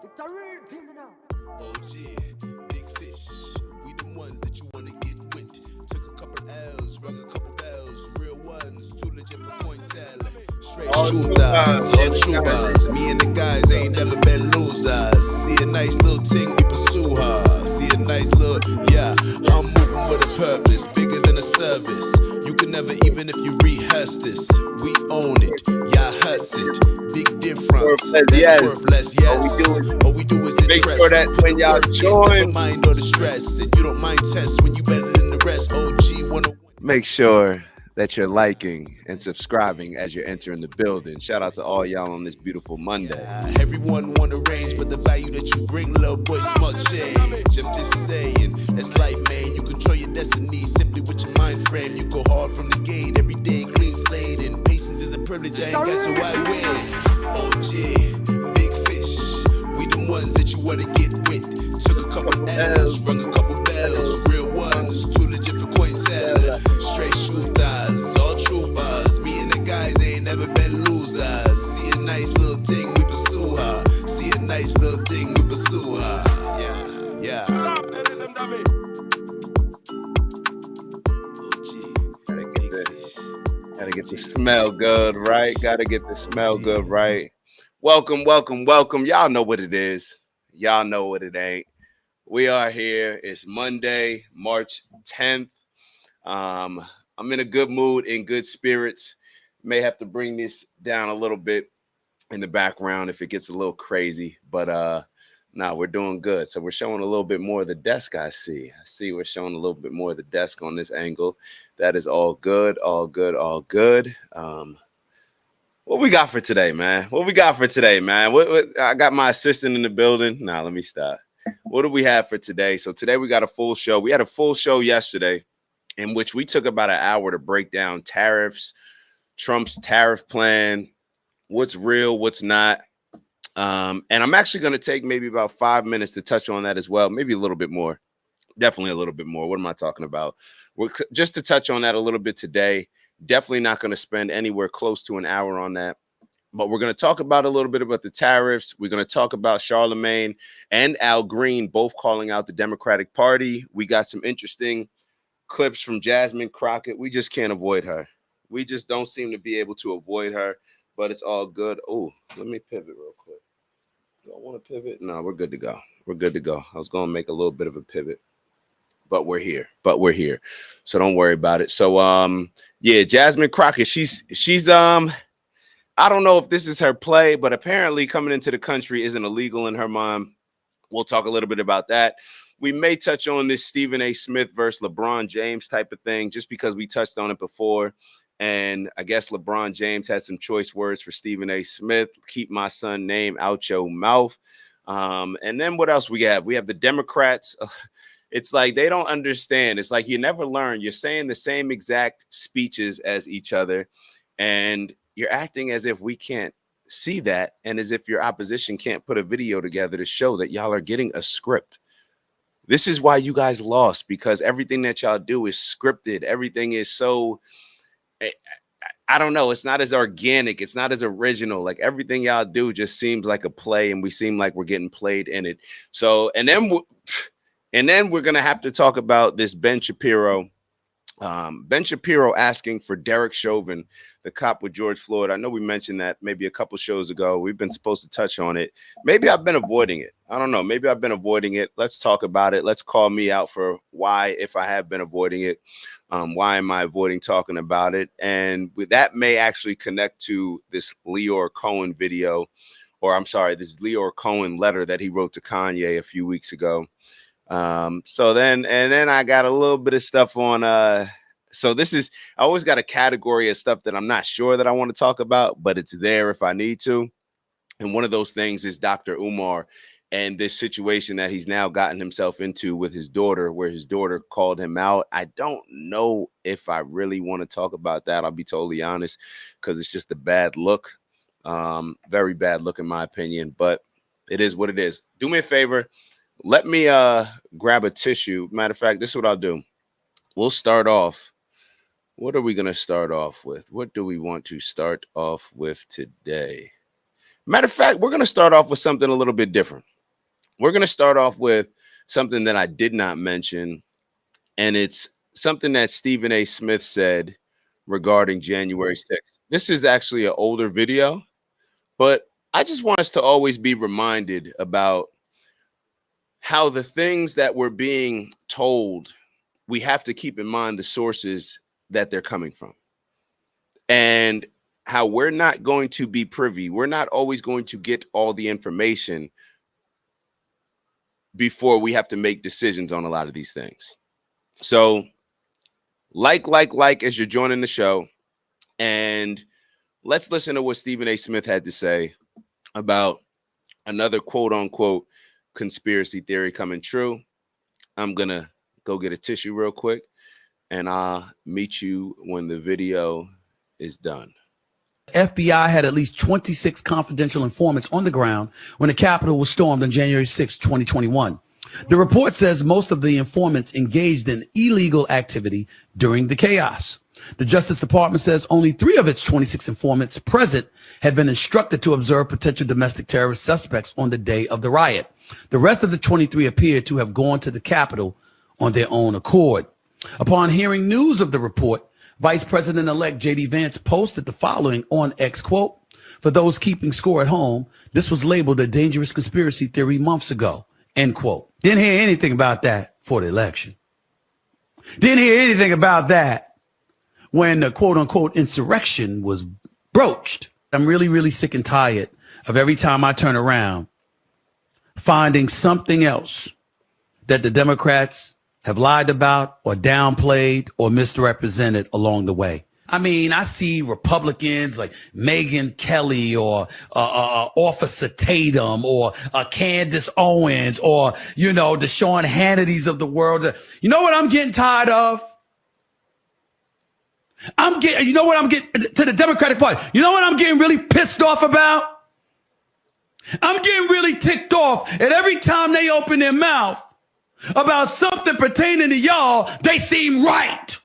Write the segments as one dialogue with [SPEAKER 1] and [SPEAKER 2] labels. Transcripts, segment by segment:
[SPEAKER 1] It's a real thing now.
[SPEAKER 2] OG, big fish. We the ones that you wanna get with. Took a couple L's, rung a couple bells. Real ones, too legit for coin tell. Straight
[SPEAKER 3] All true
[SPEAKER 2] shooters,
[SPEAKER 3] vibes,
[SPEAKER 2] all
[SPEAKER 3] every
[SPEAKER 2] true
[SPEAKER 3] time.
[SPEAKER 2] ones. Me and the guys ain't never been losers. See a nice little ting, we pursue her. See a nice little, yeah. I'm moving with a purpose, bigger than a service. You can never, even if you rehearse this, we own it. Yeah, hurts it. Big difference.
[SPEAKER 3] Worthless,
[SPEAKER 2] That's
[SPEAKER 3] yes.
[SPEAKER 2] worthless,
[SPEAKER 3] All we
[SPEAKER 2] yes.
[SPEAKER 3] do is
[SPEAKER 2] All we do is
[SPEAKER 3] make
[SPEAKER 2] interest.
[SPEAKER 3] sure that
[SPEAKER 2] Put
[SPEAKER 3] when
[SPEAKER 2] the
[SPEAKER 3] y'all
[SPEAKER 2] work in,
[SPEAKER 3] join,
[SPEAKER 2] never mind all the stress. And you don't mind test when you better than the rest. OG 101.
[SPEAKER 4] Make sure that you're liking and subscribing as you're entering the building. Shout out to all y'all on this beautiful Monday.
[SPEAKER 2] Everyone want to range, but the value that you bring, little boy, smart change. I'm just saying, that's life, man. You control your destiny simply with your mind frame. You go hard from the gate every day, clean slate, and patience is a privilege. I ain't got, so I wait. OG, big fish, we the ones that you wanna get with. Took a couple L's, rung a couple bells. Real ones, too legit for coin tell. Straight shooters, all troopers. Me and the guys ain't never been losers. See a nice little thing, we pursue her. See a nice little thing, we pursue her. Yeah, yeah.
[SPEAKER 4] Gotta get the smell good, right? Gotta get the smell good, right? Welcome, welcome, welcome. Y'all know what it is. Y'all know what it ain't. We are here. It's Monday, March 10th. I'm in a good mood, in good spirits. May have to bring this down a little bit in the background if it gets a little crazy, but we're doing good. So we're showing a little bit more of the desk. I see we're showing a little bit more of the desk on this angle. That is all good, all good, all good. What we got for today, man? What I got my assistant in the building. Nah, let me stop. What do we have for today? So today we got a full show. We had a full show yesterday in which we took about an hour to break down tariffs, Trump's tariff plan, what's real, what's not. And I'm actually going to take maybe about 5 minutes to touch on that as well. Maybe a little bit more. Definitely a little bit more. What am I talking about? Just to touch on that a little bit today. Definitely not going to spend anywhere close to an hour on that. But we're going to talk about a little bit about the tariffs. We're going to talk about Charlamange and Al Green both calling out the Democratic Party. We got some interesting clips from Jasmine Crockett. We just can't avoid her. We just don't seem to be able to avoid her, but it's all good. Oh, let me pivot real quick. Do I want to pivot? No, we're good to go. We're good to go. I was going to make a little bit of a pivot, but we're here. So don't worry about it. So, yeah, Jasmine Crockett, she's I don't know if this is her play, but apparently coming into the country isn't illegal in her mind. We'll talk a little bit about that. We may touch on this Stephen A. Smith versus LeBron James type of thing, just because we touched on it before. And I guess LeBron James had some choice words for Stephen A. Smith. Keep my son name out your mouth. And then what else we have? We have the Democrats. It's like they don't understand. It's like you never learn. You're saying the same exact speeches as each other, and you're acting as if we can't see that, and as if your opposition can't put a video together to show that y'all are getting a script. This is why you guys lost, because everything that y'all do is scripted. Everything is so, I don't know. It's not as organic. It's not as original. Like everything y'all do just seems like a play, and we seem like we're getting played in it. So, and then we're going to have to talk about this Ben Shapiro. Ben Shapiro asking for Derek Chauvin, the cop with George Floyd. I know we mentioned that maybe a couple shows ago. We've been supposed to touch on it. Maybe I've been avoiding it. I don't know. Maybe I've been avoiding it. Let's talk about it. Let's call me out for why, if I have been avoiding it. Why am I avoiding talking about it? And that may actually connect to this Leor Cohen video, or I'm sorry, this Leor Cohen letter that he wrote to Kanye a few weeks ago. So then I got a little bit of stuff on, so this is, I always got a category of stuff that I'm not sure that I want to talk about, but it's there if I need to. And one of those things is Dr. Umar and this situation that he's now gotten himself into with his daughter, where his daughter called him out. I don't know if I really want to talk about that. I'll be totally honest, because it's just a bad look, very bad look in my opinion, but it is what it is. Do me a favor. Let me grab a tissue. Matter of fact, this is what I'll do. We'll start off. What are we going to start off with? What do we want to start off with today? Matter of fact, we're going to start off with something a little bit different. We're going to start off with something that I did not mention, and it's something that Stephen A. Smith said regarding January 6th. This is actually an older video, but I just want us to always be reminded about how the things that we're being told, we have to keep in mind the sources that they're coming from, and how we're not going to be privy. We're not always going to get all the information before we have to make decisions on a lot of these things. So like as you're joining the show, and let's listen to what Stephen A. Smith had to say about another quote unquote conspiracy theory coming true. I'm going to go get a tissue real quick, and I'll meet you when the video is done.
[SPEAKER 1] FBI had at least 26 confidential informants on the ground when the Capitol was stormed on January 6, 2021. The report says most of the informants engaged in illegal activity during the chaos. The Justice Department says only 3 of its 26 informants present had been instructed to observe potential domestic terrorist suspects on the day of the riot. The rest of the 23 appeared to have gone to the Capitol on their own accord. Upon hearing news of the report, Vice President-elect J.D. Vance posted the following on X, quote, "For those keeping score at home, this was labeled a dangerous conspiracy theory months ago," end quote. Didn't hear anything about that for the election. Didn't hear anything about that when the quote-unquote insurrection was broached. I'm really sick and tired of every time I turn around finding something else that the Democrats have lied about or downplayed or misrepresented along the way. I mean, I see Republicans like Megyn Kelly or Officer Tatum or Candace Owens or, the Sean Hannitys of the world. You know what I'm getting tired of? I'm getting to the Democratic Party. You know what I'm getting really pissed off about? I'm getting really ticked off at every time they open their mouth about something pertaining to y'all, they seem right.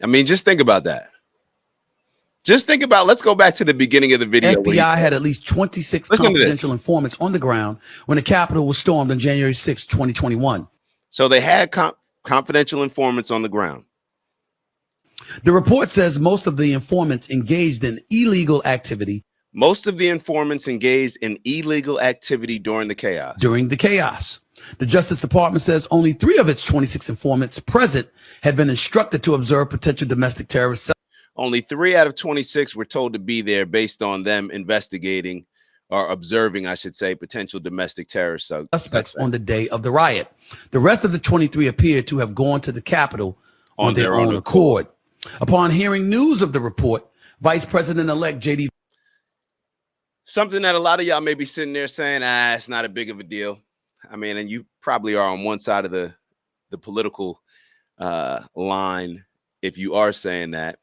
[SPEAKER 4] I mean, just think about that. Let's go back to the beginning of the video.
[SPEAKER 1] FBI had at least 26 confidential informants on the ground when the Capitol was stormed on January 6, 2021.
[SPEAKER 4] So they had confidential informants on the ground.
[SPEAKER 1] The report says most of the informants engaged in illegal activity.
[SPEAKER 4] Most of the informants engaged in illegal activity during the chaos. The Justice Department says only 3 of its 26 informants present had been instructed to observe potential domestic terrorists. Only 3 out of 26 were told to be there based on them investigating or observing, I should say, potential domestic terrorist
[SPEAKER 1] suspects on the day of the riot. The rest of the 23 appeared to have gone to the Capitol on their own accord. Upon hearing news of the report, Vice President-elect J.D.
[SPEAKER 4] Something that a lot of y'all may be sitting there saying, it's not a big of a deal. I mean, and you probably are on one side of the political line if you are saying that.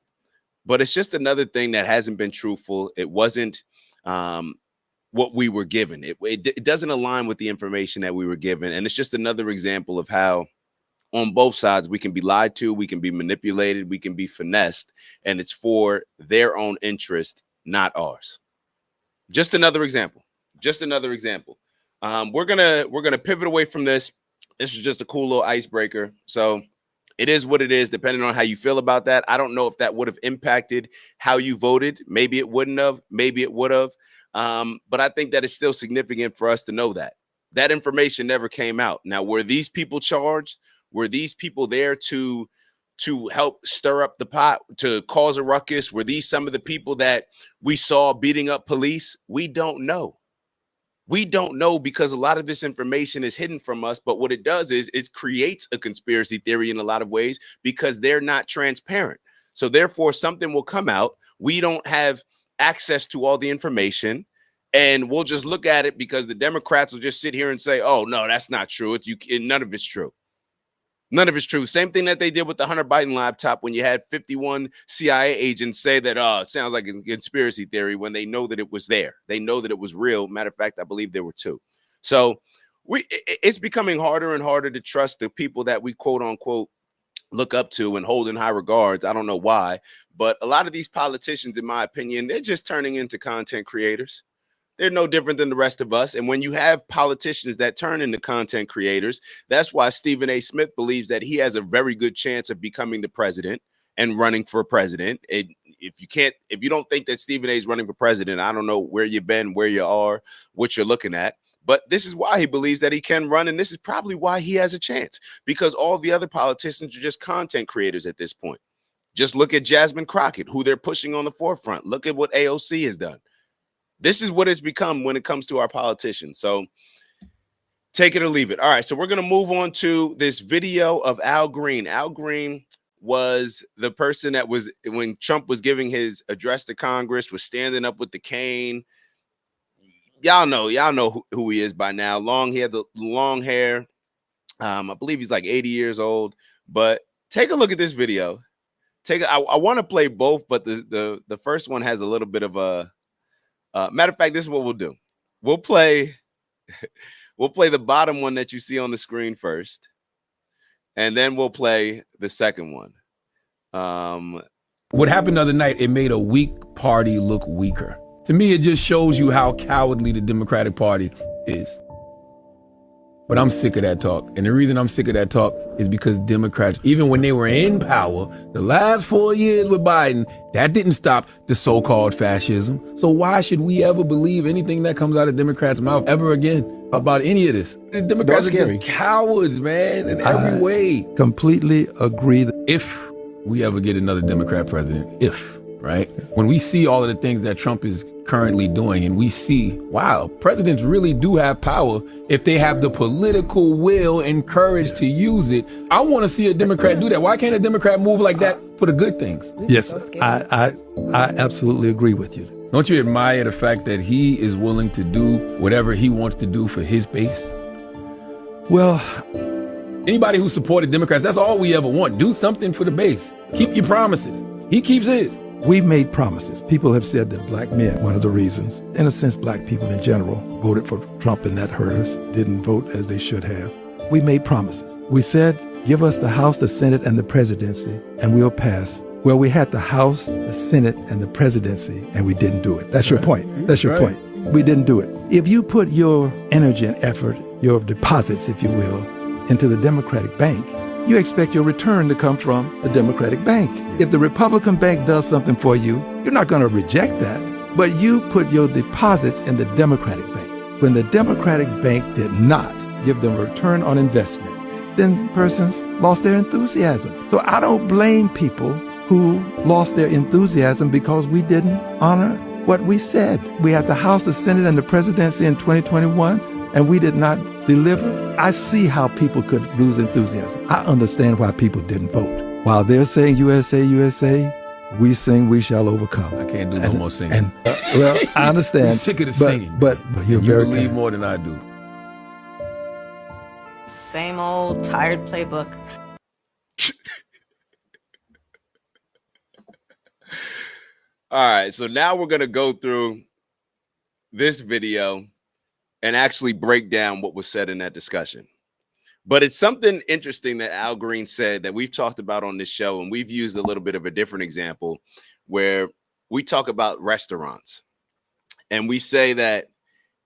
[SPEAKER 4] But it's just another thing that hasn't been truthful. It wasn't what we were given. It doesn't align with the information that we were given. And it's just another example of how on both sides we can be lied to, we can be manipulated, we can be finessed, and it's for their own interest, not ours. Just another example. We're gonna pivot away from this. This is just a cool little icebreaker. So it is what it is, depending on how you feel about that. I don't know if that would have impacted how you voted. Maybe it wouldn't have. Maybe it would have. But I think that it's still significant for us to know that that information never came out. Now, were these people charged? Were these people there to help stir up the pot, to cause a ruckus? Were these some of the people that we saw beating up police? We don't know. We don't know because a lot of this information is hidden from us. But what it does is it creates a conspiracy theory in a lot of ways because they're not transparent. So therefore, something will come out. We don't have access to all the information, and we'll just look at it because the Democrats will just sit here and say, "Oh, no, that's not true. None of it's true. None of it's true." Same thing that they did with the Hunter Biden laptop when you had 51 CIA agents say that, it sounds like a conspiracy theory when they know that it was there. They know that it was real. Matter of fact, I believe there were 2. So it's becoming harder and harder to trust the people that we quote unquote look up to and hold in high regards. I don't know why, but a lot of these politicians, in my opinion, they're just turning into content creators. They're no different than the rest of us. And when you have politicians that turn into content creators, that's why Stephen A. Smith believes that he has a very good chance of becoming the president and running for president. If you don't think that Stephen A. is running for president, I don't know where you've been, where you are, what you're looking at. But this is why he believes that he can run. And this is probably why he has a chance, because all the other politicians are just content creators at this point. Just look at Jasmine Crockett, who they're pushing on the forefront. Look at what AOC has done. This is what it's become when it comes to our politicians. So take it or leave it. All right, so we're going to move on to this video of Al Green. Al Green was the person that was, when Trump was giving his address to Congress, was standing up with the cane. Y'all know who he is by now. He had the long hair. I believe he's like 80 years old. But take a look at this video. I want to play both, but the first one has a little bit of a matter of fact, this is what we'll do. We'll play the bottom one that you see on the screen first, and then we'll play the second one.
[SPEAKER 3] What happened the other night, it made a weak party look weaker. To me, it just shows you how cowardly the Democratic Party is. But I'm sick of that talk. And the reason I'm sick of that talk is because Democrats, even when they were in power, the last 4 years with Biden, that didn't stop the so-called fascism. So why should we ever believe anything that comes out of Democrats' mouth ever again about any of this? The Democrats are just cowards, man, in every way.
[SPEAKER 5] Completely agree.
[SPEAKER 3] If we ever get another Democrat president, right? When we see all of the things that Trump is currently doing, and we see, wow, presidents really do have power if they have the political will and courage to use it. I want to see a Democrat do that. Why can't a Democrat move like that for the good things?
[SPEAKER 5] Yes, I absolutely agree with you.
[SPEAKER 3] Don't you admire the fact that he is willing to do whatever he wants to do for his base?
[SPEAKER 5] Well,
[SPEAKER 3] anybody who supported Democrats, that's all we ever want. Do something for the base. Keep your promises. He keeps his.
[SPEAKER 5] We made promises. People have said that black men, one of the reasons, in a sense, black people in general, voted for Trump and that hurt us, didn't vote as they should have. We made promises. We said, give us the House, the Senate, and the presidency, and we'll pass. Well, we had the House, the Senate, and the presidency, and we didn't do it. That's your point. That's your point. We didn't do it. If you put your energy and effort, your deposits, if you will, into the Democratic bank, you expect your return to come from the Democratic bank. If the Republican bank does something for you, you're not going to reject that. But you put your deposits in the Democratic bank. When the Democratic bank did not give them a return on investment, then persons lost their enthusiasm. So I don't blame people who lost their enthusiasm because we didn't honor what we said. We had the House, the Senate, and the presidency in 2021, and we did not deliver. I see how people could lose enthusiasm. I understand why people didn't vote. While they're saying USA, USA, we sing We Shall Overcome.
[SPEAKER 3] I can't do no more singing.
[SPEAKER 5] Well, I understand.
[SPEAKER 3] I'm sick of the singing.
[SPEAKER 5] But you're
[SPEAKER 3] you
[SPEAKER 5] very
[SPEAKER 3] believe
[SPEAKER 5] kind.
[SPEAKER 3] more than I do.
[SPEAKER 6] Same old tired playbook.
[SPEAKER 4] All right, so now we're going to go through this video and actually break down what was said in that discussion. But it's something interesting that Al Green said that we've talked about on this show, and we've used a little bit of a different example where we talk about restaurants. And we say that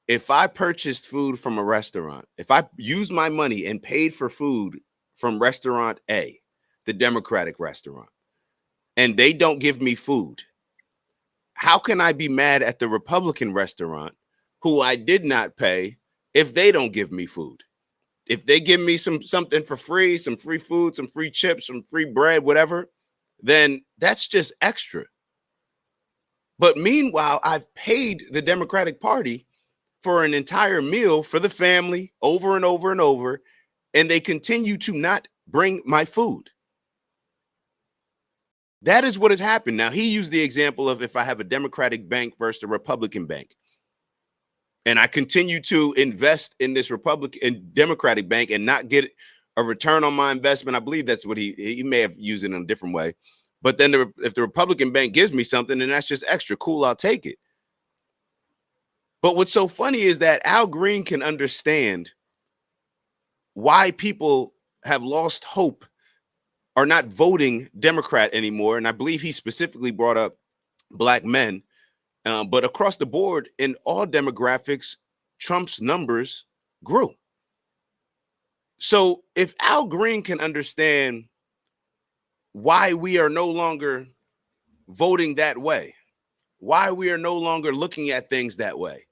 [SPEAKER 4] if I purchased food from a restaurant, if I used my money and paid for food from restaurant A, the Democratic restaurant, and they don't give me food, how can I be mad at the Republican restaurant who I did not pay if they don't give me food? If they give me something for free, some free food, some free chips, some free bread, whatever, then that's just extra. But meanwhile, I've paid the Democratic Party for an entire meal for the family over and over and over, and they continue to not bring my food. That is what has happened. Now, he used the example of if I have a Democratic bank versus a Republican bank, and I continue to invest in this Republican and Democratic bank and not get a return on my investment. I believe that's what he may have used it in a different way. But then if the Republican bank gives me something, and that's just extra cool, I'll take it. But what's so funny is that Al Green can understand why people have lost hope are not voting Democrat anymore. And I believe he specifically brought up black men. But across the board, in all demographics, Trump's numbers grew. So if Al Green can understand why we are no longer voting that way, why we are no longer looking at things that way,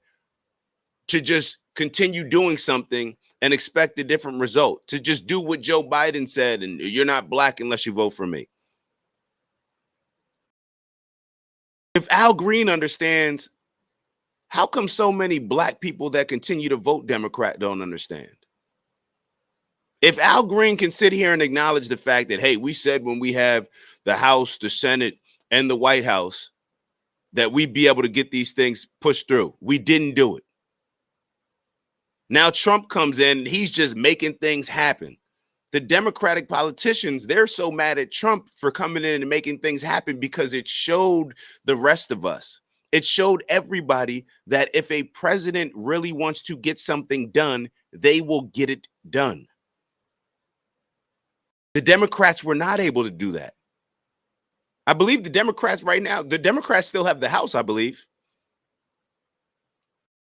[SPEAKER 4] to just continue doing something and expect a different result, to just do what Joe Biden said, and you're not black unless you vote for me. If Al Green understands, how come so many black people that continue to vote Democrat don't understand? If Al Green can sit here and acknowledge the fact that, hey, we said when we have the House, the Senate, and the White House that we'd be able to get these things pushed through. We didn't do it. Now Trump comes in, he's just making things happen. The Democratic politicians, they're so mad at Trump for coming in and making things happen because it showed the rest of us. It showed everybody that if a president really wants to get something done, they will get it done. The Democrats were not able to do that. I believe the Democrats right now, the Democrats still have the House, I believe.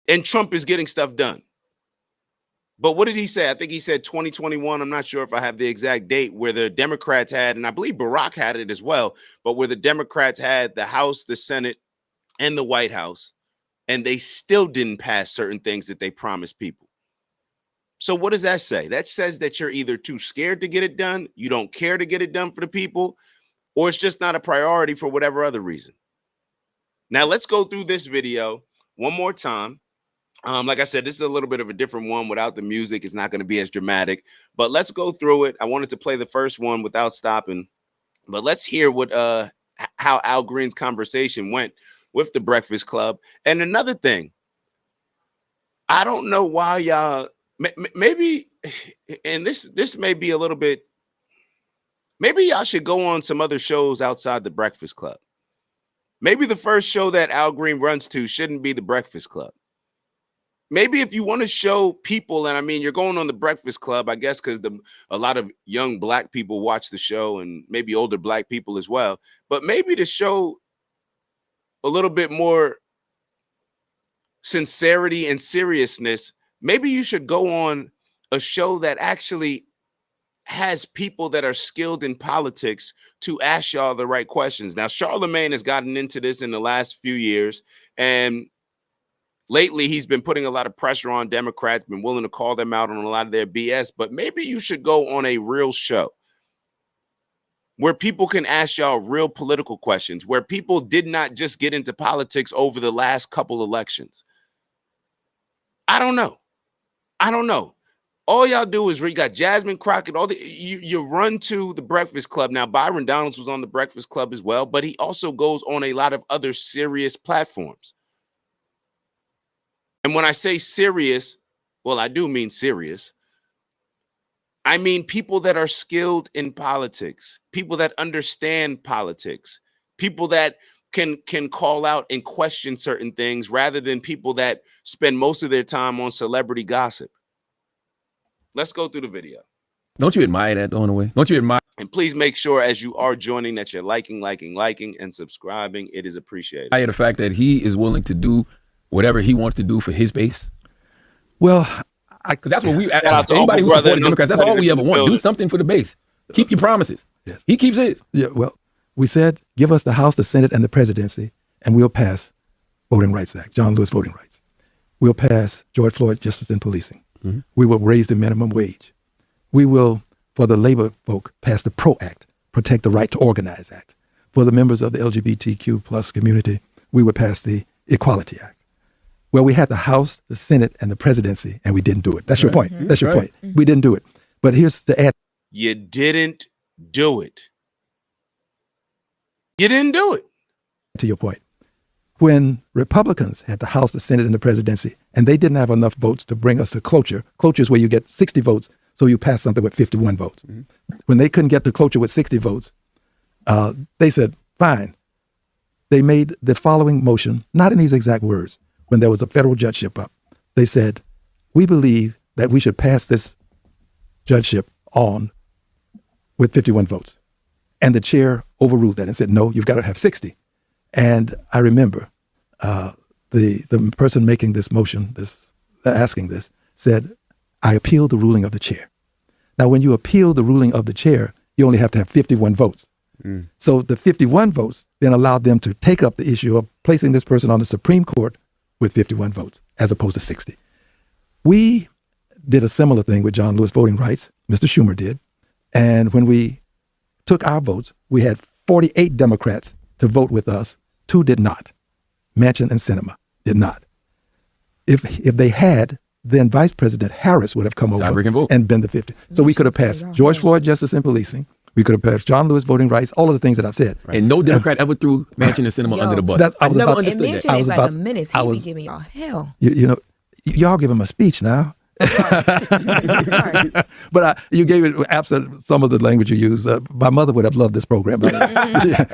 [SPEAKER 4] And Trump is getting stuff done. But what did he say? I think he said 2021. I'm not sure if I have the exact date, where the Democrats had, and I believe Barack had it as well, but where the Democrats had the House, the Senate, and the White House, and they still didn't pass certain things that they promised people. So what does that say? That says that you're either too scared to get it done, you don't care to get it done for the people, or it's just not a priority for whatever other reason. Now let's go through this video one more time. Like I said, this is a little bit of a different one without the music. It's not going to be as dramatic, but let's go through it. I wanted to play the first one without stopping, but let's hear what how Al Green's conversation went with the Breakfast Club. And another thing, I don't know why y'all maybe, and this may be a little bit, maybe y'all should go on some other shows outside the Breakfast Club. Maybe the first show that Al Green runs to shouldn't be the Breakfast Club. Maybe if you want to show people, and I mean, you're going on the Breakfast Club, I guess, because a lot of young black people watch the show, and maybe older black people as well. But maybe to show a little bit more sincerity and seriousness, maybe you should go on a show that actually has people that are skilled in politics to ask y'all the right questions. Now, Charlamagne has gotten into this in the last few years, and lately, he's been putting a lot of pressure on Democrats, been willing to call them out on a lot of their BS, but maybe you should go on a real show where people can ask y'all real political questions, where people did not just get into politics over the last couple elections. I don't know. All y'all do is you got Jasmine Crockett, you run to the Breakfast Club. Now, Byron Donalds was on the Breakfast Club as well, but he also goes on a lot of other serious platforms. And when I say serious, well, I do mean serious. I mean people that are skilled in politics, people that understand politics, people that can call out and question certain things rather than people that spend most of their time on celebrity gossip. Let's go through the video.
[SPEAKER 3] Don't you admire that, on the way? Don't you admire?
[SPEAKER 4] And please make sure as you are joining that you're liking, and subscribing. It is appreciated.
[SPEAKER 3] The fact that he is willing to do whatever he wants to do for his base.
[SPEAKER 5] Well,
[SPEAKER 3] that's what we,
[SPEAKER 4] Uncle
[SPEAKER 3] anybody who
[SPEAKER 4] Brother
[SPEAKER 3] supports Democrats, that's all we ever want.
[SPEAKER 4] building.
[SPEAKER 3] Do something for the base. Keep your promises.
[SPEAKER 5] Yes.
[SPEAKER 3] He keeps his.
[SPEAKER 5] yeah, well, we said, give us the House, the Senate, and the presidency, and we'll pass Voting Rights Act, John Lewis Voting Rights. We'll pass George Floyd Justice and Policing. Mm-hmm. We will raise the minimum wage. We will, for the labor folk, pass the PRO Act, Protect the Right to Organize Act. For the members of the LGBTQ plus community, we would pass the Equality Act. Well, we had the House, the Senate, and the presidency, and we didn't do it. That's your point. Mm-hmm. That's your point. Mm-hmm. We didn't do it. But here's the ad.
[SPEAKER 4] You didn't do it. You didn't do it.
[SPEAKER 5] To your point. When Republicans had the House, the Senate, and the presidency, and they didn't have enough votes to bring us to cloture. Cloture is where you get 60 votes, so you pass something with 51 votes. Mm-hmm. When they couldn't get to cloture with 60 votes, they said, fine. They made the following motion, not in these exact words. When there was a federal judgeship up, they said, we believe that we should pass this judgeship on with 51 votes. And the chair overruled that and said, no, you've got to have 60. And I remember the person making this motion, asking this, said, I appeal the ruling of the chair. Now, when you appeal the ruling of the chair, you only have to have 51 votes. So the 51 votes then allowed them to take up the issue of placing this person on the Supreme Court with 51 votes as opposed to 60. We did a similar thing with John Lewis voting rights. Mr. Schumer did. And when we took our votes, we had 48 Democrats to vote with us. 2 did not. Manchin and Sinema did not. If they had, then Vice President Harris would have come over and been the 50. So we could have passed George Floyd justice and policing. We could have passed John Lewis voting rights, all of the things that I've said.
[SPEAKER 3] And no Democrat ever threw Manchin and Sinema under the bus.
[SPEAKER 5] I never
[SPEAKER 7] understood that. Manchin is like a menace. He be giving y'all hell.
[SPEAKER 5] You know, y'all give him a speech now.
[SPEAKER 7] Sorry.
[SPEAKER 5] But you gave it absent some of the language you use. My mother would have loved this program.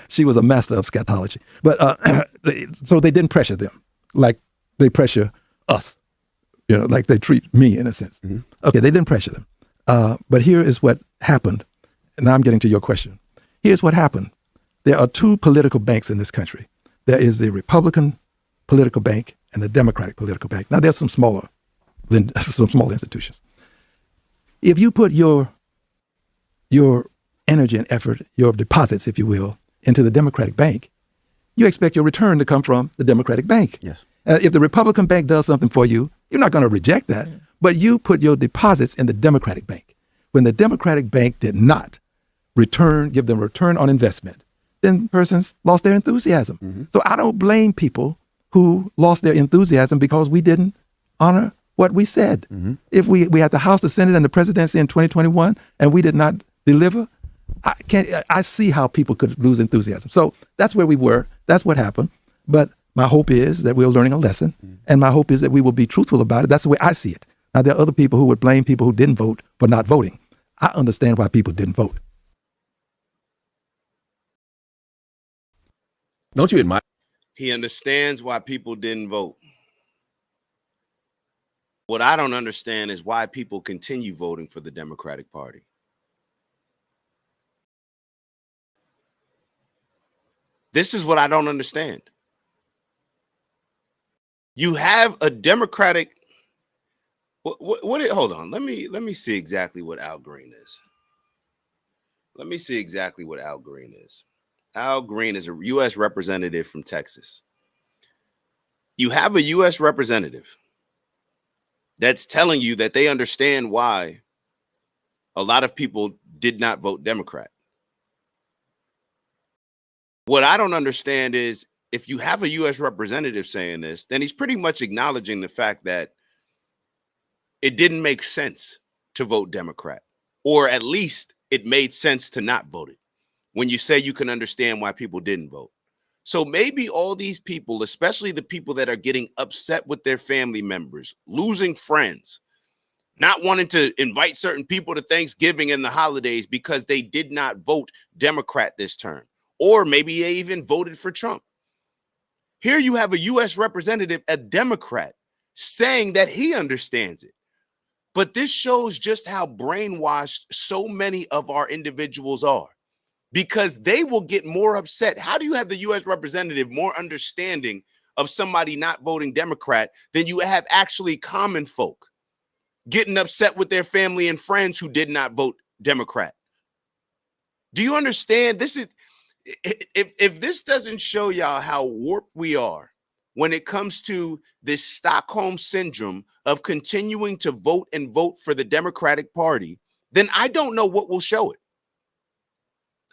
[SPEAKER 5] She was a master of scatology. But so they didn't pressure them like they pressure us. You know, like they treat me in a sense. Okay, they didn't pressure them. But here is what happened. And now I'm getting to your question. Here's what happened. There are 2 political banks in this country. There is the Republican political bank and the Democratic political bank. Now, there's some small institutions. If you put your energy and effort, your deposits, if you will, into the Democratic bank, you expect your return to come from the Democratic bank.
[SPEAKER 1] Yes.
[SPEAKER 5] If the Republican bank does something for you, you're not going to reject that. But you put your deposits in the Democratic bank. When the Democratic bank did not give them return on investment, then persons lost their enthusiasm. So I don't blame people who lost their enthusiasm because we didn't honor what we said. If we had the House, the Senate, and the presidency in 2021, and we did not deliver, I see how people could lose enthusiasm. So that's where we were. That's what happened. But my hope is that we're learning a lesson, and my hope is that we will be truthful about it. That's the way I see it. Now, there are other people who would blame people who didn't vote for not voting. I understand why people didn't vote.
[SPEAKER 3] Don't you admire?
[SPEAKER 4] He understands why people didn't vote. What I don't understand is why people continue voting for the Democratic Party. This is what I don't understand. You have a Democratic. Hold on. Let me see exactly what Al Green is. Let me see exactly what Al Green is. Al Green is a U.S. representative from Texas. You have a U.S. representative that's telling you that they understand why a lot of people did not vote Democrat. What I don't understand is if you have a U.S. representative saying this, then he's pretty much acknowledging the fact that it didn't make sense to vote Democrat, or at least it made sense to not vote it when you say you can understand why people didn't vote. So maybe all these people, especially the people that are getting upset with their family members, losing friends, not wanting to invite certain people to Thanksgiving and the holidays because they did not vote Democrat this term, or maybe they even voted for Trump. Here you have a U.S. representative, a Democrat, saying that he understands it. But this shows just how brainwashed so many of our individuals are, because they will get more upset. How do you have the U.S. representative more understanding of somebody not voting Democrat than you have actually common folk getting upset with their family and friends who did not vote Democrat? Do you understand? This is, if this doesn't show y'all how warped we are when it comes to this Stockholm syndrome of continuing to vote and vote for the Democratic Party, then I don't know what will show it.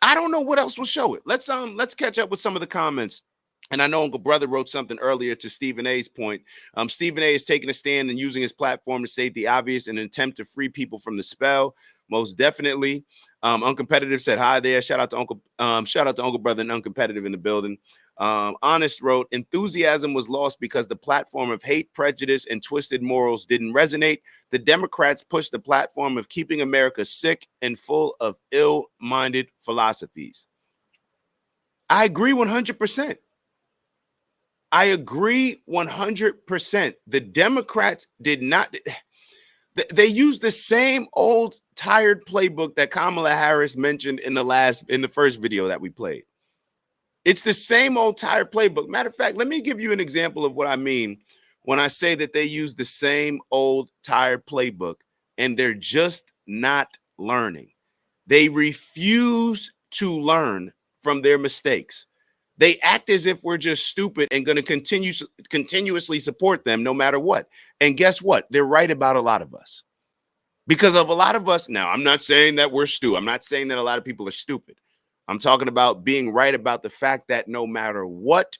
[SPEAKER 4] I don't know what else will show it. Let's catch up with some of the comments. And I know Uncle Brother wrote something earlier to Stephen A's point. Stephen A is taking a stand and using his platform to state the obvious in an attempt to free people from the spell. Most definitely. Uncompetitive said hi there. Shout out to Uncle Brother and Uncompetitive in the building. Honest wrote, enthusiasm was lost because the platform of hate, prejudice, and twisted morals didn't resonate. The Democrats pushed the platform of keeping America sick and full of ill-minded philosophies. I agree 100%. I agree 100%. The Democrats did not. They use the same old tired playbook that Kamala Harris mentioned in the first video that we played. It's the same old tired playbook. Matter of fact, let me give you an example of what I mean when I say that they use the same old tired playbook and they're just not learning. They refuse to learn from their mistakes. They act as if we're just stupid and going to continuously support them no matter what. And guess what? They're right about a lot of us. Because of a lot of us, now, I'm not saying that we're stupid. I'm not saying that a lot of people are stupid. I'm talking about being right about the fact that no matter what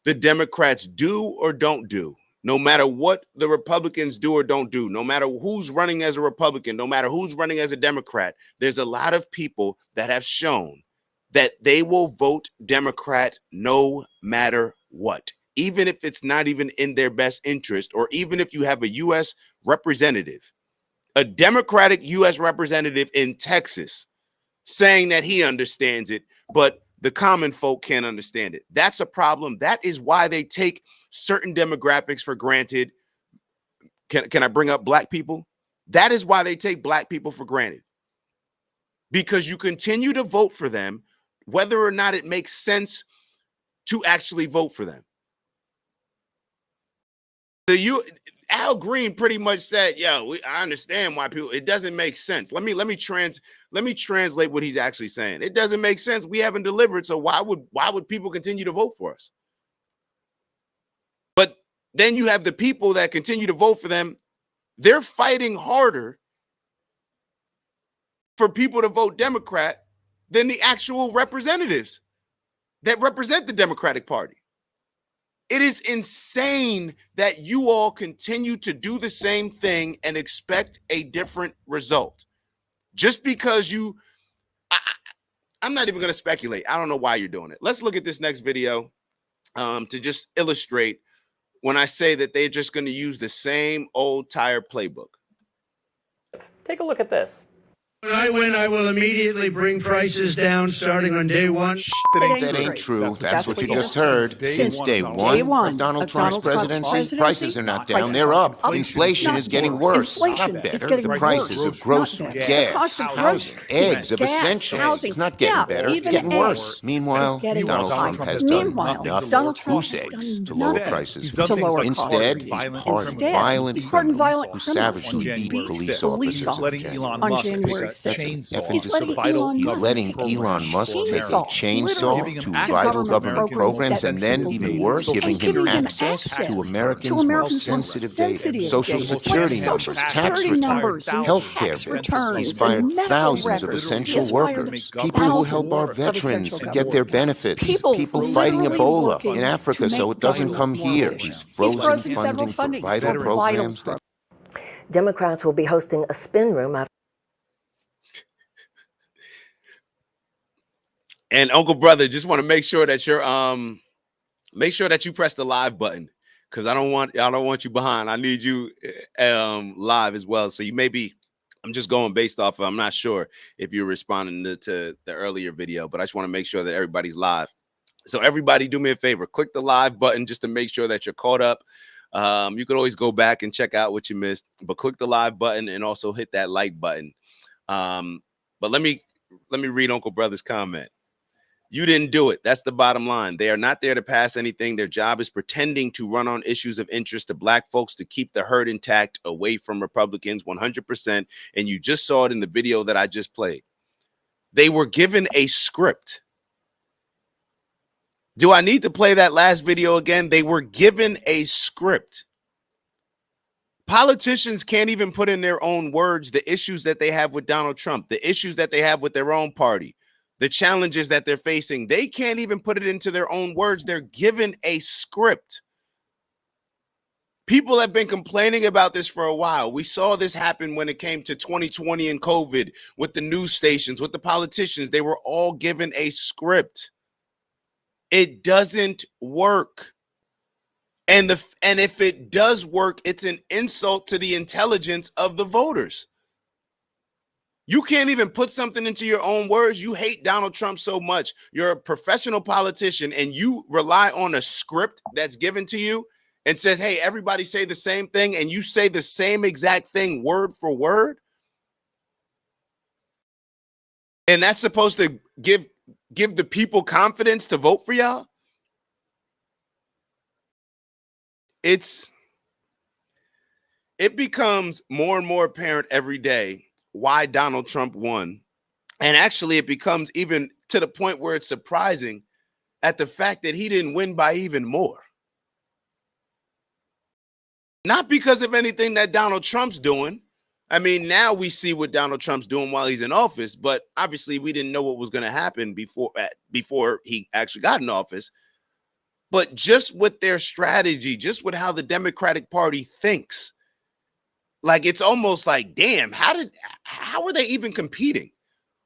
[SPEAKER 4] the Democrats do or don't do, no matter what the Republicans do or don't do, no matter who's running as a Republican, no matter who's running as a Democrat, there's a lot of people that have shown that they will vote Democrat no matter what, even if it's not even in their best interest, or even if you have a U.S. representative, a Democratic U.S. representative in Texas, saying that he understands it, but the common folk can't understand it. That's a problem. That is why they take certain demographics for granted. Can I bring up black people? That is why they take black people for granted. Because you continue to vote for them, whether or not it makes sense to actually vote for them. Al Green pretty much said, I understand why people, it doesn't make sense. Let me translate what he's actually saying. It doesn't make sense. We haven't delivered. So why would people continue to vote for us? But then you have the people that continue to vote for them. They're fighting harder for people to vote Democrat than the actual representatives that represent the Democratic Party. It is insane that you all continue to do the same thing and expect a different result. Just because I'm not even going to speculate. I don't know why you're doing it. Let's look at this next video to just illustrate when I say that they're just going to use the same old tired playbook.
[SPEAKER 8] Take a look at this.
[SPEAKER 9] When I win, I will immediately bring prices down starting on day one.
[SPEAKER 10] That ain't true. That's what you just heard. Since day one of Donald Trump's presidency, prices are not down, they're up. Inflation is getting worse, not better. The prices of groceries, gas, housing, eggs, of essentials, it's not getting better, it's getting worse. Meanwhile, Donald Trump has done nothing. Goose eggs to lower prices. Instead, he's pardoned violent criminals who savagely beat police officers
[SPEAKER 8] On January
[SPEAKER 10] That's He's letting Elon Musk take a chainsaw to vital government programs, and then, even worse, giving him access to Americans' most sensitive data, Social Security numbers, tax returns, health care bills. He's fired thousands of essential workers, people who help our veterans get their benefits, people fighting Ebola in Africa so it doesn't come here. He's frozen funding for vital programs.
[SPEAKER 11] Democrats will be hosting a spin room after.
[SPEAKER 4] And Uncle Brother, just want to make sure that you're you press the live button, because I don't want you behind. I need you live as well. So you may be, I'm just going based off of, I'm not sure if you're responding to the earlier video, but I just want to make sure that everybody's live. So everybody do me a favor, click the live button just to make sure that you're caught up. You could always go back and check out what you missed, but click the live button and also hit that like button. But let me read Uncle Brother's comment. You didn't do it. That's the bottom line. They are not there to pass anything. Their job is pretending to run on issues of interest to black folks to keep the herd intact away from Republicans 100%. And you just saw it in the video that I just played. They were given a script. Do I need to play that last video again? They were given a script. Politicians can't even put in their own words the issues that they have with Donald Trump, the issues that they have with their own party, the challenges that they're facing. They can't even put it into their own words. They're given a script. People have been complaining about this for a while. We saw this happen when it came to 2020 and COVID with the news stations, with the politicians. They were all given a script. It doesn't work. And if it does work, it's an insult to the intelligence of the voters. You can't even put something into your own words. You hate Donald Trump so much. You're a professional politician and you rely on a script that's given to you, and says, hey, everybody say the same thing, and you say the same exact thing word for word, and that's supposed to give the people confidence to vote for y'all? It becomes more and more apparent every day why Donald Trump won. And actually, it becomes even to the point where it's surprising at the fact that he didn't win by even more. Not because of anything that Donald Trump's doing. I mean, now we see what Donald Trump's doing while he's in office, but obviously we didn't know what was going to happen before he actually got in office. But just with their strategy, just with how the Democratic Party thinks, like it's almost like, damn, how are they even competing?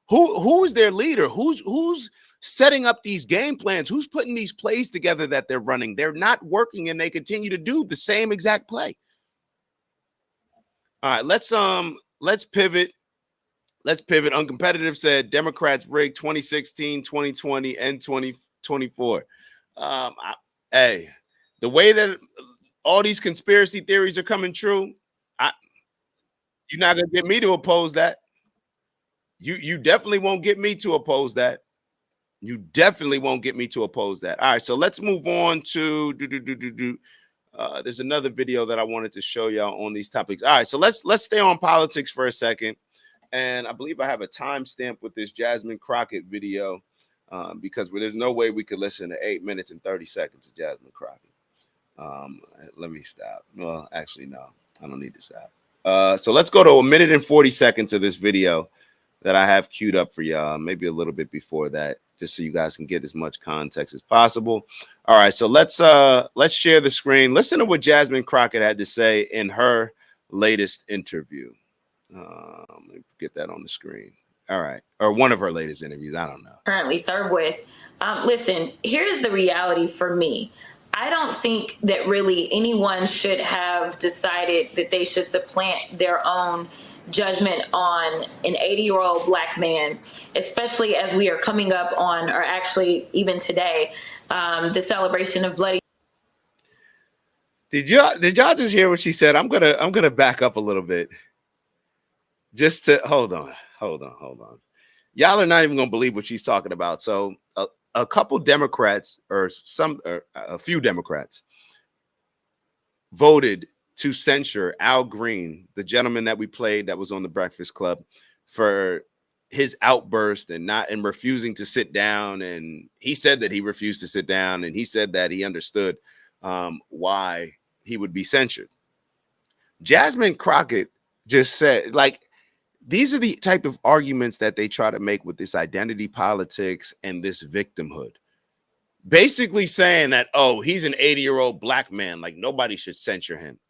[SPEAKER 4] Who is their leader? Who's setting up these game plans? Who's putting these plays together that they're running? They're not working, and they continue to do the same exact play. All right, let's pivot. Let's pivot. Uncompetitive said Democrats rigged 2016, 2020, and 2024. Hey, the way that all these conspiracy theories are coming true, you're not gonna get me to oppose that. You definitely won't get me to oppose that. You definitely won't get me to oppose that. All right, so let's move on to there's another video that I wanted to show y'all on these topics. All right, so let's stay on politics for a second. And I believe I have a timestamp with this Jasmine Crockett video because there's no way we could listen to 8 minutes and 30 seconds of Jasmine Crockett. Let me stop. Well, actually, no, I don't need to stop. So let's go to 1 minute and 40 seconds of this video that I have queued up for y'all, maybe a little bit before that, just so you guys can get as much context as possible. All right, so let's share the screen. Listen to what Jasmine Crockett had to say in her latest interview. Let me get that on the screen. All right, or one of her latest interviews. I don't know.
[SPEAKER 12] Currently served with. Listen, here's the reality for me. I don't think that really anyone should have decided that they should supplant their own judgment on an 80-year-old Black man, especially as we are coming up on, or actually even today, the celebration of Bloody.
[SPEAKER 4] Did y'all just hear what she said? I'm gonna back up a little bit. Just to hold on. Y'all are not even gonna believe what she's talking about. So a couple Democrats, or a few Democrats, voted to censure Al Green, the gentleman that we played that was on the Breakfast Club, for his outburst and refusing to sit down. And he said that he refused to sit down, and he said that he understood why he would be censured. Jasmine Crockett just said, like, these are the type of arguments that they try to make with this identity politics and this victimhood. Basically saying that, oh, he's an 80-year-old Black man, like nobody should censure him.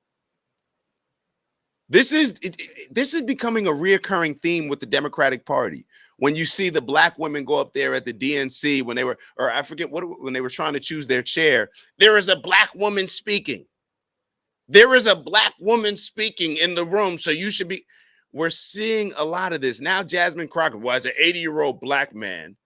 [SPEAKER 4] This is becoming a reoccurring theme with the Democratic Party. When you see the Black women go up there at the DNC when they were, or I forget when they were trying to choose their chair, there is a Black woman speaking. There is a Black woman speaking in the room, so you should be. We're seeing a lot of this now. Jasmine Crockett, well, as an 80-year-old Black man,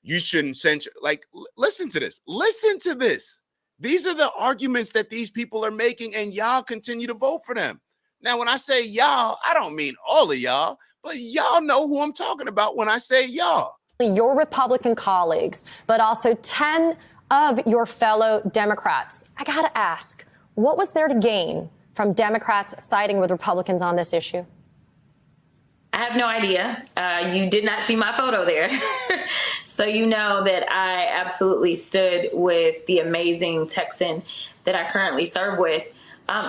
[SPEAKER 4] you shouldn't censure. Like, listen to this. Listen to this. These are the arguments that these people are making, and y'all continue to vote for them. Now, when I say y'all, I don't mean all of y'all, but y'all know who I'm talking about when I say y'all.
[SPEAKER 13] Your Republican colleagues, but also 10 of your fellow Democrats. I got to ask, what was there to gain from Democrats siding with Republicans on this issue?
[SPEAKER 12] I have no idea. You did not see my photo there. So you know that I absolutely stood with the amazing Texan that I currently serve with.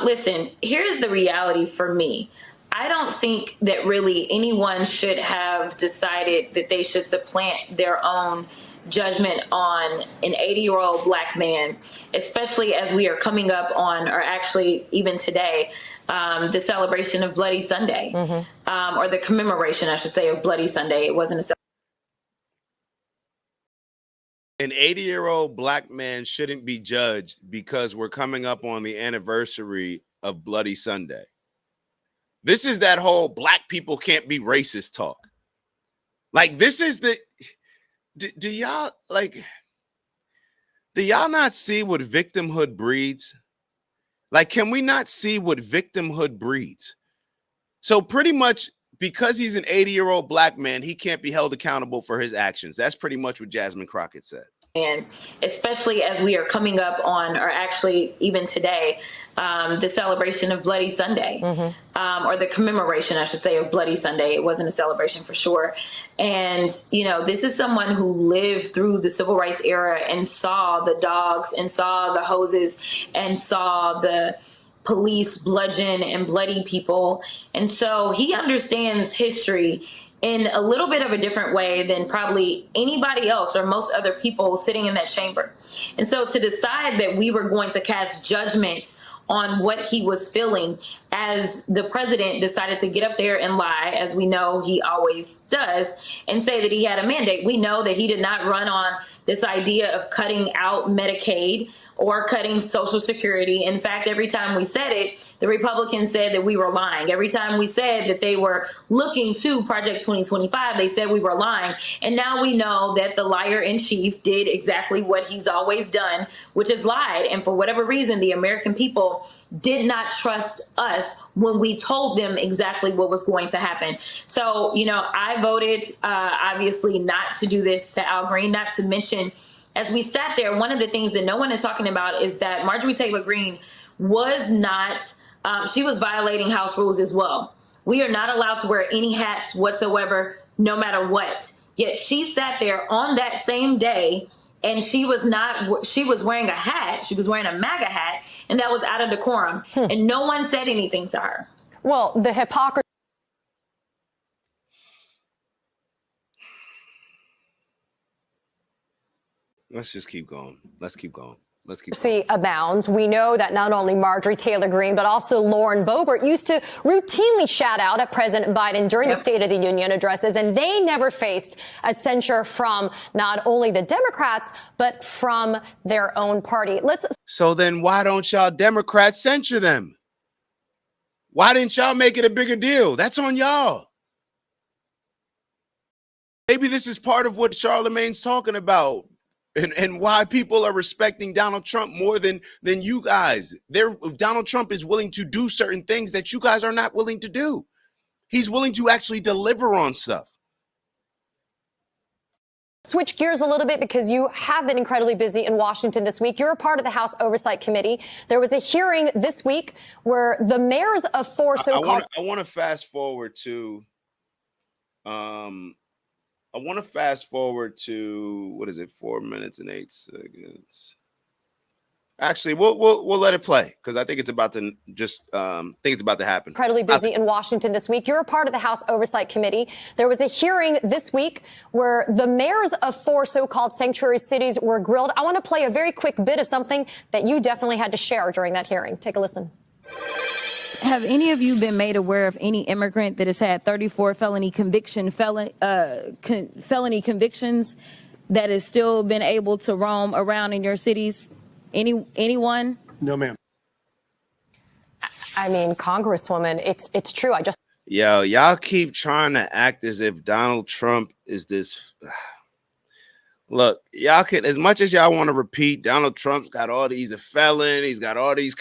[SPEAKER 12] Listen, here's the reality for me. I don't think that really anyone should have decided that they should supplant their own judgment on an 80-year-old Black man, especially as we are coming up on, or actually even today, the celebration of Bloody Sunday, or the commemoration, I should say, of Bloody Sunday. It wasn't a
[SPEAKER 4] An 80-year-old Black man shouldn't be judged because we're coming up on the anniversary of Bloody Sunday. This is that whole Black people can't be racist talk. Like, this is the... Do y'all not see what victimhood breeds? Like, can we not see what victimhood breeds? So pretty much because he's an 80-year-old black man, he can't be held accountable for his actions. That's pretty much what Jasmine Crockett said.
[SPEAKER 12] And especially as we are coming up on, or actually even today, the celebration of Bloody Sunday, or the commemoration, I should say, of Bloody Sunday. It wasn't a celebration for sure. And, you know, this is someone who lived through the civil rights era and saw the dogs and saw the hoses and saw the police bludgeon and bloody people. And so he understands history in a little bit of a different way than probably anybody else or most other people sitting in that chamber. And so to decide that we were going to cast judgment on what he was feeling as the president decided to get up there and lie, as we know he always does, and say that he had a mandate. We know that he did not run on this idea of cutting out Medicaid or cutting Social Security. In fact, every time we said it, the Republicans said that we were lying. Every time we said that they were looking to Project 2025, they said we were lying. And now we know that the liar in chief did exactly what he's always done, which is lied. And for whatever reason, the American people did not trust us when we told them exactly what was going to happen. So, you know, I voted obviously not to do this to Al Green, not to mention, as we sat there, one of the things that no one is talking about is that Marjorie Taylor Greene was not, she was violating House rules as well. We are not allowed to wear any hats whatsoever, no matter what. Yet she sat there on that same day and she was wearing a hat. She was wearing a MAGA hat, and that was out of decorum. And no one said anything to her.
[SPEAKER 13] Well, the hypocrisy.
[SPEAKER 4] Let's just keep going. Let's keep going.
[SPEAKER 13] Abounds. We know that not only Marjorie Taylor Greene, but also Lauren Boebert used to routinely shout out at President Biden during the State of the Union addresses, and they never faced a censure from not only the Democrats, but from their own party.
[SPEAKER 4] So then why don't y'all Democrats censure them? Why didn't y'all make it a bigger deal? That's on y'all. Maybe this is part of what Charlamange's talking about. And why people are respecting Donald Trump more than you guys. Donald Trump is willing to do certain things that you guys are not willing to do. He's willing to actually deliver on stuff.
[SPEAKER 13] Switch gears a little bit because you have been incredibly busy in Washington this week. You're a part of the House Oversight Committee. There was a hearing this week where the mayors of four so-called...
[SPEAKER 4] I want to fast forward to... I want to fast forward to, what is it, 4 minutes and 8 seconds. Actually, we'll let it play because I think it's about to happen.
[SPEAKER 13] Incredibly busy in Washington this week. You're a part of the House Oversight Committee. There was a hearing this week where the mayors of four so-called sanctuary cities were grilled. I want to play a very quick bit of something that you definitely had to share during that hearing. Take a listen.
[SPEAKER 14] Have any of you been made aware of any immigrant that has had 34 felony convictions that has still been able to roam around in your cities? Anyone?
[SPEAKER 9] No, ma'am.
[SPEAKER 13] I mean, Congresswoman, it's true.
[SPEAKER 4] Y'all keep trying to act as if Donald Trump is this. Look, y'all can, as much as y'all want to repeat, Donald Trump's got all these, a felon. He's got all these.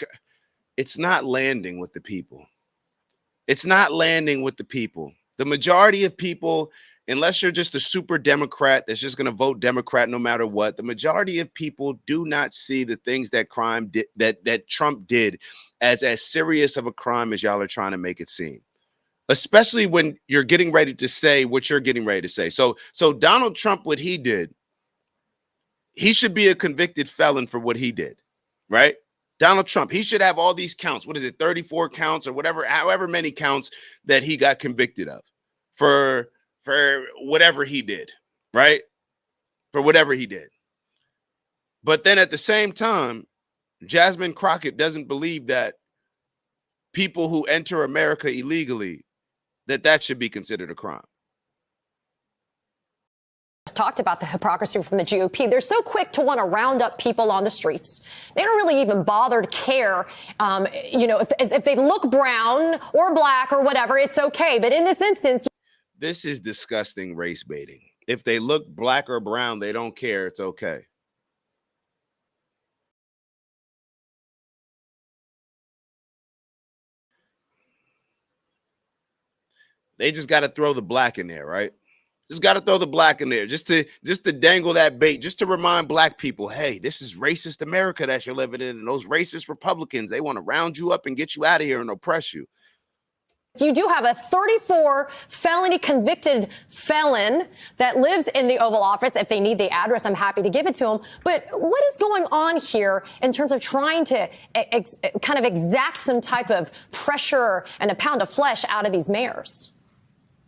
[SPEAKER 4] It's not landing with the people. It's not landing with the people. The majority of people, unless you're just a super Democrat that's just going to vote Democrat no matter what, the majority of people do not see the things that Trump did as serious of a crime as y'all are trying to make it seem. Especially when you're getting ready to say what you're getting ready to say. So Donald Trump, what he did, he should be a convicted felon for what he did, right? Donald Trump, he should have all these counts. What is it, 34 counts or whatever, however many counts that he got convicted of for whatever he did, right? For whatever he did. But then at the same time, Jasmine Crockett doesn't believe that people who enter America illegally, that should be considered a crime.
[SPEAKER 13] Talked about the hypocrisy from the GOP. They're so quick to want to round up people on the streets. They don't really even bother to care, if they look brown or black or whatever, it's okay. But in this instance,
[SPEAKER 4] this is disgusting race baiting. If they look black or brown, they don't care. It's okay. They just got to throw the black in there, right? Just got to throw the black in there, just to dangle that bait, just to remind black people, hey, this is racist America that you're living in, and those racist Republicans, they want to round you up and get you out of here and oppress you.
[SPEAKER 13] You do have a 34 felony convicted felon that lives in the Oval Office. If they need the address, I'm happy to give it to him. But what is going on here in terms of trying to kind of exact some type of pressure and a pound of flesh out of these mayors?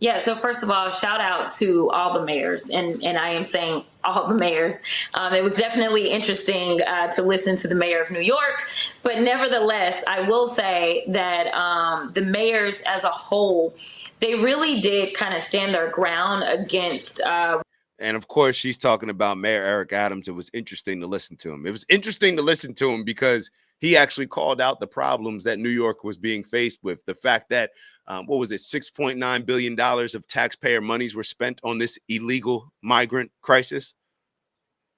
[SPEAKER 12] Yeah, so first of all, shout out to all the mayors, and I am saying all the mayors. It was definitely interesting to listen to the mayor of New York, but nevertheless, I will say that the mayors as a whole, they really did kind of stand their ground against.
[SPEAKER 4] And of course, she's talking about Mayor Eric Adams. It was interesting to listen to him. It was interesting to listen to him because he actually called out the problems that New York was being faced with. The fact that, what was it, $6.9 billion of taxpayer monies were spent on this illegal migrant crisis.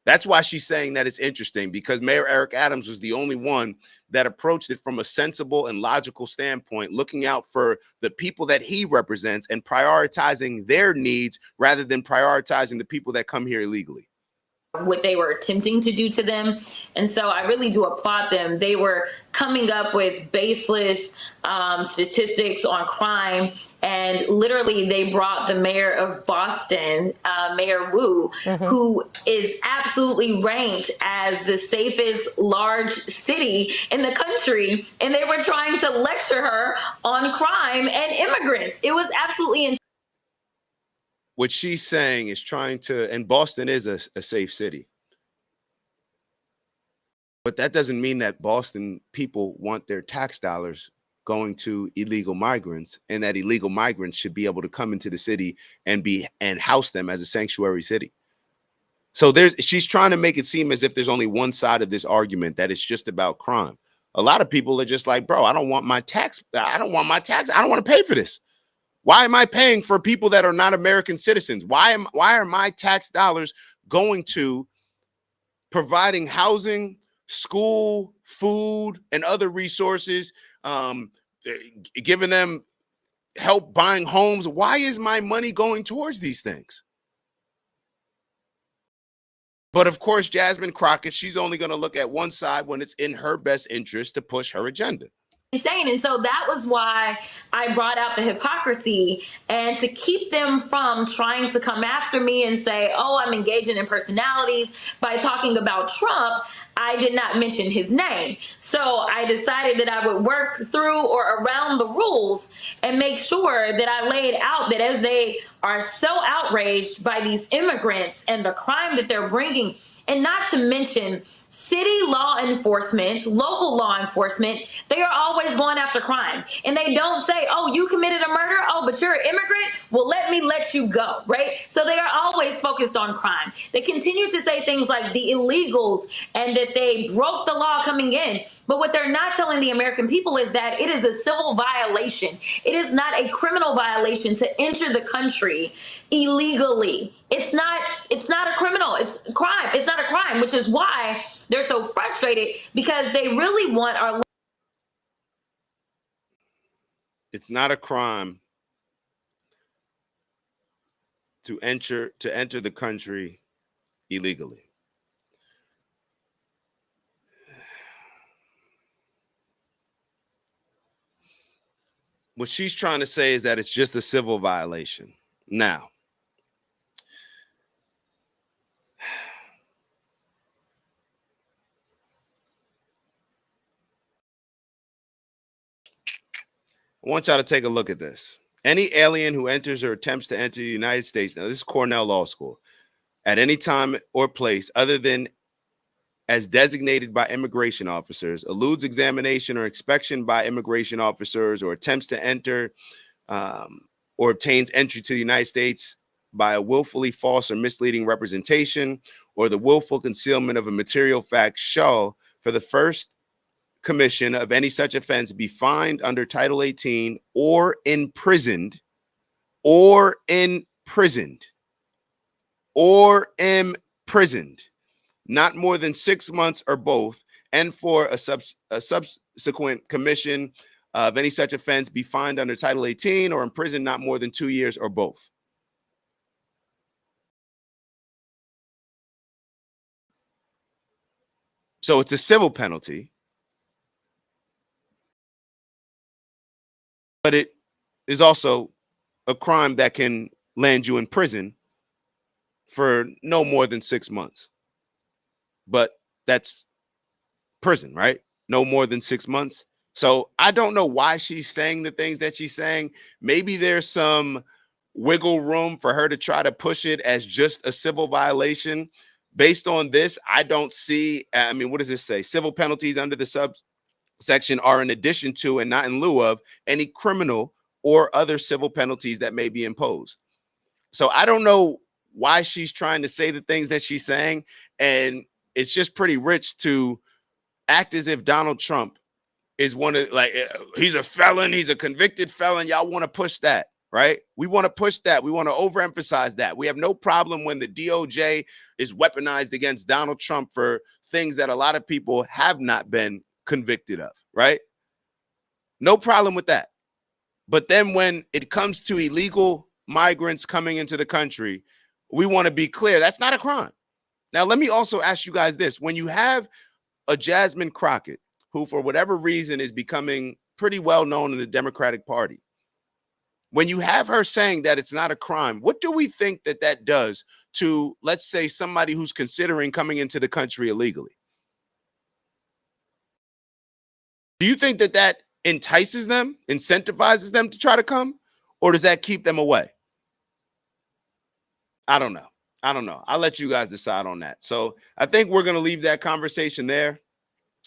[SPEAKER 4] That's why she's saying that it's interesting, because Mayor Eric Adams was the only one that approached it from a sensible and logical standpoint, looking out for the people that he represents and prioritizing their needs rather than prioritizing the people that come here illegally.
[SPEAKER 12] What they were attempting to do to them. And so I really do applaud them. They were coming up with baseless statistics on crime. And literally they brought the mayor of Boston, Mayor Wu, who is absolutely ranked as the safest large city in the country. And they were trying to lecture her on crime and immigrants. It was absolutely insane.
[SPEAKER 4] What she's saying is trying to, and Boston is a safe city. But that doesn't mean that Boston people want their tax dollars going to illegal migrants, and that illegal migrants should be able to come into the city and house them as a sanctuary city. So she's trying to make it seem as if there's only one side of this argument, that it's just about crime. A lot of people are just like, bro, I don't want my tax. I don't want to pay for this. Why am I paying for people that are not American citizens? Why are my tax dollars going to providing housing, school, food, and other resources, giving them help buying homes? Why is my money going towards these things? But of course, Jasmine Crockett, she's only going to look at one side when it's in her best interest to push her agenda.
[SPEAKER 12] Insane. And so that was why I brought out the hypocrisy, and to keep them from trying to come after me and say, oh, I'm engaging in personalities by talking about Trump. I did not mention his name. So I decided that I would work through or around the rules and make sure that I laid out that as they are so outraged by these immigrants and the crime that they're bringing, and not to mention city law enforcement, local law enforcement, they are always going after crime. And they don't say, oh, you committed a murder? Oh, but you're an immigrant? Well, let me let you go, right? So they are always focused on crime. They continue to say things like the illegals and that they broke the law coming in. But what they're not telling the American people is that it is a civil violation. It is not a criminal violation to enter the country illegally. It's not a criminal. It's a crime. It's not a crime, which is why they're so frustrated, because they really want our.
[SPEAKER 4] It's not a crime to enter the country illegally. What she's trying to say is that it's just a civil violation. Now, I want y'all to take a look at this. Any alien who enters or attempts to enter the United States, now this is Cornell Law School, at any time or place other than as designated by immigration officers, eludes examination or inspection by immigration officers, or attempts to enter or obtains entry to the United States by a willfully false or misleading representation, or the willful concealment of a material fact, shall, for the first commission of any such offense, be fined under Title 18 or imprisoned not more than 6 months or both, and for a subsequent commission of any such offense, be fined under Title 18 or imprisoned not more than 2 years or both. So it's a civil penalty, but it is also a crime that can land you in prison for no more than 6 months. But that's prison, right? No more than 6 months. So I don't know why she's saying the things that she's saying. Maybe there's some wiggle room for her to try to push it as just a civil violation. Based on this, I don't see, I mean, what does this say? Civil penalties under the subsection are in addition to and not in lieu of any criminal or other civil penalties that may be imposed. So I don't know why she's trying to say the things that she's saying. And it's just pretty rich to act as if Donald Trump is one of, like, he's a felon, he's a convicted felon. Y'all want to push that, right? We want to push that. We want to overemphasize that. We have no problem when the DOJ is weaponized against Donald Trump for things that a lot of people have not been convicted of, right? No problem with that. But then when it comes to illegal migrants coming into the country, we want to be clear, that's not a crime. Now, let me also ask you guys this. When you have a Jasmine Crockett, who for whatever reason is becoming pretty well known in the Democratic Party, when you have her saying that it's not a crime, what do we think that that does to, let's say, somebody who's considering coming into the country illegally? Do you think that that entices them, incentivizes them to try to come, or does that keep them away? I don't know. I'll let you guys decide on that. So I think we're going to leave that conversation there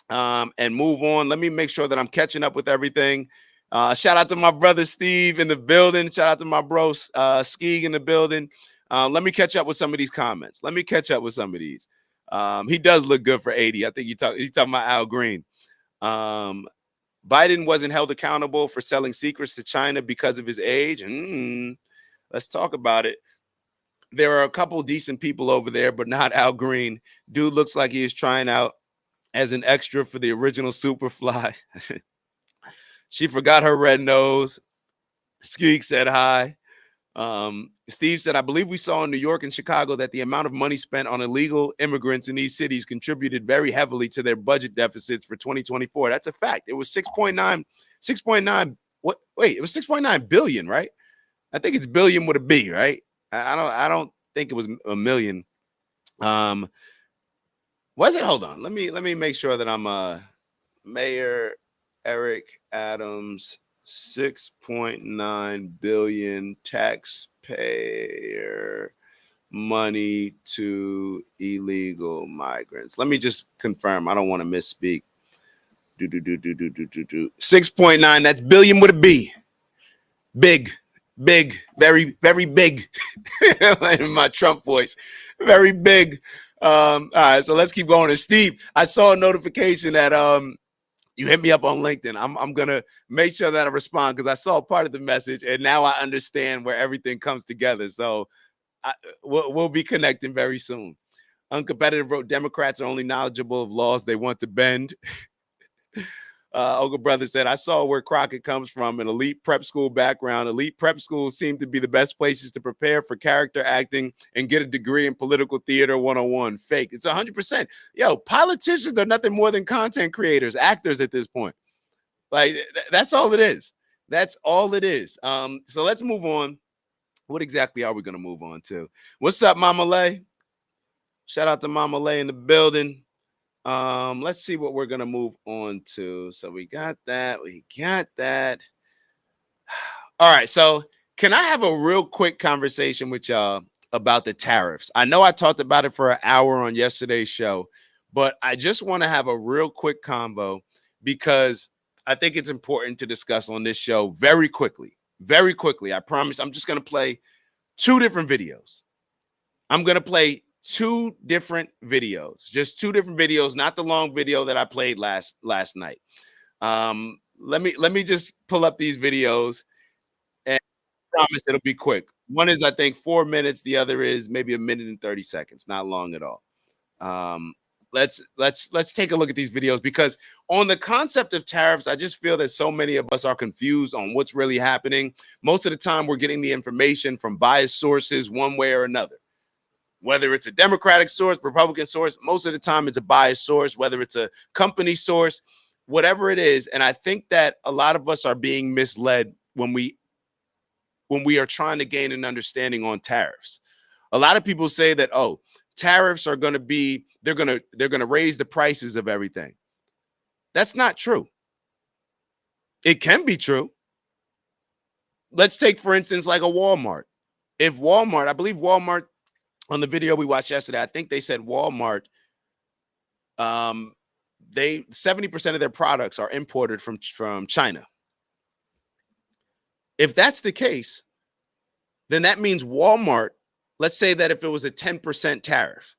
[SPEAKER 4] and move on. Let me make sure that I'm catching up with everything. Shout out to my brother Steve in the building. Shout out to my bro Skeeg in the building. Let me catch up with some of these comments. He does look good for 80. I think he's talking about Al Green. Biden wasn't held accountable for selling secrets to China because of his age. Let's talk about it. There are a couple decent people over there, but not Al Green. Dude looks like he is trying out as an extra for the original Superfly. She forgot her red nose. Skeek said hi. Steve said, I believe we saw in New York and Chicago that the amount of money spent on illegal immigrants in these cities contributed very heavily to their budget deficits for 2024. That's a fact. It was 6.9. What? Wait, it was 6.9 billion, right? I think it's billion with a B, right? I don't think it was a million. Was it? Hold on. Let me make sure that I'm Mayor Eric Adams, 6.9 billion taxpayer money to illegal migrants. Let me just confirm. I don't want to misspeak. 6.9. That's billion with a B. Big, very, very big. In my Trump voice, very big. All right, so let's keep going. And Steve, I saw a notification that you hit me up on LinkedIn. I'm gonna make sure that I respond because I saw part of the message and now I understand where everything comes together. So we'll be connecting very soon. Uncompetitive wrote, Democrats are only knowledgeable of laws they want to bend. Olga Brother said, I saw where Crockett comes from, an elite prep school background. Elite prep schools seem to be the best places to prepare for character acting and get a degree in political theater 101. Fake. It's 100%. Yo, politicians are nothing more than content creators, actors at this point. Like, that's all it is. That's all it is. So let's move on. What exactly are we going to move on to? What's up, Mama Lay? Shout out to Mama Lay in the building. Let's see what we're gonna move on to. So we got that. All right. So can I have a real quick conversation with y'all about the tariffs? I know I talked about it for an hour on yesterday's show, but I just want to have a real quick convo because I think it's important to discuss on this show very quickly. Very quickly. I promise. I'm just gonna play two different videos. I'm gonna play two different videos, just two different videos, not the long video that I played last night. Let me just pull up these videos and I promise it'll be quick. One is, I think, 4 minutes. The other is maybe 1 minute and 30 seconds. Not long at all. let's take a look at these videos, because on the concept of tariffs, I just feel that so many of us are confused on what's really happening. Most of the time, we're getting the information from biased sources one way or another. Whether it's a Democratic source, Republican source, most of the time it's a biased source, whether it's a company source, whatever it is. And I think that a lot of us are being misled when we are trying to gain an understanding on tariffs. A lot of people say that, oh, tariffs are going to be, they're going to raise the prices of everything. That's not true. It can be true. Let's take, for instance, like a Walmart. If Walmart, I believe Walmart, on the video we watched yesterday, I think they said Walmart, 70% of their products are imported from China. If that's the case, then that means Walmart, let's say that if it was a 10% tariff,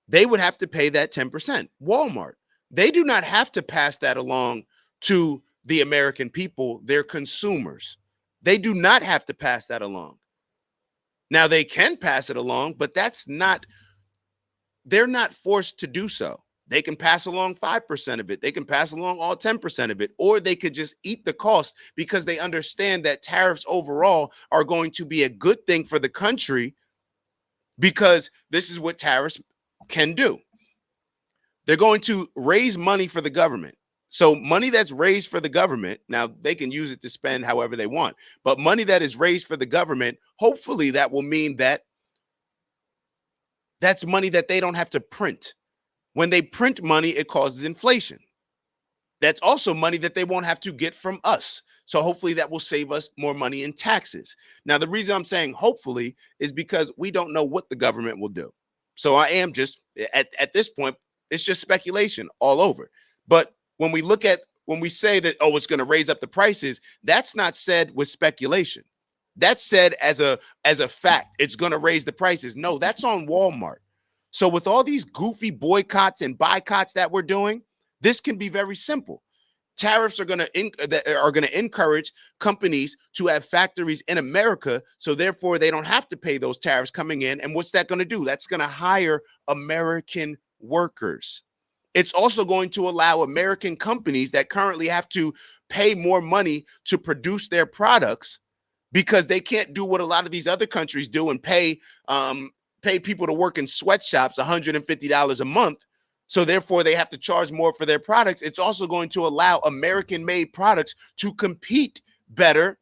[SPEAKER 4] they would have to pay that 10%. Walmart, they do not have to pass that along to the American people, their consumers. They do not have to pass that along. Now, they can pass it along, but they're not forced to do so. They can pass along 5% of it. They can pass along all 10% of it, or they could just eat the cost because they understand that tariffs overall are going to be a good thing for the country, because this is what tariffs can do. They're going to raise money for the government. So money that's raised for the government, now they can use it to spend however they want, but money that is raised for the government, hopefully that will mean that that's money that they don't have to print. When they print money, it causes inflation. That's also money that they won't have to get from us. So hopefully that will save us more money in taxes. Now, the reason I'm saying hopefully is because we don't know what the government will do. So I am just, at this point, it's just speculation all over. But when we say that, oh, it's going to raise up the prices, that's not said with speculation. That's said as a fact. It's going to raise the prices. No, that's on Walmart. So with all these goofy boycotts and boycotts that we're doing, this can be very simple. Tariffs are going to encourage companies to have factories in America, so therefore they don't have to pay those tariffs coming in. And what's that going to do? That's going to hire American workers. It's also going to allow American companies that currently have to pay more money to produce their products, because they can't do what a lot of these other countries do and pay people to work in sweatshops $150 a month. So therefore they have to charge more for their products. It's also going to allow American-made products to compete better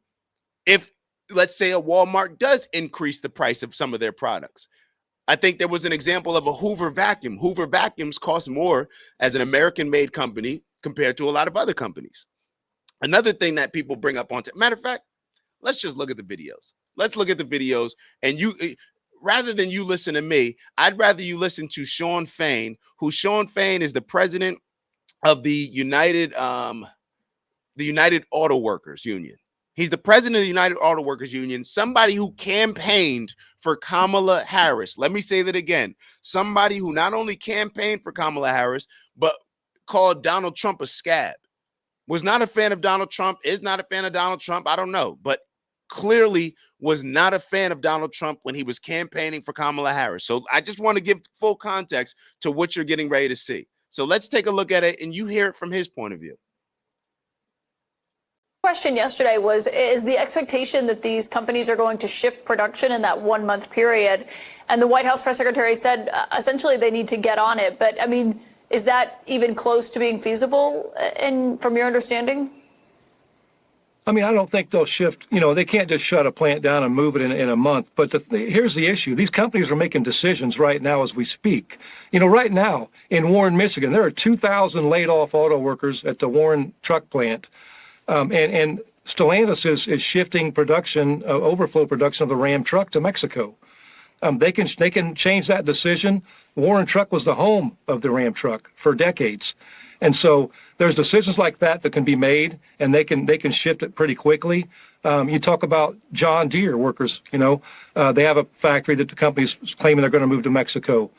[SPEAKER 4] if, let's say, a Walmart does increase the price of some of their products. I think there was an example of a Hoover vacuum. Hoover vacuums cost more as an American-made company compared to a lot of other companies. Another thing that people bring up matter of fact, let's just look at the videos. Let's look at the videos, and rather than you listen to me, I'd rather you listen to Sean Fain, Sean Fain is the president of the United Auto Workers Union. He's the president of the United Auto Workers Union, somebody who campaigned for Kamala Harris. Let me say that again. Somebody who not only campaigned for Kamala Harris, but called Donald Trump a scab. Was not a fan of Donald Trump, is not a fan of Donald Trump. I don't know, but clearly was not a fan of Donald Trump when he was campaigning for Kamala Harris. So I just want to give full context to what you're getting ready to see. So let's take a look at it, and you hear it from his point of view.
[SPEAKER 15] Question yesterday was, is the expectation that these companies are going to shift production in that 1 month period? And the White House press secretary said essentially they need to get on it. But I mean, is that even close to being feasible from your understanding?
[SPEAKER 5] I mean, I don't think they'll shift. They can't just shut a plant down and move it in a month. But here's the issue. These companies are making decisions right now as we speak. Right now in Warren, Michigan, there are 2,000 laid off auto workers at the Warren truck plant. And Stellantis is shifting production, overflow production of the Ram truck to Mexico. They can change that decision. Warren Truck was the home of the Ram truck for decades. And so there's decisions like that can be made, and they can shift it pretty quickly. You talk about John Deere workers, they have a factory that the company's claiming they're going to move to Mexico.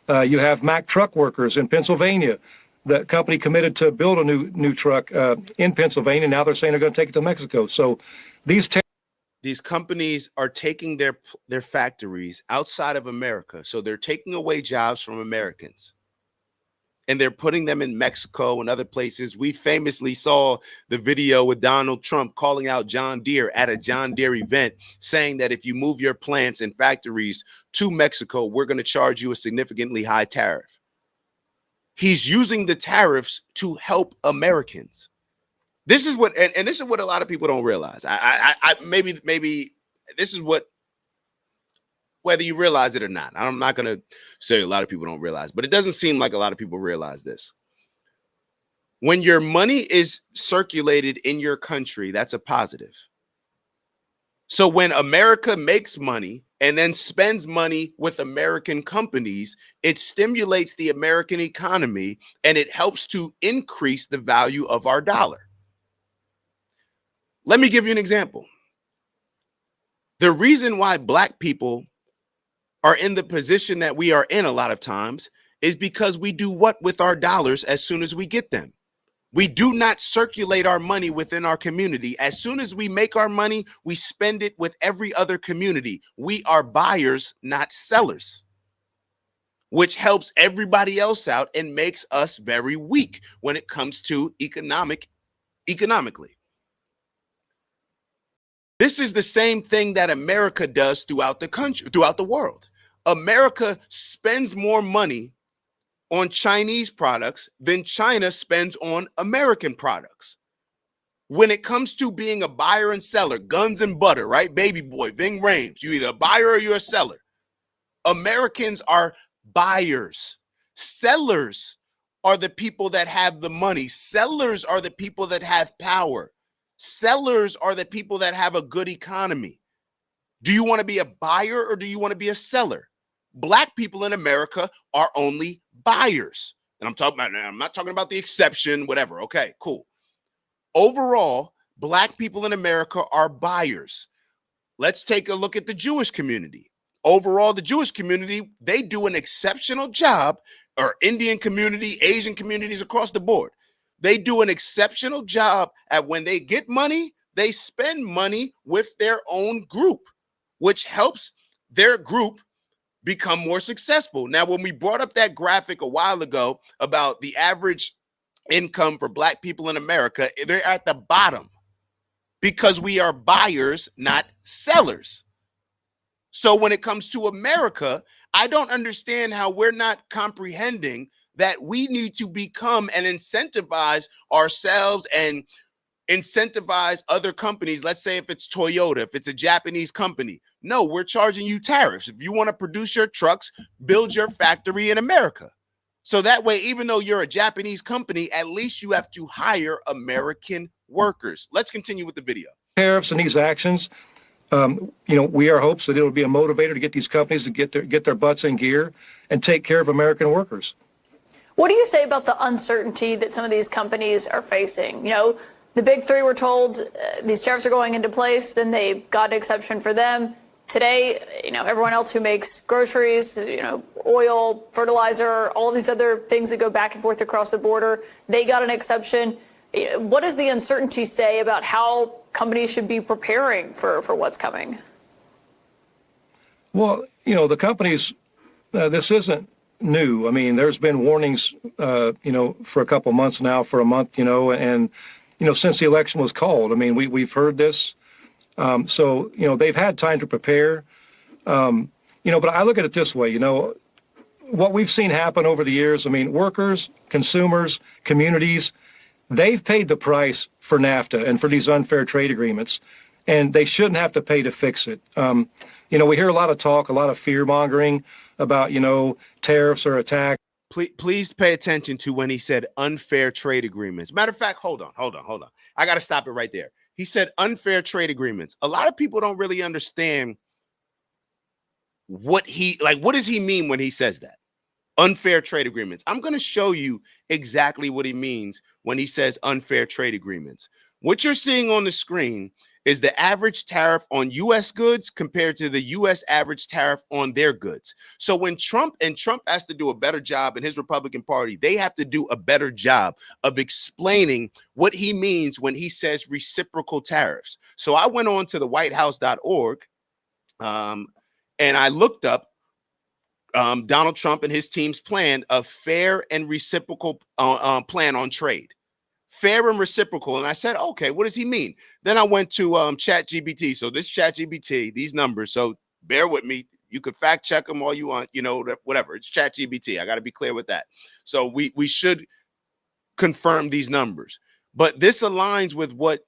[SPEAKER 5] You have Mack truck workers in Pennsylvania. The company committed to build a new truck in Pennsylvania. Now they're saying they're going to take it to Mexico. So
[SPEAKER 4] these companies are taking their factories outside of America. So they're taking away jobs from Americans. and they're putting them in Mexico and other places. We famously saw the video with Donald Trump calling out John Deere at a John Deere event, saying that if you move your plants and factories to Mexico, we're going to charge you a significantly high tariff. He's using the tariffs to help Americans. This is what, and this is what a lot of people don't realize. Maybe this is what, whether you realize it or not, I'm not going to say a lot of people don't realize, but it doesn't seem like a lot of people realize this. When your money is circulated in your country, that's a positive. So when America makes money and then spends money with American companies, it stimulates the American economy and it helps to increase the value of our dollar. Let me give you an example. The reason why Black people are in the position that we are in a lot of times is because we do what with our dollars as soon as we get them? We do not circulate our money within our community. As soon as we make our money, we spend it with every other community. We are buyers, not sellers, which helps everybody else out and makes us very weak when it comes to economically. This is the same thing that America does throughout the country, throughout the world. America spends more money on Chinese products than China spends on American products. When it comes to being a buyer and seller, guns and butter, right? Baby boy, Ving Rhames, you're either a buyer or you're a seller. Americans are buyers. Sellers are the people that have the money. Sellers are the people that have power. Sellers are the people that have a good economy. Do you want to be a buyer or do you want to be a seller? Black people in America are only buyers. And I'm not talking about the exception, whatever. Okay, cool. Overall, Black people in America are buyers. Let's take a look at the Jewish community. Overall, the Jewish community, they do an exceptional job, or Indian community, Asian communities across the board. They do an exceptional job at when they get money, they spend money with their own group, which helps their group become more successful. Now, when we brought up that graphic a while ago about the average income for Black people in America, they're at the bottom because we are buyers, not sellers. So when it comes to America, I don't understand how we're not comprehending that we need to become and incentivize ourselves and incentivize other companies. Let's say if it's Toyota, if it's a Japanese company. No, we're charging you tariffs. If you want to produce your trucks, build your factory in America. So that way, even though you're a Japanese company, at least you have to hire American workers. Let's continue with the video.
[SPEAKER 16] Tariffs and these actions, we are hopes that it will be a motivator to get these companies to get their butts in gear and take care of American workers.
[SPEAKER 15] What do you say about the uncertainty that some of these companies are facing? The big three were told these tariffs are going into place, then they got an exception for them. Today, everyone else who makes groceries, oil, fertilizer, all of these other things that go back and forth across the border, they got an exception. What does the uncertainty say about how companies should be preparing for what's coming?
[SPEAKER 16] Well, the companies, this isn't new. I mean, there's been warnings, for a couple months now, for a month, and since the election was called. I mean, we've heard this. So they've had time to prepare. But I look at it this way, what we've seen happen over the years. I mean, workers, consumers, communities, they've paid the price for NAFTA and for these unfair trade agreements, and they shouldn't have to pay to fix it. We hear a lot of talk, a lot of fear mongering about, tariffs or attacks.
[SPEAKER 4] Please pay attention to when he said unfair trade agreements. Matter of fact, hold on. I got to stop it right there. He said unfair trade agreements. A lot of people don't really understand what does he mean when he says that? Unfair trade agreements. I'm going to show you exactly what he means when he says unfair trade agreements. What you're seeing on the screen is the average tariff on U.S. goods compared to the U.S. average tariff on their goods. So when Trump has to do a better job, and his Republican Party, they have to do a better job of explaining what he means when he says reciprocal tariffs. So I went on to the whitehouse.org and I looked up Donald Trump and his team's plan of fair and reciprocal plan on trade. Fair and reciprocal. And I said, okay, what does he mean? Then I went to ChatGPT. So this ChatGPT, these numbers. So bear with me. You could fact check them all you want, whatever. It's ChatGPT. I got to be clear with that. So we should confirm these numbers. But this aligns with what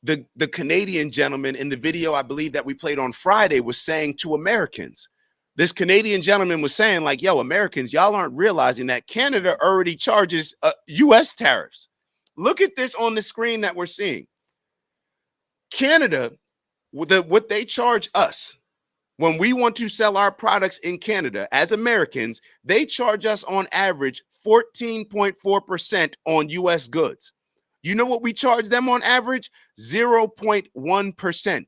[SPEAKER 4] the Canadian gentleman in the video, I believe that we played on Friday, was saying to Americans. This Canadian gentleman was saying, like, yo, Americans, y'all aren't realizing that Canada already charges U.S. tariffs. Look at this on the screen that we're seeing. Canada, what they charge us when we want to sell our products in Canada as Americans, they charge us on average 14.4% on U.S. goods. You know what we charge them on average? 0.1%.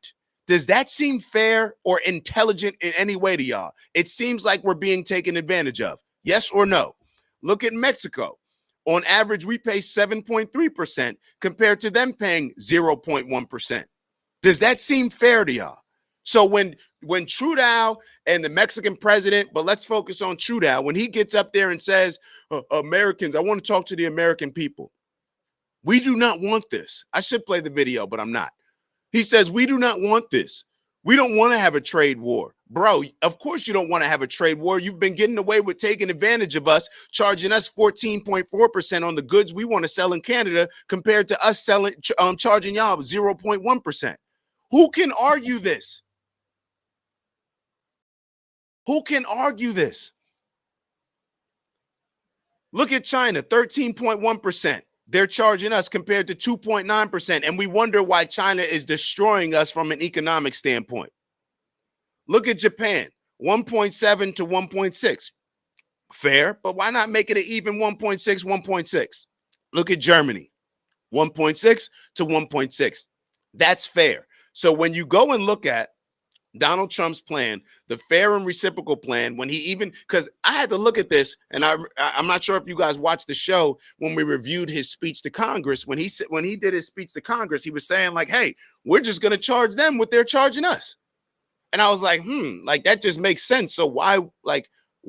[SPEAKER 4] Does that seem fair or intelligent in any way to y'all? It seems like we're being taken advantage of. Yes or no? Look at Mexico. On average, we pay 7.3% compared to them paying 0.1%. Does that seem fair to y'all? So when Trudeau and the Mexican president, but let's focus on Trudeau, when he gets up there and says, Americans, I want to talk to the American people. We do not want this. I should play the video, but I'm not. He says, we do not want this. We don't want to have a trade war. Bro, of course you don't want to have a trade war. You've been getting away with taking advantage of us, charging us 14.4% on the goods we want to sell in Canada compared to us charging y'all 0.1%. Who can argue this? Who can argue this? Look at China, 13.1%. They're charging us compared to 2.9%. And we wonder why China is destroying us from an economic standpoint. Look at Japan, 1.7 to 1.6. Fair, but why not make it an even 1.6, 1.6? Look at Germany, 1.6 to 1.6. That's fair. So when you go and look at Donald Trump's plan, the fair and reciprocal plan, when he even, because I had to look at this, and I'm not sure if you guys watched the show when we reviewed his speech to Congress. When he did his speech to Congress, he was saying like, hey, we're just going to charge them what they're charging us. And I was like, like that just makes sense. So why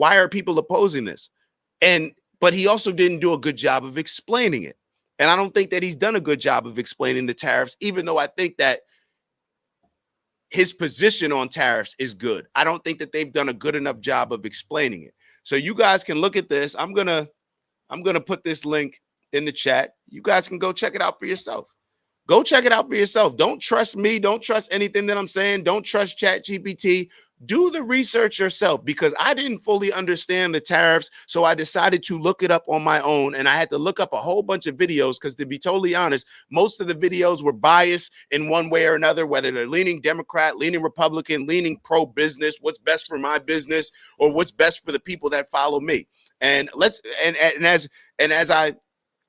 [SPEAKER 4] are people opposing this? But he also didn't do a good job of explaining it. And I don't think that he's done a good job of explaining the tariffs, even though I think that his position on tariffs is good. I don't think that they've done a good enough job of explaining it. So you guys can look at this. I'm gonna put this link in the chat. You guys can go check it out for yourself. Go check it out for yourself. Don't trust me. Don't trust anything that I'm saying. Don't trust ChatGPT. Do the research yourself, because I didn't fully understand the tariffs. So I decided to look it up on my own. And I had to look up a whole bunch of videos because, to be totally honest, most of the videos were biased in one way or another, whether they're leaning Democrat, leaning Republican, leaning pro-business, what's best for my business, or what's best for the people that follow me. And as I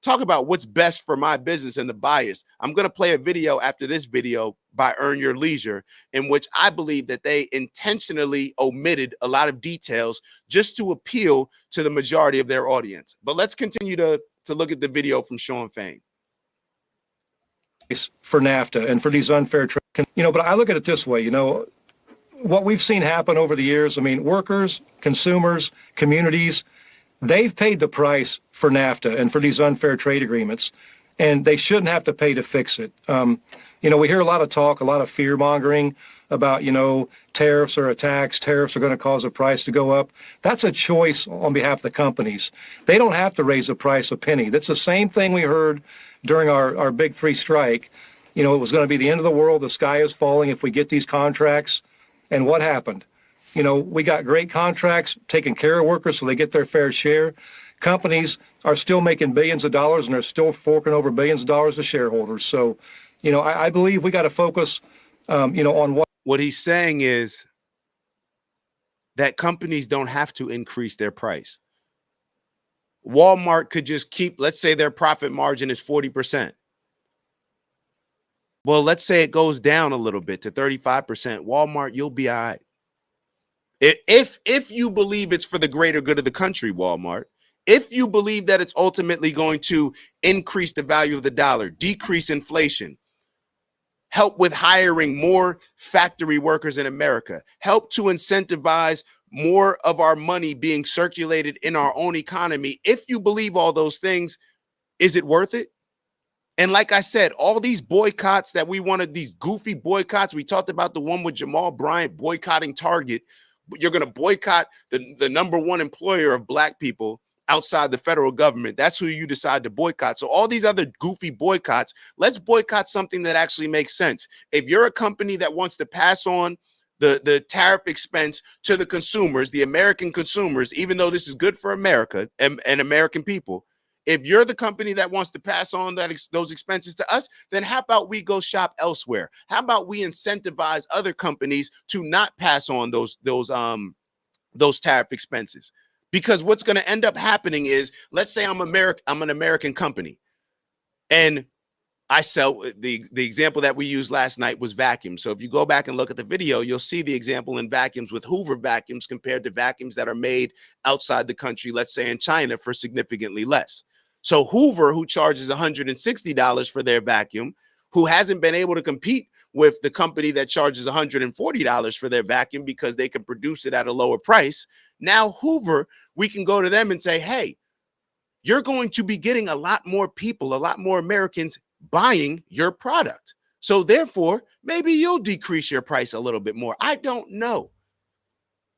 [SPEAKER 4] talk about what's best for my business and the bias, I'm going to play a video after this video by Earn Your Leisure, in which I believe that they intentionally omitted a lot of details just to appeal to the majority of their audience. But let's continue to look at the video from Sean Fain.
[SPEAKER 16] For NAFTA and for these unfair trade, but I look at it this way, what we've seen happen over the years, workers, consumers, communities, they've paid the price for NAFTA and for these unfair trade agreements, and they shouldn't have to pay to fix it. We hear a lot of talk, a lot of fear mongering about, tariffs or attacks. Tariffs are going to cause the price to go up. That's a choice on behalf of the companies. They don't have to raise the price a penny. That's the same thing we heard during our Big Three strike. It was going to be the end of the world. The sky is falling if we get these contracts. And what happened? We got great contracts taking care of workers so they get their fair share. Companies are still making billions of dollars, and they're still forking over billions of dollars to shareholders. So, I believe we got to focus, on
[SPEAKER 4] what he's saying is that companies don't have to increase their price. Walmart could just keep, let's say their profit margin is 40%. Well, let's say it goes down a little bit to 35%. Walmart, you'll be all right. If you believe it's for the greater good of the country, Walmart, if you believe that it's ultimately going to increase the value of the dollar, decrease inflation, help with hiring more factory workers in America, help to incentivize more of our money being circulated in our own economy. If you believe all those things, is it worth it? And like I said, all these boycotts that we wanted, these goofy boycotts, we talked about the one with Jamal Bryant boycotting Target. You're going to boycott the number one employer of black people outside the federal government. That's who you decide to boycott. So all these other goofy boycotts, let's boycott something that actually makes sense. If you're a company that wants to pass on the tariff expense to the consumers, the American consumers, even though this is good for America and American people, if you're the company that wants to pass on those expenses to us, then how about we go shop elsewhere? How about we incentivize other companies to not pass on those tariff expenses? Because what's going to end up happening is, let's say I'm an American company, and I sell the example that we used last night was vacuums. So if you go back and look at the video, you'll see the example in vacuums with Hoover vacuums compared to vacuums that are made outside the country, let's say in China, for significantly less. So Hoover, who charges $160 for their vacuum, who hasn't been able to compete with the company that charges $140 for their vacuum because they can produce it at a lower price. Now Hoover, we can go to them and say, hey, you're going to be getting a lot more people, a lot more Americans buying your product. So therefore, maybe you'll decrease your price a little bit more. I don't know.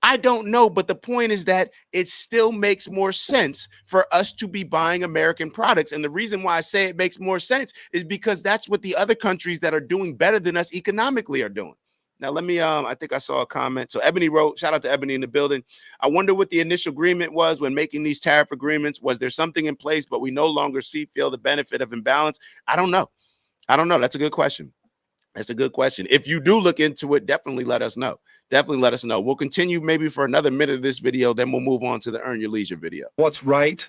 [SPEAKER 4] But the point is that it still makes more sense for us to be buying American products. And the reason why I say it makes more sense is because that's what the other countries that are doing better than us economically are doing. Now, let me, I think I saw a comment. So Ebony wrote, shout out to Ebony in the building. I wonder what the initial agreement was when making these tariff agreements. Was there something in place, but we no longer feel the benefit of imbalance? I don't know. That's a good question. If you do look into it, definitely let us know. We'll continue maybe for another minute of this video, then we'll move on to the Earn Your Leisure video.
[SPEAKER 16] What's right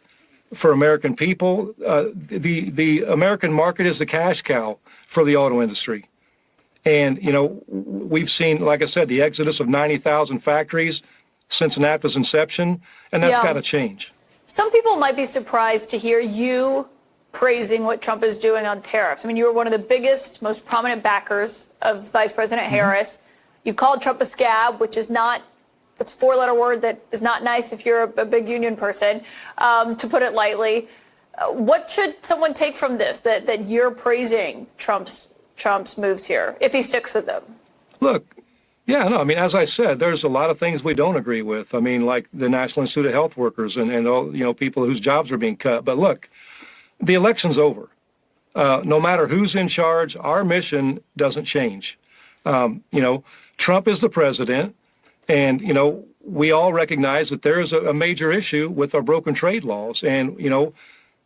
[SPEAKER 16] for American people? The American market is the cash cow for the auto industry. And, we've seen, like I said, the exodus of 90,000 factories since NAFTA's inception, and that's got to change.
[SPEAKER 15] Some people might be surprised to hear you praising what Trump is doing on tariffs. I mean, you were one of the biggest, most prominent backers of Vice President Harris. You called Trump a scab, which is not, that's a four-letter word that is not nice if you're a big union person, to put it lightly. What should someone take from this, that you're praising Trump's moves here, if he sticks with them?
[SPEAKER 16] Look, as I said, there's a lot of things we don't agree with. I mean, like the National Institute of Health Workers and all, people whose jobs are being cut. But look, the election's over. No matter who's in charge, our mission doesn't change. Trump is the president, and, we all recognize that there is a major issue with our broken trade laws. And,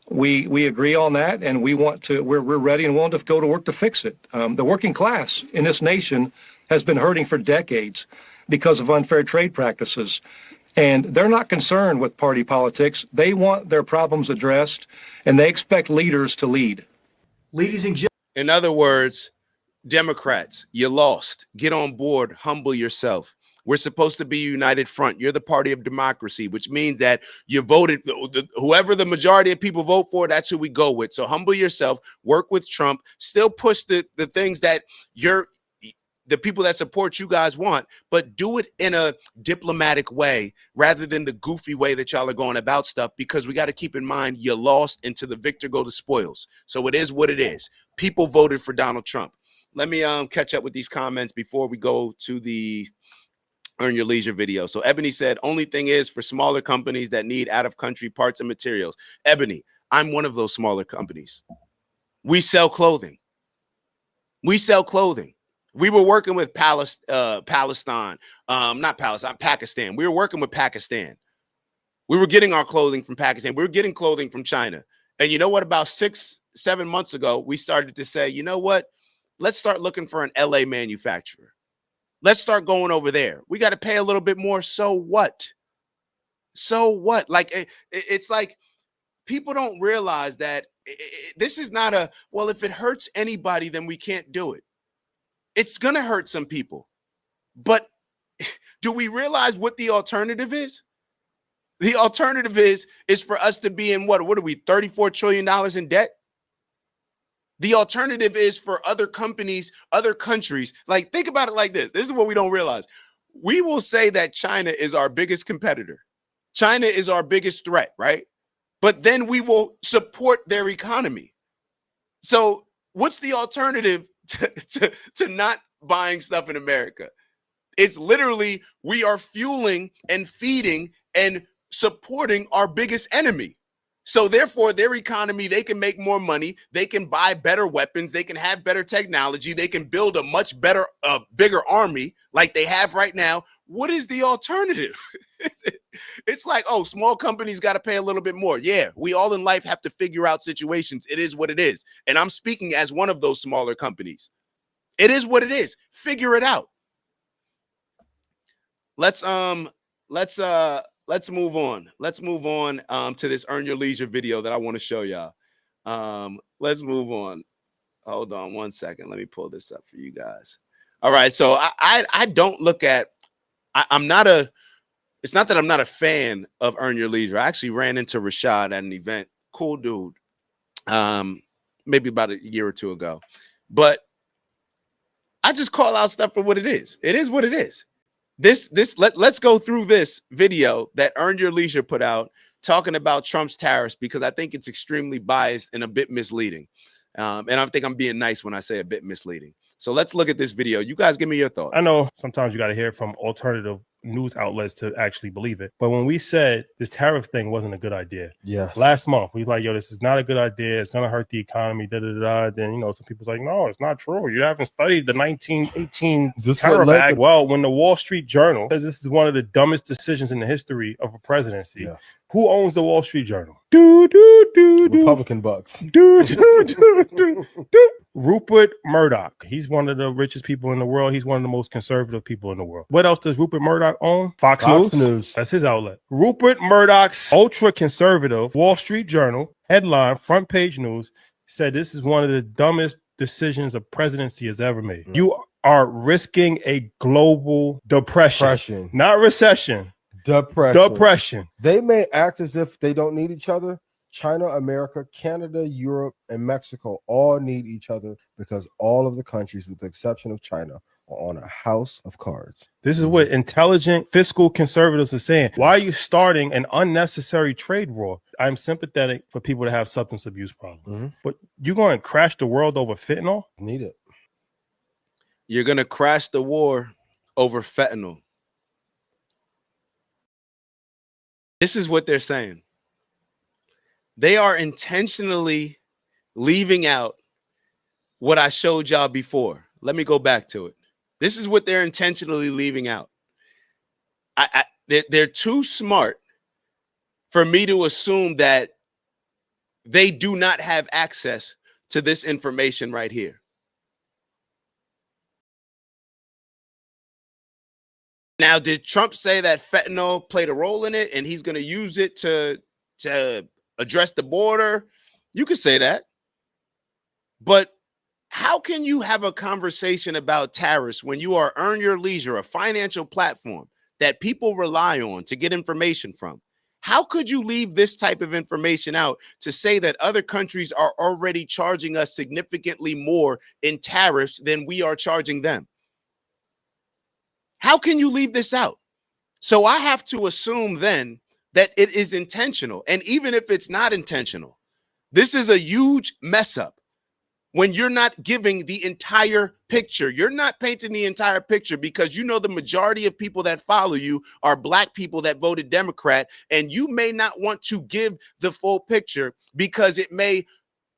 [SPEAKER 16] we agree on that, and we're ready and willing to go to work to fix it. The working class in this nation has been hurting for decades because of unfair trade practices. And they're not concerned with party politics. They want their problems addressed, and they expect leaders to lead.
[SPEAKER 9] Ladies and gentlemen.
[SPEAKER 4] In other words, Democrats, you lost. Get on board. Humble yourself. We're supposed to be a united front. You're the party of democracy, which means that you voted, whoever the majority of people vote for, that's who we go with. So humble yourself, work with Trump, still push the things that the people that support you guys want, but do it in a diplomatic way rather than the goofy way that y'all are going about stuff, because we got to keep in mind you lost, and to the victor go the spoils. So it is what it is. People voted for Donald Trump. Let me catch up with these comments before we go to the Earn Your Leisure video. So Ebony said, only thing is for smaller companies that need out-of-country parts and materials. Ebony, I'm one of those smaller companies. We sell clothing. We were working with Pakistan. We were working with Pakistan. We were getting our clothing from Pakistan. We were getting clothing from China. And you know what? About 6-7 months ago, we started to say, you know what? Let's start looking for an LA manufacturer. Let's start going over there. We got to pay a little bit more. So what? Like, it's like people don't realize that this is not if it hurts anybody, then we can't do it. It's going to hurt some people. But do we realize what the alternative is? The alternative is for us to be in what are we, $34 trillion in debt? The alternative is for other companies, other countries. Like, think about it like this. This is what we don't realize. we will say that China is our biggest competitor. China is our biggest threat, right? But then we will support their economy. So what's the alternative to not buying stuff in America? It's literally we are fueling and feeding and supporting our biggest enemy. So therefore, their economy, they can make more money. They can buy better weapons. They can have better technology. They can build a much better, bigger army like they have right now. What is the alternative? It's like, oh, small companies got to pay a little bit more. Yeah, we all in life have to figure out situations. It is what it is. And I'm speaking as one of those smaller companies. It is what it is. Figure it out. Let's move on. Let's move on to this Earn Your Leisure video that I want to show y'all. Let's move on. Hold on one second. Let me pull this up for you guys. All right. So I don't look at, I'm not a, it's not that I'm not a fan of Earn Your Leisure. I actually ran into Rashad at an event. Cool dude. Maybe about a year or two ago. But I just call out stuff for what it is. It is what it is. Let's go through this video that Earn Your Leisure put out talking about Trump's tariffs, because I think it's extremely biased and a bit misleading. And I think I'm being nice when I say a bit misleading. So let's look at this video. You guys give me your thoughts.
[SPEAKER 17] I know sometimes you got to hear from alternative news outlets to actually believe it. But when we said this tariff thing wasn't a good idea, last month, we were like, yo, this is not a good idea. It's going to hurt the economy. Then, you know, some people's like, no, it's not true. You haven't studied the 1918 Tariff Act. Well, when the Wall Street Journal says this is one of the dumbest decisions in the history of a presidency, who owns the Wall Street Journal?
[SPEAKER 18] Republican bucks.
[SPEAKER 17] Rupert Murdoch. He's one of the richest people in the world. He's one of the most conservative people in the world. What else does Rupert Murdoch own? Fox News. That's his outlet. Rupert Murdoch's ultra-conservative Wall Street Journal headline, front page news, said this is one of the dumbest decisions a presidency has ever made. You are risking a global depression. Not recession. Depression.
[SPEAKER 18] They may act as if they don't need each other. China, America, Canada, Europe, and Mexico all need each other because all of the countries, with the exception of China, are on a house of cards.
[SPEAKER 17] This is what intelligent fiscal conservatives are saying. Why are you starting an unnecessary trade war? I'm sympathetic for people to have substance abuse problems, but you're going to crash the world over fentanyl?
[SPEAKER 18] Need it.
[SPEAKER 4] You're going to crash the war over fentanyl. This is what they're saying. They are intentionally leaving out what I showed y'all before. Let me go back to it. This is what they're intentionally leaving out. They're too smart for me to assume that they do not have access to this information right here. Now, did Trump say that fentanyl played a role in it and he's going to use it to address the border? You could say that. But how can you have a conversation about tariffs when you are Earn Your Leisure, a financial platform that people rely on to get information from? How could you leave this type of information out to say that other countries are already charging us significantly more in tariffs than we are charging them? How can you leave this out? So I have to assume then that it is intentional. And even if it's not intentional, this is a huge mess up when you're not giving the entire picture. You're not painting the entire picture because you know the majority of people that follow you are Black people that voted Democrat, and you may not want to give the full picture because it may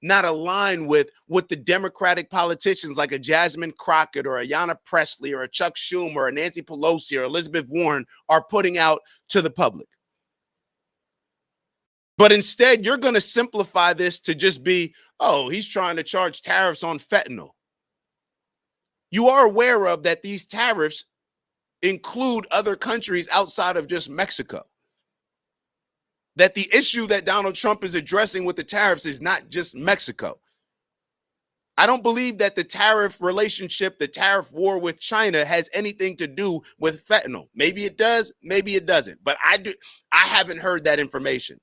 [SPEAKER 4] not align with what the Democratic politicians like a Jasmine Crockett or a Ayanna Pressley or a Chuck Schumer or a Nancy Pelosi or Elizabeth Warren are putting out to the public. But instead, you're going to simplify this to just be, oh, he's trying to charge tariffs on fentanyl. You are aware of that these tariffs include other countries outside of just Mexico. That the issue that Donald Trump is addressing with the tariffs is not just Mexico. I don't believe that the tariff relationship, the tariff war with China has anything to do with fentanyl. Maybe it does, maybe it doesn't. But I haven't heard that information.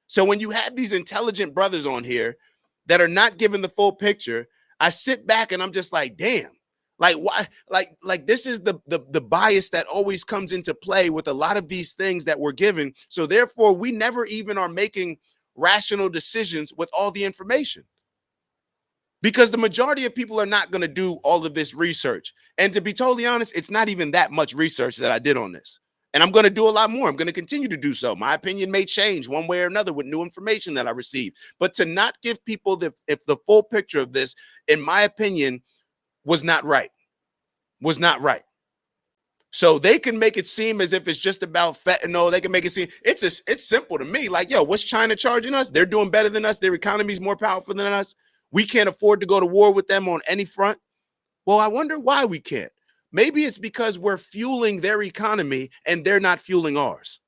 [SPEAKER 4] So when you have these intelligent brothers on here that are not giving the full picture, I sit back and I'm just like, damn, Like why? Like this is the bias that always comes into play with a lot of these things that we're given. So therefore, we never even are making rational decisions with all the information, because the majority of people are not going to do all of this research. And to be totally honest, it's not even that much research that I did on this. And I'm going to do a lot more. I'm going to continue to do so. My opinion may change one way or another with new information that I receive. But to not give people the full picture of this, in my opinion, was not right. Was not right. So they can make it seem as if it's just about fentanyl. They can make it seem it's simple to me. Like, yo, what's China charging us? They're doing better than us. Their economy is more powerful than us. We can't afford to go to war with them on any front. Well, I wonder why we can't. Maybe it's because we're fueling their economy and they're not fueling ours.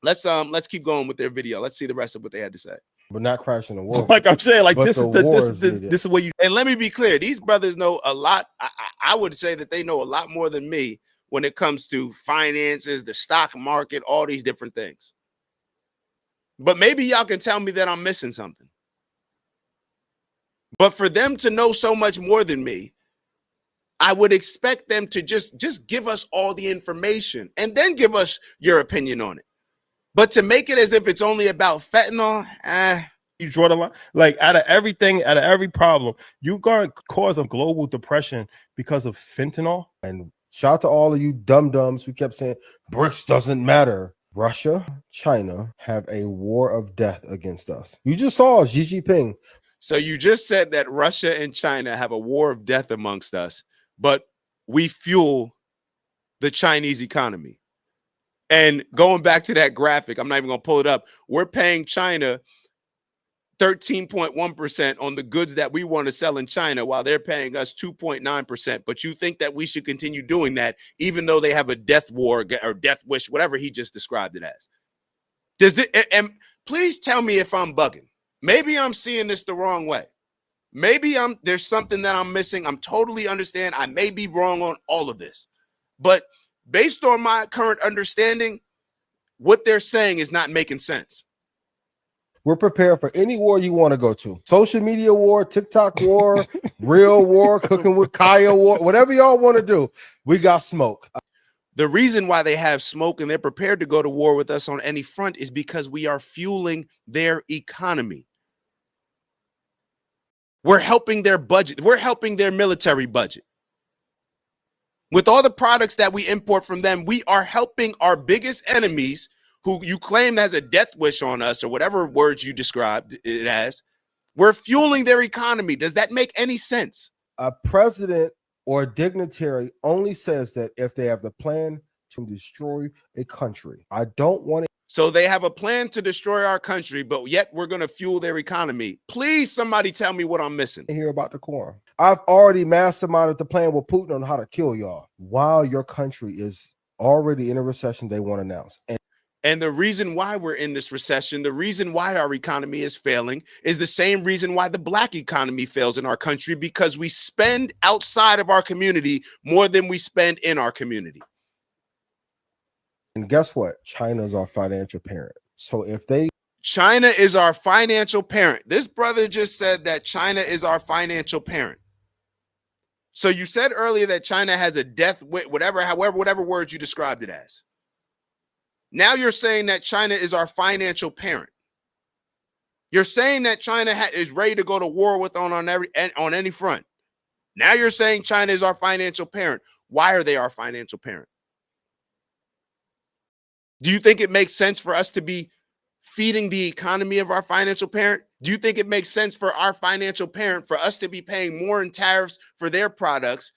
[SPEAKER 4] Let's keep going with their video. Let's see the rest of what they had to say.
[SPEAKER 18] But not crashing the war.
[SPEAKER 17] Like I'm saying, like
[SPEAKER 18] But
[SPEAKER 17] this is what you.
[SPEAKER 4] And let me be clear. These brothers know a lot. I would say that they know a lot more than me when it comes to finances, the stock market, all these different things. But maybe y'all can tell me that I'm missing something. But for them to know so much more than me, I would expect them to just give us all the information and then give us your opinion on it. But to make it as if it's only about fentanyl,
[SPEAKER 17] You draw the line. Like out of everything, out of every problem, you got cause of global depression because of fentanyl.
[SPEAKER 18] And shout out to all of you dum-dums who kept saying BRICS doesn't matter. Russia, China have a war of death against us. You just saw Xi Jinping.
[SPEAKER 4] So you just said that Russia and China have a war of death amongst us, but we fuel the Chinese economy. And going back to that graphic, I'm not even going to pull it up. We're paying China 13.1% on the goods that we want to sell in China, while they're paying us 2.9%. But you think that we should continue doing that, even though they have a death war or death wish, whatever he just described it as. Does it? And please tell me if I'm bugging. Maybe I'm seeing this the wrong way. Maybe there's something that I'm missing. I'm totally understand. I may be wrong on all of this, but based on my current understanding, what they're saying is not making sense.
[SPEAKER 18] We're prepared for any war you want to go to. Social media war, TikTok war, real war, cooking with Kaya war, whatever y'all want to do. We got smoke.
[SPEAKER 4] The reason why they have smoke and they're prepared to go to war with us on any front is because we are fueling their economy. We're helping their budget. We're helping their military budget. With all the products that we import from them, we are helping our biggest enemies, who you claim has a death wish on us, or whatever words you described it as. We're fueling their economy. Does that make any sense?
[SPEAKER 18] A president or a dignitary only says that if they have the plan to destroy a country. I don't want to.
[SPEAKER 4] So they have a plan to destroy our country, but yet we're going to fuel their economy. Please, somebody tell me what I'm missing.
[SPEAKER 18] Hear about the quorum. I've already masterminded the plan with Putin on how to kill y'all while your country is already in a recession they want to announce.
[SPEAKER 4] And the reason why we're in this recession, the reason why our economy is failing, is the same reason why the black economy fails in our country, because we spend outside of our community more than we spend in our community.
[SPEAKER 18] And guess what? China is our financial parent. So if
[SPEAKER 4] China is our financial parent. This brother just said that China is our financial parent. So you said earlier that China has a death, whatever words you described it as. Now you're saying that China is our financial parent. You're saying that China is ready to go to war with on any front. Now you're saying China is our financial parent. Why are they our financial parent? Do you think it makes sense for us to be feeding the economy of our financial parent? Do you think it makes sense for our financial parent for us to be paying more in tariffs for their products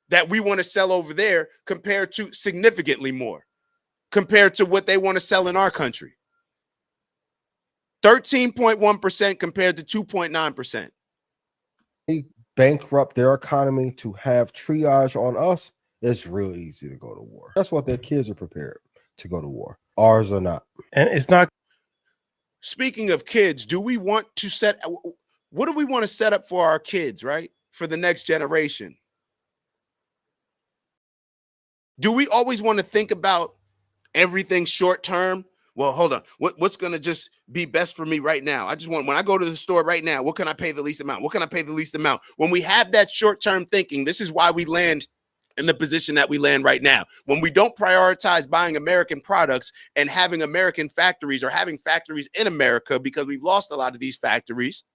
[SPEAKER 4] that we want to sell over there compared to significantly more compared to what they want to sell in our country? 13.1% compared to 2.9%.
[SPEAKER 18] they bankrupt their economy to have triage on us, it's real easy to go to war. That's what their kids are prepared to go to war. Ours are not.
[SPEAKER 17] And it's not.
[SPEAKER 4] Speaking of kids, what do we want to set up for our kids, right? For the next generation? Do we always want to think about everything short term, Well, hold on. What's going to just be best for me right now? I just want, when I go to the store right now, what can I pay the least amount? What can I pay the least amount? When we have that short-term thinking, this is why we land in the position that we land right now. When we don't prioritize buying American products and having American factories or having factories in America, because we've lost a lot of these factories,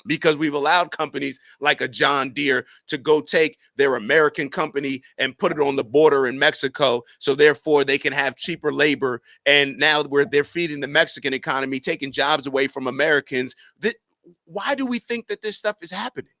[SPEAKER 4] because we've allowed companies like a John Deere to go take their American company and put it on the border in Mexico. So therefore they can have cheaper labor. And now they're feeding the Mexican economy, taking jobs away from Americans. Why do we think that this stuff is happening?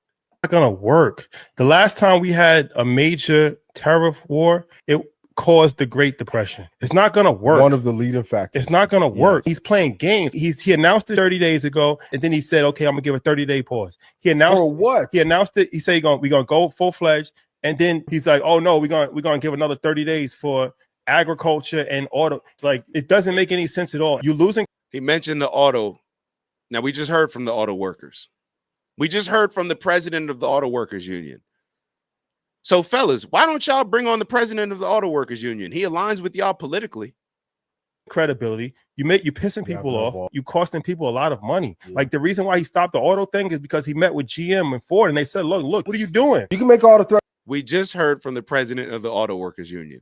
[SPEAKER 17] Not gonna work. The last time we had a major tariff war, it caused the Great Depression. It's not gonna work.
[SPEAKER 18] One of the leading factors.
[SPEAKER 17] It's not gonna work. He's playing games. He announced it 30 days ago, and then he said, "Okay, I'm gonna give a 30-day pause." He announced
[SPEAKER 18] For what?
[SPEAKER 17] He announced it. He said, "We're gonna go full fledged," and then he's like, "Oh no, we're gonna give another 30 days for agriculture and auto." It's like, it doesn't make any sense at all. You're losing.
[SPEAKER 4] He mentioned the auto. Now we just heard from the auto workers. We just heard from the president of the Auto Workers Union. So, fellas, why don't y'all bring on the president of the Auto Workers Union? He aligns with y'all politically.
[SPEAKER 17] Credibility. You pissing people off. You costing people a lot of money. Like, the reason why he stopped the auto thing is because he met with GM and Ford, and they said, "Look, what are you doing?
[SPEAKER 18] You can make all the threats."
[SPEAKER 4] We just heard from the president of the Auto Workers Union,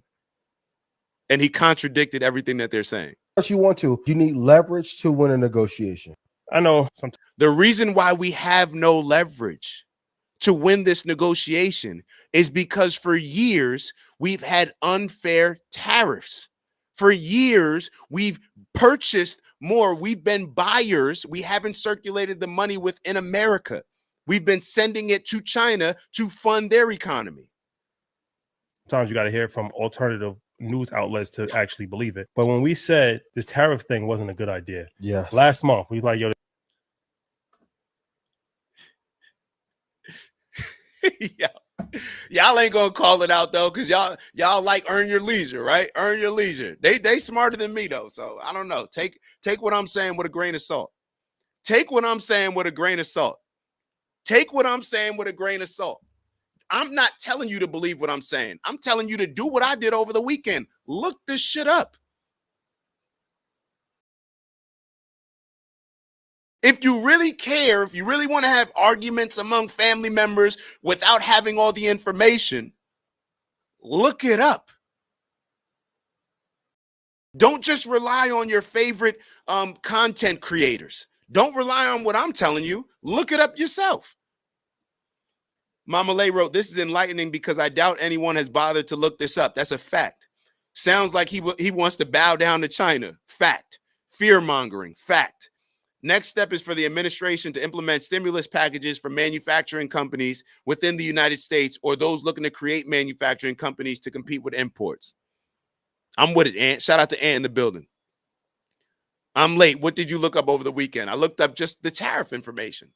[SPEAKER 4] and he contradicted everything that they're saying.
[SPEAKER 18] What you want to, you need leverage to win a negotiation.
[SPEAKER 17] I know.
[SPEAKER 4] The reason why we have no leverage to win this negotiation is because for years we've had unfair tariffs. For years we've purchased more. We've been buyers. We haven't circulated the money within America. We've been sending it to China to fund their economy.
[SPEAKER 17] Sometimes you got to hear from alternative news outlets to actually believe it. But when we said this tariff thing wasn't a good idea, last month we like, yo.
[SPEAKER 4] Y'all ain't gonna call it out though, because y'all like earn your leisure, right? Earn your leisure. They smarter than me though, so I don't know. Take what I'm saying with a grain of salt. Take what I'm saying with a grain of salt. Take what I'm saying with a grain of salt. I'm not telling you to believe what I'm saying. I'm telling you to do what I did over the weekend. Look this shit up. If you really care, if you really want to have arguments among family members without having all the information, look it up. Don't just rely on your favorite content creators. Don't rely on what I'm telling you. Look it up yourself. Mama Lay wrote, "This is enlightening because I doubt anyone has bothered to look this up." That's a fact. Sounds like he wants to bow down to China. Fact. Fear-mongering. Fact. Next step is for the administration to implement stimulus packages for manufacturing companies within the United States or those looking to create manufacturing companies to compete with imports. I'm with it, Ant. Shout out to Ant in the building. I'm late. What did you look up over the weekend? I looked up just the tariff information.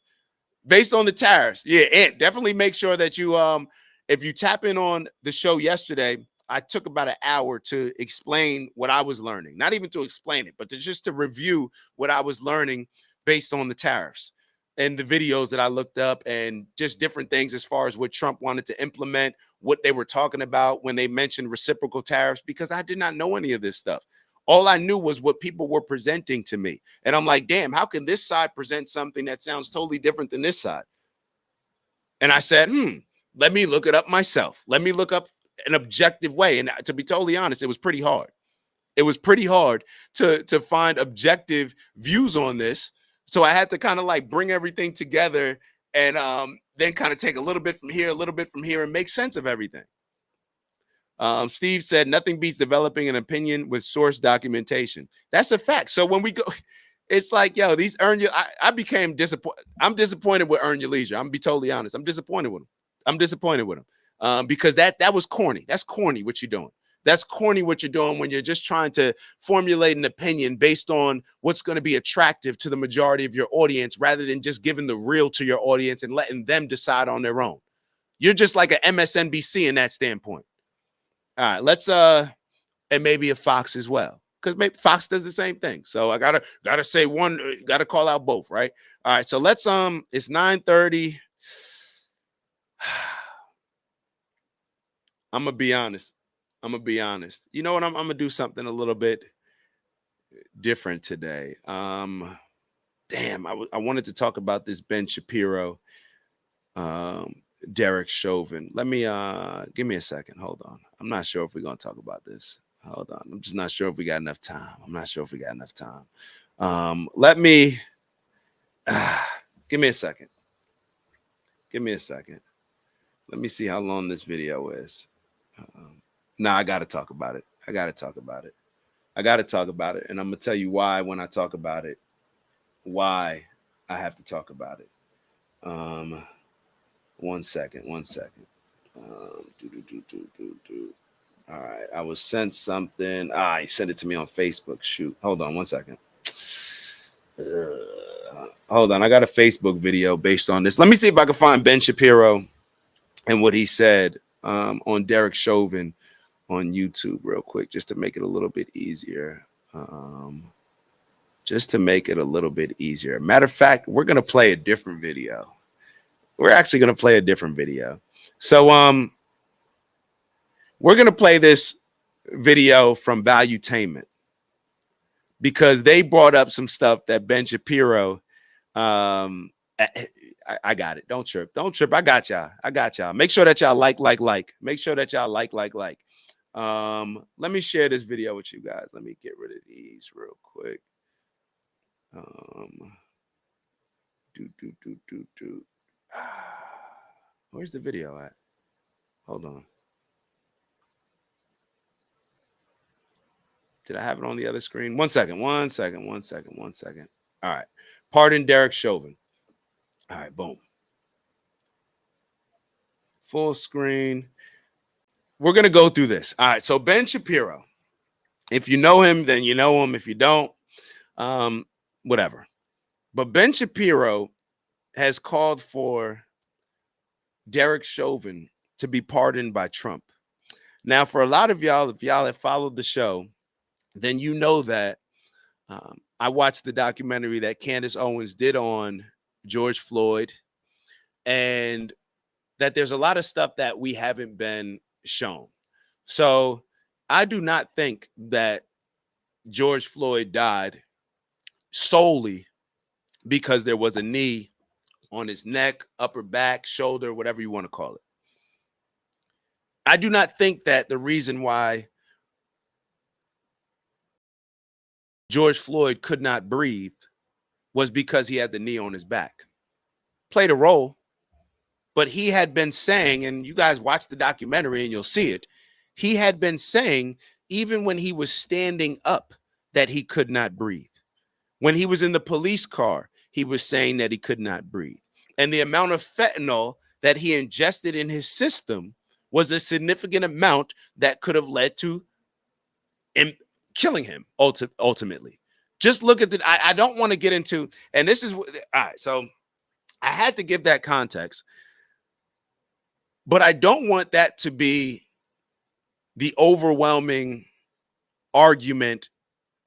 [SPEAKER 4] Based on the tariffs. Yeah, Ant, definitely make sure that you, if you tap in on the show yesterday, I took about an hour to explain what I was learning. Not even to explain it, but just to review what I was learning based on the tariffs and the videos that I looked up and just different things as far as what Trump wanted to implement, what they were talking about when they mentioned reciprocal tariffs, because I did not know any of this stuff. All I knew was what people were presenting to me. And I'm like, damn, how can this side present something that sounds totally different than this side? And I said, let me look it up myself. Let me look up an objective way. And to be totally honest, it was pretty hard. It was pretty hard to find objective views on this. So I had to kind of like bring everything together and then kind of take a little bit from here, a little bit from here, and make sense of everything. Steve said, nothing beats developing an opinion with source documentation. That's a fact. So when we go, it's like, yo, these earn your, I became disappointed. I'm disappointed with Earn Your Leisure. I'm gonna be totally honest. I'm disappointed with him. I'm disappointed with him because that was corny. That's corny what you're doing. That's corny what you're doing when you're just trying to formulate an opinion based on what's going to be attractive to the majority of your audience rather than just giving the real to your audience and letting them decide on their own. You're just like an MSNBC in that standpoint. All right, let's and maybe a Fox as well, because maybe Fox does the same thing. So I gotta say one, gotta call out both, right? All right, so let's it's 9:30. I'm gonna be honest. You know what? I'm gonna do something a little bit different today. Damn, I wanted to talk about this Ben Shapiro, Derek Chauvin. Let me give me a second. Hold on. I'm not sure if we're gonna talk about this. Hold on. I'm just not sure if we got enough time. Let me give me a second. Let me see how long this video is. I got to talk about it. And I'm going to tell you why when I talk about it, why I have to talk about it. One second. All right. I was sent something. He sent it to me on Facebook. Shoot. Hold on 1 second. Hold on. I got a Facebook video based on this. Let me see if I can find Ben Shapiro and what he said on Derek Chauvin on YouTube real quick, just to make it a little bit easier. Matter of fact, we're going to play a different video. So we're going to play this video from Valuetainment because they brought up some stuff that Ben Shapiro, I got it. Don't trip. I got y'all. Make sure that y'all like. Make sure that y'all like. Let me share this video with you guys. Let me get rid of these real quick. Where's the video at? Hold on. Did I have it on the other screen? One second. All right. Pardon Derek Chauvin. All right, boom. Full screen. We're going to go through this. All right, so Ben Shapiro. If you know him, then you know him. If you don't, whatever. But Ben Shapiro has called for Derek Chauvin to be pardoned by Trump. Now, for a lot of y'all, if y'all have followed the show, then you know that I watched the documentary that Candace Owens did on George Floyd, and that there's a lot of stuff that we haven't been shown. So I do not think that George Floyd died solely because there was a knee on his neck, upper back, shoulder, whatever you want to call it. I do not think that the reason why George Floyd could not breathe was because he had the knee on his back. Played a role, but he had been saying, and you guys watch the documentary and you'll see it, he had been saying, even when he was standing up, that he could not breathe. When he was in the police car, he was saying that he could not breathe. And the amount of fentanyl that he ingested in his system was a significant amount that could have led to him killing him ultimately. Just look at the, I don't want to get into, and this is, all right, so I had to give that context, but I don't want that to be the overwhelming argument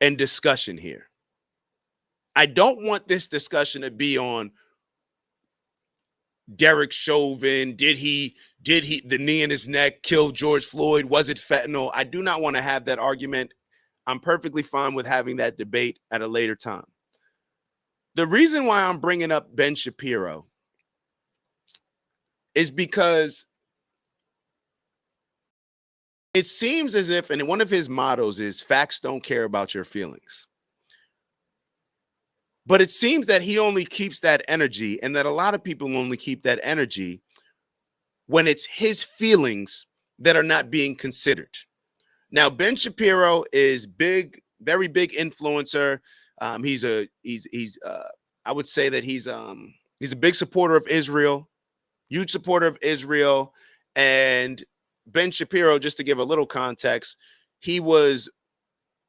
[SPEAKER 4] and discussion here. I don't want this discussion to be on Derek Chauvin. Did he the knee in his neck kill George Floyd? Was it fentanyl? I do not want to have that argument. I'm perfectly fine with having that debate at a later time. The reason why I'm bringing up Ben Shapiro is because it seems as if, and one of his mottos is facts don't care about your feelings. But it seems that he only keeps that energy, and that a lot of people only keep that energy when it's his feelings that are not being considered. Now, Ben Shapiro is big, very big influencer. I would say that he's a big supporter of Israel, huge supporter of Israel. And Ben Shapiro, just to give a little context, he was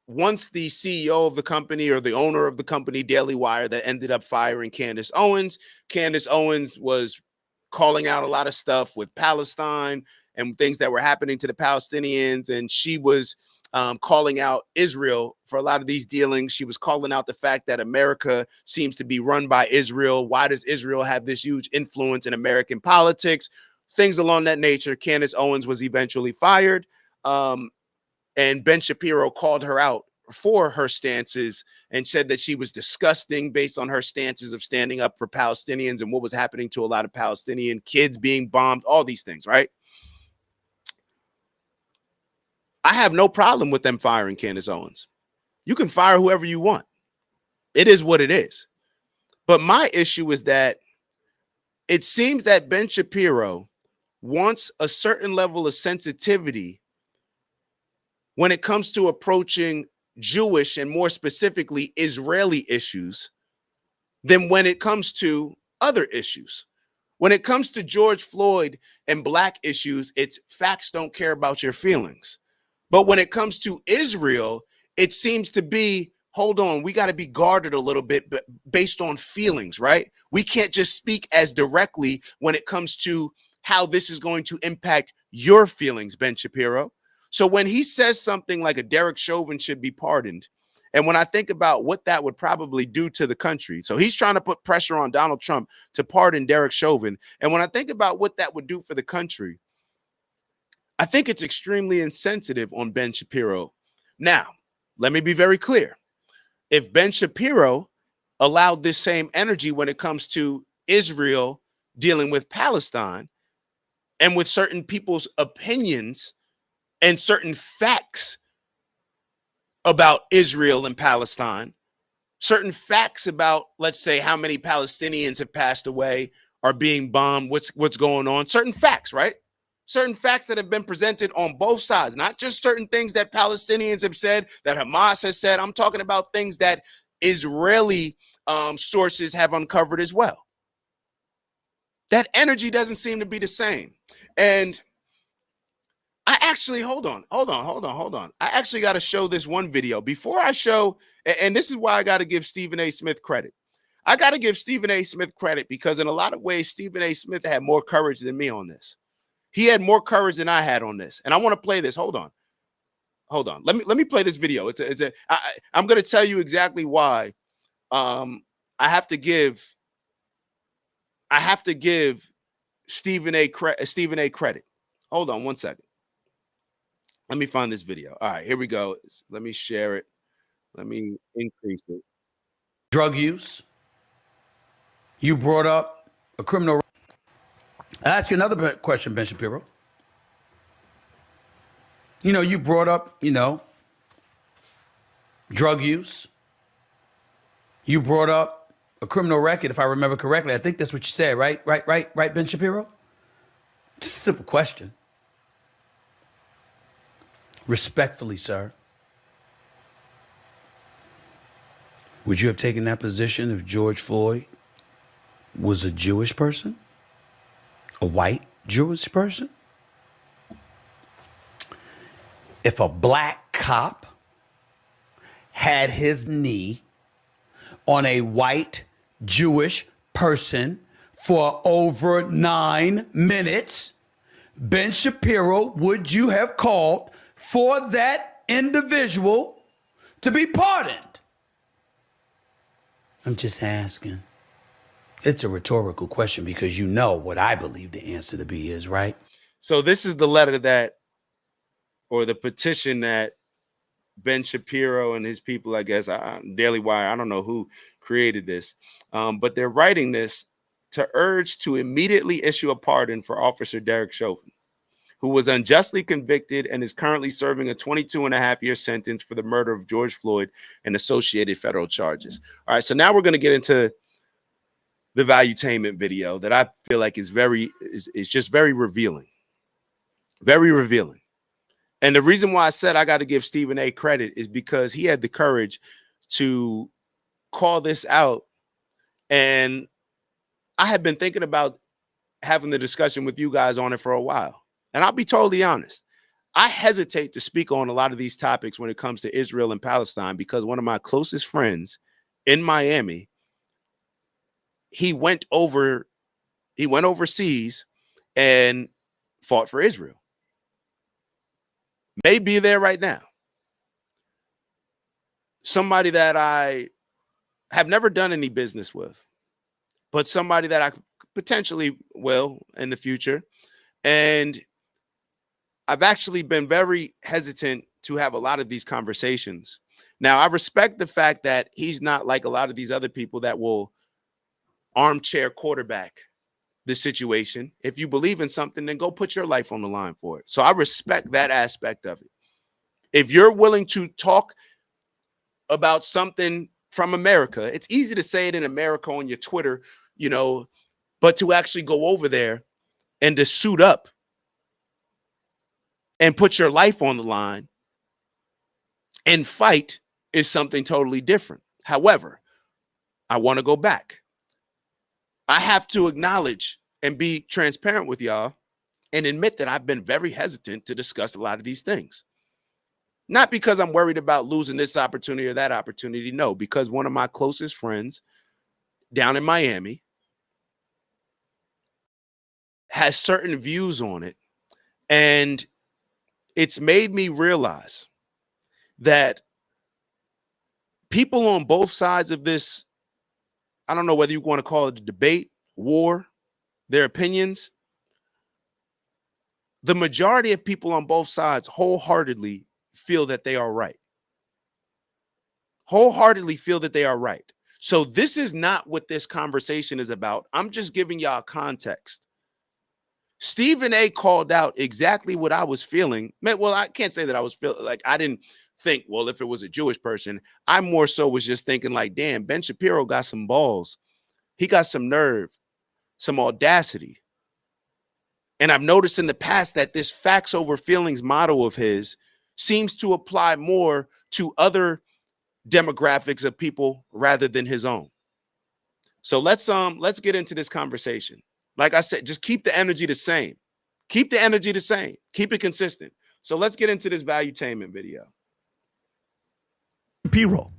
[SPEAKER 4] once the CEO of the company, or the owner of the company, Daily Wire, that ended up firing Candace Owens. Candace Owens was calling out a lot of stuff with Palestine and things that were happening to the Palestinians. And she was calling out Israel for a lot of these dealings. She was calling out the fact that America seems to be run by Israel. Why does Israel have this huge influence in American politics? Things along that nature. Candace Owens was eventually fired. And Ben Shapiro called her out for her stances and said that she was disgusting based on her stances of standing up for Palestinians and what was happening to a lot of Palestinian kids being bombed, all these things, right? I have no problem with them firing Candace Owens. You can fire whoever you want. It is what it is. But my issue is that it seems that Ben Shapiro wants a certain level of sensitivity when it comes to approaching Jewish and more specifically Israeli issues than when it comes to other issues. When it comes to George Floyd and black issues, it's facts don't care about your feelings. But when it comes to Israel, it seems to be, hold on, we got to be guarded a little bit based on feelings, right? We can't just speak as directly when it comes to how this is going to impact your feelings, Ben Shapiro. So when he says something like a Derek Chauvin should be pardoned, and when I think about what that would probably do to the country, so he's trying to put pressure on Donald Trump to pardon Derek Chauvin. And when I think about what that would do for the country, I think it's extremely insensitive on Ben Shapiro. Now, let me be very clear. If Ben Shapiro allowed this same energy when it comes to Israel dealing with Palestine and with certain people's opinions and certain facts about Israel and Palestine, certain facts about, let's say, how many Palestinians have passed away, are being bombed, what's going on, certain facts, right? Certain facts that have been presented on both sides, not just certain things that Palestinians have said, that Hamas has said. I'm talking about things that Israeli sources have uncovered as well. That energy doesn't seem to be the same. And I actually, hold on. I actually got to show this one video before I show, and this is why I got to give Stephen A. Smith credit. I got to give Stephen A. Smith credit because in a lot of ways, Stephen A. Smith had more courage than me on this. He had more courage than I had on this. And I want to play this. Hold on. Let me play this video. I'm going to tell you exactly why I have to give Stephen A. credit. Hold on one second. Let me find this video. All right, here we go. Let me share it. Let me increase it.
[SPEAKER 1] Drug use. You brought up a criminal. I'll ask you another question, Ben Shapiro. You brought up, drug use. You brought up a criminal record, if I remember correctly. I think that's what you said, right? Right, Ben Shapiro? Just a simple question. Respectfully, sir, would you have taken that position if George Floyd was a Jewish person? A white Jewish person? If a black cop had his knee on a white Jewish person for over 9 minutes, Ben Shapiro, would you have called for that individual to be pardoned? I'm just asking. It's a rhetorical question because you know what I believe the answer to be is, right?
[SPEAKER 4] So this is the letter or the petition that Ben Shapiro and his people, I guess, Daily Wire, I don't know who created this, but they're writing this to urge to immediately issue a pardon for Officer Derek Chauvin, who was unjustly convicted and is currently serving a 22.5-year sentence for the murder of George Floyd and associated federal charges. All right, so now we're going to get into the valuetainment video that I feel like is just very revealing. Very revealing. And the reason why I said I got to give Stephen A. credit is because he had the courage to call this out. And I had been thinking about having the discussion with you guys on it for a while. And I'll be totally honest. I hesitate to speak on a lot of these topics when it comes to Israel and Palestine because one of my closest friends in Miami, he went overseas and fought for Israel. May be there right now. Somebody that I have never done any business with, but somebody that I potentially will in the future. And I've actually been very hesitant to have a lot of these conversations Now, I respect the fact that he's not like a lot of these other people that will armchair quarterback the situation. If you believe in something, then go put your life on the line for it. So I respect that aspect of it. If you're willing to talk about something from America, it's easy to say it in America on your Twitter, you know, but to actually go over there and to suit up and put your life on the line and fight is something totally different. However, I want to go back. I have to acknowledge and be transparent with y'all and admit that I've been very hesitant to discuss a lot of these things. Not because I'm worried about losing this opportunity or that opportunity. No, because one of my closest friends down in Miami has certain views on it. And it's made me realize that people on both sides of this, I don't know whether you want to call it a debate, war, their opinions, the majority of people on both sides wholeheartedly feel that they are right. Wholeheartedly feel that they are right. So this is not what this conversation is about. I'm just giving y'all context. Stephen A called out exactly what I was feeling. Well, I can't say that I was feeling like I didn't think, well, if it was a Jewish person, I more so was just thinking like, damn, Ben Shapiro got some balls. He got some nerve, some audacity. And I've noticed in the past that this facts over feelings motto of his seems to apply more to other demographics of people rather than his own. So let's get into this conversation. Like I said, just keep the energy the same. Keep the energy the same. Keep it consistent. So let's get into this valuetainment video.
[SPEAKER 19] Shapiro,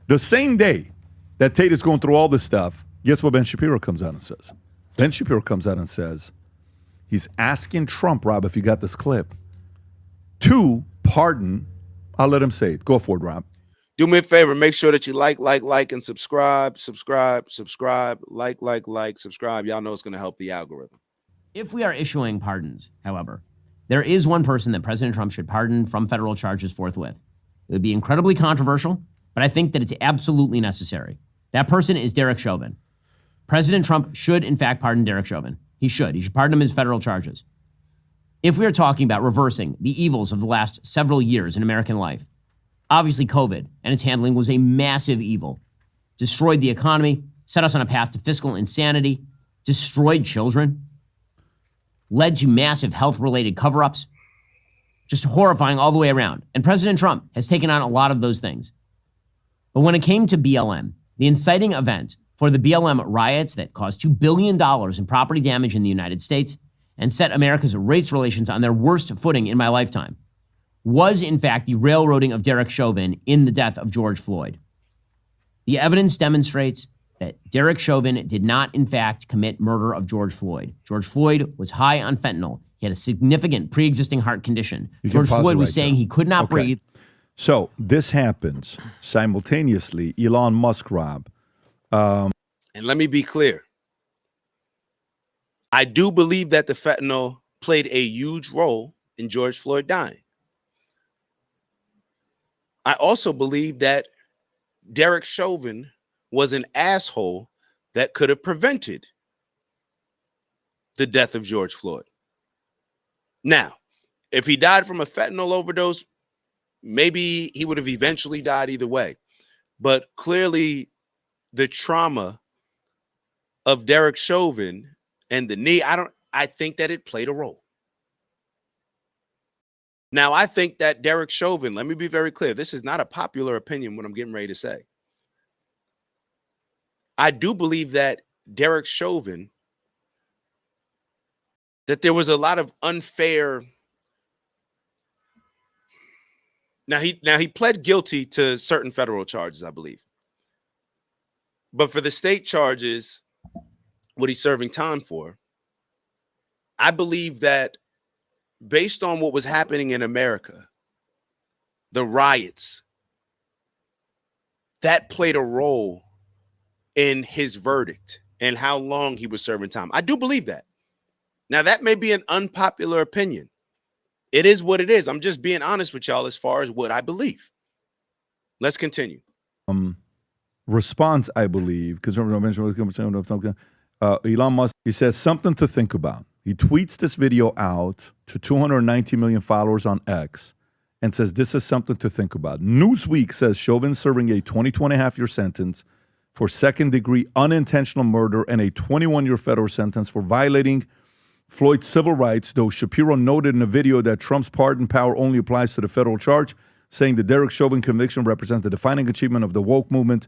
[SPEAKER 19] the same day that Tate is going through all this stuff, guess what Ben Shapiro comes out and says? Ben Shapiro comes out and says, he's asking Trump, Rob, if you got this clip, to pardon. I'll let him say it. Go for it, Rob.
[SPEAKER 4] Do me a favor. Make sure that you like, and subscribe, like, subscribe. Y'all know it's going to help the algorithm.
[SPEAKER 20] If we are issuing pardons, however, there is one person that President Trump should pardon from federal charges forthwith. It would be incredibly controversial, but I think that it's absolutely necessary. That person is Derek Chauvin. President Trump should, in fact, pardon Derek Chauvin. He should. He should pardon him his federal charges. If we are talking about reversing the evils of the last several years in American life, obviously COVID and its handling was a massive evil. Destroyed the economy, set us on a path to fiscal insanity, destroyed children, led to massive health-related cover-ups, just horrifying all the way around. And President Trump has taken on a lot of those things. But when it came to BLM, the inciting event for the BLM riots that caused $2 billion in property damage in the United States and set America's race relations on their worst footing in my lifetime, was in fact the railroading of Derek Chauvin in the death of George Floyd. The evidence demonstrates that Derek Chauvin did not in fact commit murder of George Floyd. George Floyd was high on fentanyl. He had a significant pre-existing heart condition. George Floyd was saying he could not breathe.
[SPEAKER 19] So this happens simultaneously. Elon Musk, Rob.
[SPEAKER 4] And let me be clear. I do believe that the fentanyl played a huge role in George Floyd dying. I also believe that Derek Chauvin was an asshole that could have prevented the death of George Floyd. Now, if he died from a fentanyl overdose, maybe he would have eventually died either way. But clearly, the trauma of Derek Chauvin and the knee, I think that it played a role. Now, I think that Derek Chauvin, let me be very clear, this is not a popular opinion what I'm getting ready to say. I do believe that Derek Chauvin, that there was a lot of unfair. Now he pled guilty to certain federal charges, I believe. But for the state charges, what he's serving time for, I believe that based on what was happening in America, the riots, that played a role in his verdict and how long he was serving time. I do believe that. Now, that may be an unpopular opinion. It is what it is. I'm just being honest with y'all as far as what I believe. Let's continue.
[SPEAKER 19] Response, I believe, because Elon Musk, he says something to think about. He tweets this video out to 290 million followers on X and says this is something to think about. Newsweek says Chauvin serving a 22.5-year sentence for second-degree unintentional murder and a 21-year federal sentence for violating Floyd's civil rights, though Shapiro noted in a video that Trump's pardon power only applies to the federal charge, saying the Derek Chauvin conviction represents the defining achievement of the woke movement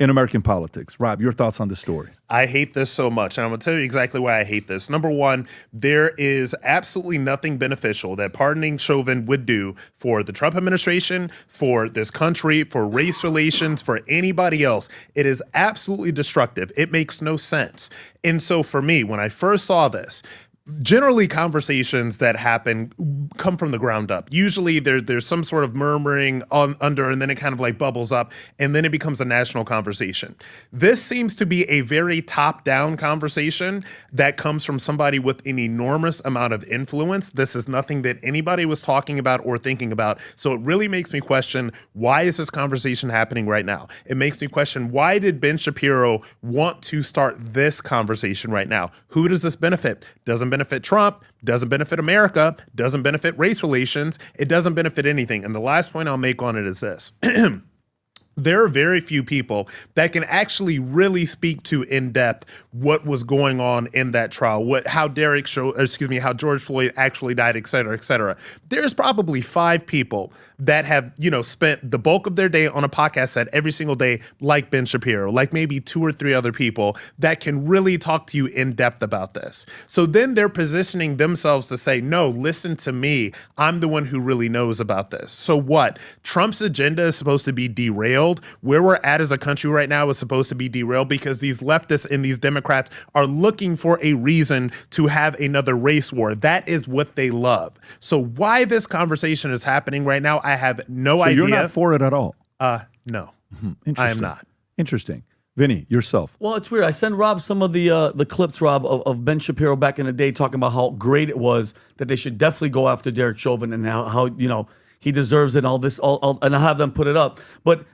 [SPEAKER 19] in American politics. Rob, your thoughts on this story?
[SPEAKER 21] I hate this so much, and I'm going to tell you exactly why I hate this. Number one, there is absolutely nothing beneficial that pardoning Chauvin would do for the Trump administration, for this country, for race relations, for anybody else. It is absolutely destructive. It makes no sense. And so for me, when I first saw this, generally conversations that happen come from the ground up. Usually there's some sort of murmuring under, and then it kind of like bubbles up, and then it becomes a national conversation. This seems to be a very top-down conversation that comes from somebody with an enormous amount of influence. This is nothing that anybody was talking about or thinking about. So it really makes me question, why is this conversation happening right now? It makes me question, why did Ben Shapiro want to start this conversation right now? Who does this benefit? Doesn't benefit Trump, doesn't benefit America, doesn't benefit race relations, it doesn't benefit anything. And the last point I'll make on it is this. There are very few people that can actually really speak to in depth what was going on in that trial, how George Floyd actually died, et cetera, et cetera. There's probably 5 people that have, spent the bulk of their day on a podcast set every single day, like Ben Shapiro, like maybe 2 or 3 other people that can really talk to you in depth about this. So then they're positioning themselves to say, no, listen to me. I'm the one who really knows about this. So what? Trump's agenda is supposed to be derailed. Where we're at as a country right now is supposed to be derailed because these leftists and these Democrats are looking for a reason to have another race war. That is what they love. So why this conversation is happening right now, I have no idea.
[SPEAKER 19] You're not for it at all?
[SPEAKER 21] No.
[SPEAKER 19] Interesting.
[SPEAKER 21] I am not.
[SPEAKER 19] Interesting. Vinny, yourself.
[SPEAKER 22] Well, it's weird. I sent Rob some of the clips, Rob, of Ben Shapiro back in the day talking about how great it was that they should definitely go after Derek Chauvin and how he deserves it and all this, and I'll have them put it up. But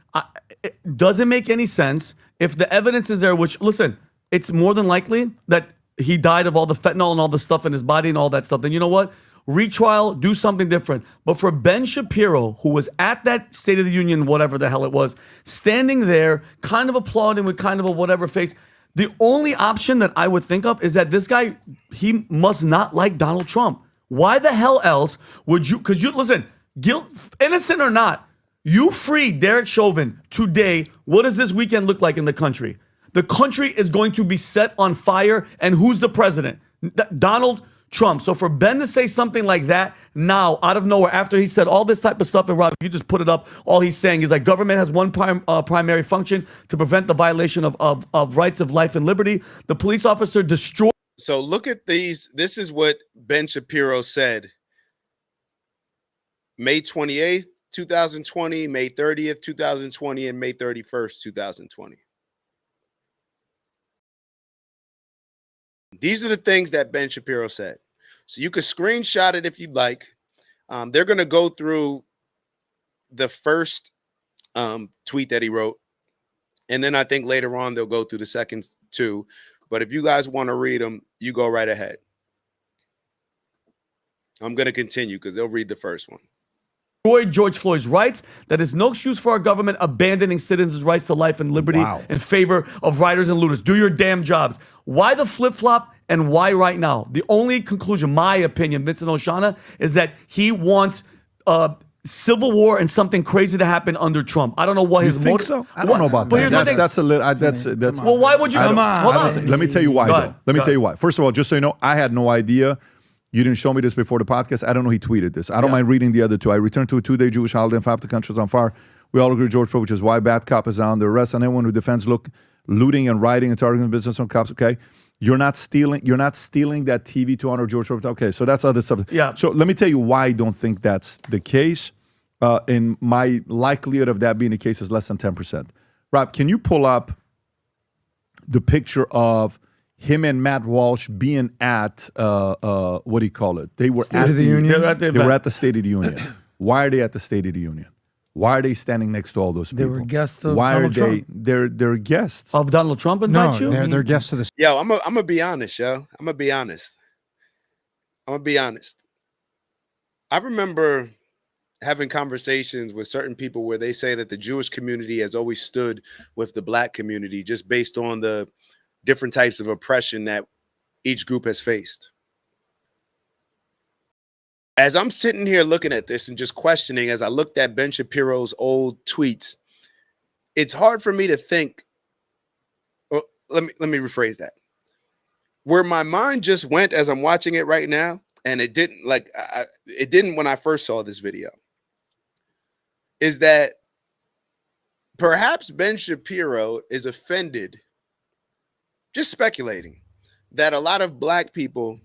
[SPEAKER 22] it doesn't make any sense if the evidence is there, which, listen, it's more than likely that he died of all the fentanyl and all the stuff in his body and all that stuff. Then you know what? Retrial, do something different. But for Ben Shapiro, who was at that State of the Union, whatever the hell it was, standing there, kind of applauding with kind of a whatever face, the only option that I would think of is that this guy, he must not like Donald Trump. Why the hell else would you, because listen, guilt, innocent or not, you free Derek Chauvin today. What does this weekend look like in the country? The country is going to be set on fire. And who's the president? Donald Trump. So for Ben to say something like that now, out of nowhere, after he said all this type of stuff, and Rob, you just put it up, all he's saying is like government has one primary function to prevent the violation of rights of life and liberty. The police officer destroyed.
[SPEAKER 4] So look at these. This is what Ben Shapiro said. May 28th. 2020, May 30th, 2020, and May 31st, 2020. These are the things that Ben Shapiro said. So you could screenshot it if you'd like. They're going to go through the first tweet that he wrote. And then I think later on they'll go through the second 2. But if you guys want to read them, you go right ahead. I'm going to continue because they'll read the first one.
[SPEAKER 22] George Floyd's rights. That is no excuse for our government abandoning citizens' rights to life and liberty in favor of rioters and looters. Do your damn jobs. Why the flip-flop and why right now? The only conclusion, my opinion, Vincent Oshana, is that he wants civil war and something crazy to happen under Trump. I don't know what his motive.
[SPEAKER 19] So? I don't know about that. That's
[SPEAKER 22] well, why would you? Hold on.
[SPEAKER 19] Let me tell you why. Let me tell you why. First of all, just so you know, I had no idea. You didn't show me this before the podcast. I don't know he tweeted this. I don't mind reading the other 2. I returned to a 2-day Jewish holiday and 5 the country on fire. We all agree George Floyd, which is why bad cop is on the arrest on anyone who defends looting and rioting and targeting business on cops. Okay, you're not stealing that TV to honor George Floyd. Okay, so that's other stuff.
[SPEAKER 22] Yeah.
[SPEAKER 19] So let me tell you why I don't think that's the case. And my likelihood of that being the case is less than 10%. Rob, can you pull up the picture of him and Matt Walsh being at what do you call it? They were
[SPEAKER 22] State of the Union.
[SPEAKER 19] They were at the State of the Union. Why are they at the State of the Union? Why are they standing next to all those people?
[SPEAKER 22] They were guests of
[SPEAKER 19] Why
[SPEAKER 22] Donald
[SPEAKER 19] are they?
[SPEAKER 22] Trump.
[SPEAKER 19] They're guests
[SPEAKER 22] of Donald Trump. Invite you?
[SPEAKER 2] they're guests of the.
[SPEAKER 4] Yo, I'm gonna be honest, yo. I'm gonna be honest. I remember having conversations with certain people where they say that the Jewish community has always stood with the black community just based on the different types of oppression that each group has faced. As I'm sitting here looking at this and just questioning, as I looked at Ben Shapiro's old tweets, it's hard for me to think. Well, let me rephrase that. Where my mind just went as I'm watching it right now, and it didn't it didn't when I first saw this video, is that perhaps Ben Shapiro is offended, just speculating, that a lot of black people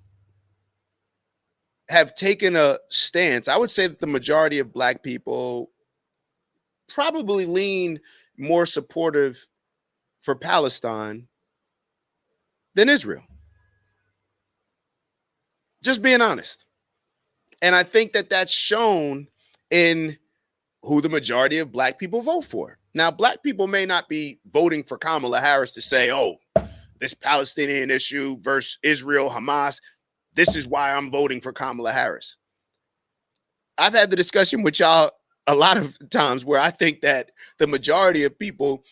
[SPEAKER 4] have taken a stance. I would say that the majority of black people probably lean more supportive for Palestine than Israel. Just being honest. And I think that that's shown in who the majority of black people vote for. Now, black people may not be voting for Kamala Harris to say, oh, this Palestinian issue versus Israel, Hamas, this is why I'm voting for Kamala Harris. I've had the discussion with y'all a lot of times where I think that the majority of people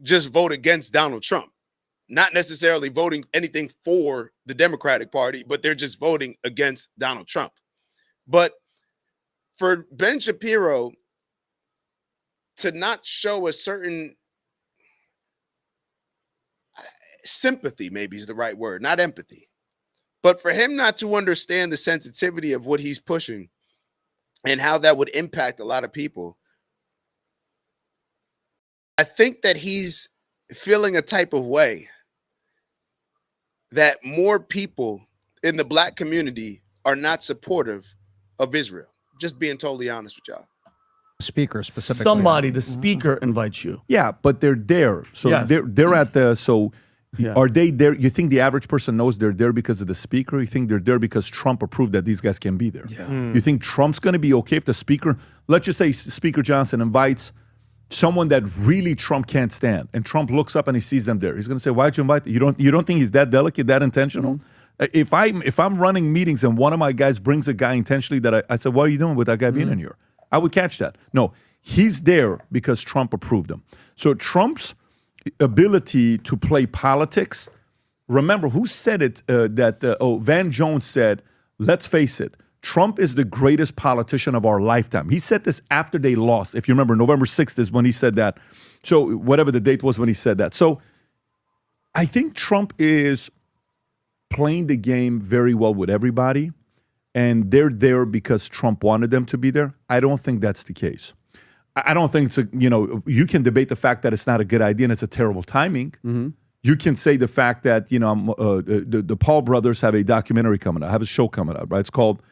[SPEAKER 4] just vote against Donald Trump, not necessarily voting anything for the Democratic Party, but they're just voting against Donald Trump. But for Ben Shapiro to not show a certain sympathy, maybe is the right word, not empathy, but for him not to understand the sensitivity of what he's pushing and how that would impact a lot of people, I think that he's feeling a type of way that more people in the black community are not supportive of Israel. Just being totally honest with y'all.
[SPEAKER 2] Speaker specifically.
[SPEAKER 22] Somebody, the speaker invites you.
[SPEAKER 19] Yeah, but they're there. So
[SPEAKER 22] Yes.
[SPEAKER 19] they're at the
[SPEAKER 22] Yeah.
[SPEAKER 19] Are they there? You think the average person knows they're there because of the speaker? You think they're there because Trump approved that these guys can be there?
[SPEAKER 22] Yeah.
[SPEAKER 19] You think Trump's going to be okay if the speaker, let's just say Speaker Johnson invites someone that really Trump can't stand, and Trump looks up and he sees them there. He's going to say, "Why'd you invite them?" You don't think he's that delicate, that intentional? If I'm running meetings and one of my guys brings a guy intentionally that I said, "What are you doing with that guy being in here?" I would catch that. No, he's there because Trump approved him. So Trump's ability to play politics. Remember, who said it? Van Jones said, let's face it, Trump is the greatest politician of our lifetime. He said this after they lost. If you remember, November 6th is when he said that. So whatever the date was when he said that. So I think Trump is playing the game very well with everybody, and they're there because Trump wanted them to be there. I don't think that's the case. I don't think it's you can debate the fact that it's not a good idea and it's a terrible timing. You can say the fact that, the Paul brothers have a documentary coming out, have a show coming out, right? It's called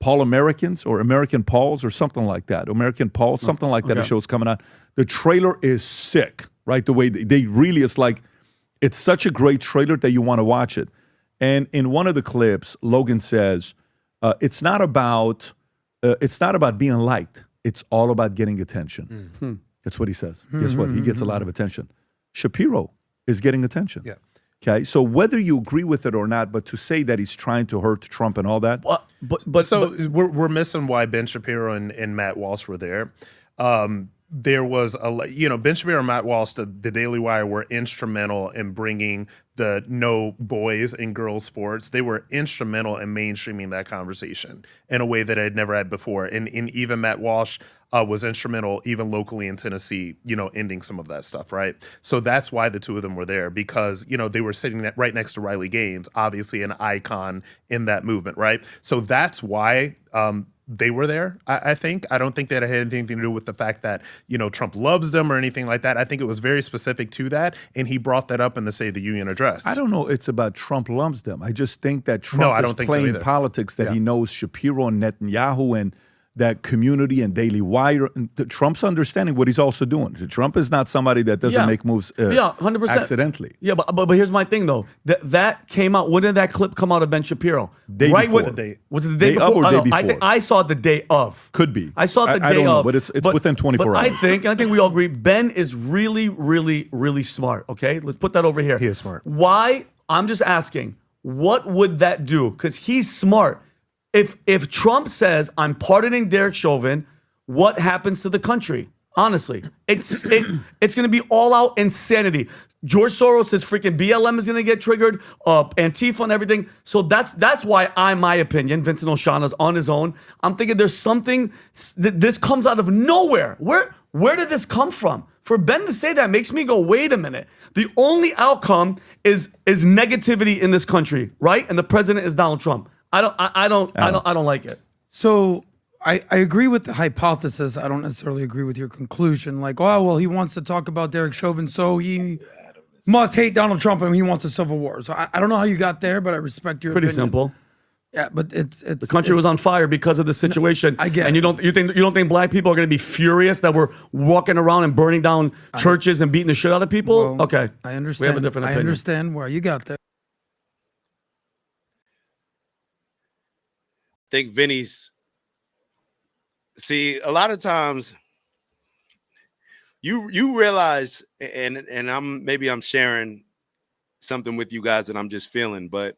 [SPEAKER 19] Paul Americans or American Pauls or something like that. American Pauls, something like that.
[SPEAKER 22] Okay.
[SPEAKER 19] A show's coming out. The trailer is sick, right? The way they really, it's such a great trailer that you want to watch it. And in one of the clips, Logan says, it's not about being liked. It's all about getting attention. That's what he says. Guess what? He gets a lot of attention. Shapiro is getting attention.
[SPEAKER 21] Yeah.
[SPEAKER 19] Okay. So whether you agree with it or not, but to say that he's trying to hurt Trump and all that.
[SPEAKER 21] We're missing why Ben Shapiro and Matt Walsh were there. There was Ben Shapiro and Matt Walsh, the Daily Wire, were instrumental in bringing the no boys and girls sports. They were instrumental in mainstreaming that conversation in a way that I had never had before. And even Matt Walsh was instrumental, even locally in Tennessee, ending some of that stuff, right? So that's why the two of them were there, because, they were sitting right next to Riley Gaines, obviously an icon in that movement, right? So that's why they were there, I think. I don't think that it had anything to do with the fact that, Trump loves them or anything like that. I think it was very specific to that, and he brought that up in the State of the Union address.
[SPEAKER 19] I don't know it's about Trump loves them. I just think that Trump is playing politics, that he knows Shapiro and Netanyahu and that community and Daily Wire. Trump's understanding what he's also doing. Trump is not somebody that doesn't make moves
[SPEAKER 22] 100%.
[SPEAKER 19] accidentally.
[SPEAKER 22] Yeah, but here's my thing, though. That came out. When did that clip come out of Ben Shapiro?
[SPEAKER 19] Day before.
[SPEAKER 22] Was it the
[SPEAKER 19] Day
[SPEAKER 22] day before?
[SPEAKER 19] of or
[SPEAKER 22] I
[SPEAKER 19] day
[SPEAKER 22] don't know. I
[SPEAKER 19] before?
[SPEAKER 22] think I saw it the day of.
[SPEAKER 19] Could be.
[SPEAKER 22] I saw it the day
[SPEAKER 19] I don't know,
[SPEAKER 22] of.
[SPEAKER 19] but it's within 24
[SPEAKER 22] but
[SPEAKER 19] hours.
[SPEAKER 22] I think we all agree, Ben is really, really, really smart. Okay, let's put that over here.
[SPEAKER 21] He is smart.
[SPEAKER 22] Why? I'm just asking. What would that do? Because he's smart. If Trump says I'm pardoning Derek Chauvin, what happens to the country? Honestly, it's going to be all out insanity. George Soros says freaking BLM is going to get triggered, Antifa and everything. So that's why my opinion, Vincent Oshana's on his own. I'm thinking there's something this comes out of nowhere. Where did this come from? For Ben to say that makes me go, wait a minute. The only outcome is negativity in this country, right? And the president is Donald Trump. I don't like it.
[SPEAKER 6] So I agree with the hypothesis. I don't necessarily agree with your conclusion. Like, oh, well, he wants to talk about Derek Chauvin, so he must hate Donald Trump and he wants a civil war. So I don't know how you got there, but I respect your
[SPEAKER 22] Pretty
[SPEAKER 6] opinion.
[SPEAKER 22] simple.
[SPEAKER 6] Yeah, but it's
[SPEAKER 22] the country was on fire because of the situation.
[SPEAKER 6] I get
[SPEAKER 22] and
[SPEAKER 6] it.
[SPEAKER 22] you don't think black people are going to be furious that we're walking around and burning down churches and beating the shit out of people?
[SPEAKER 6] Well,
[SPEAKER 22] Okay,
[SPEAKER 6] I understand.
[SPEAKER 22] We have a different
[SPEAKER 6] I
[SPEAKER 22] opinion.
[SPEAKER 6] understand where you got there.
[SPEAKER 4] I think Vinny's. See, a lot of times you realize, and I'm sharing something with you guys that I'm just feeling, but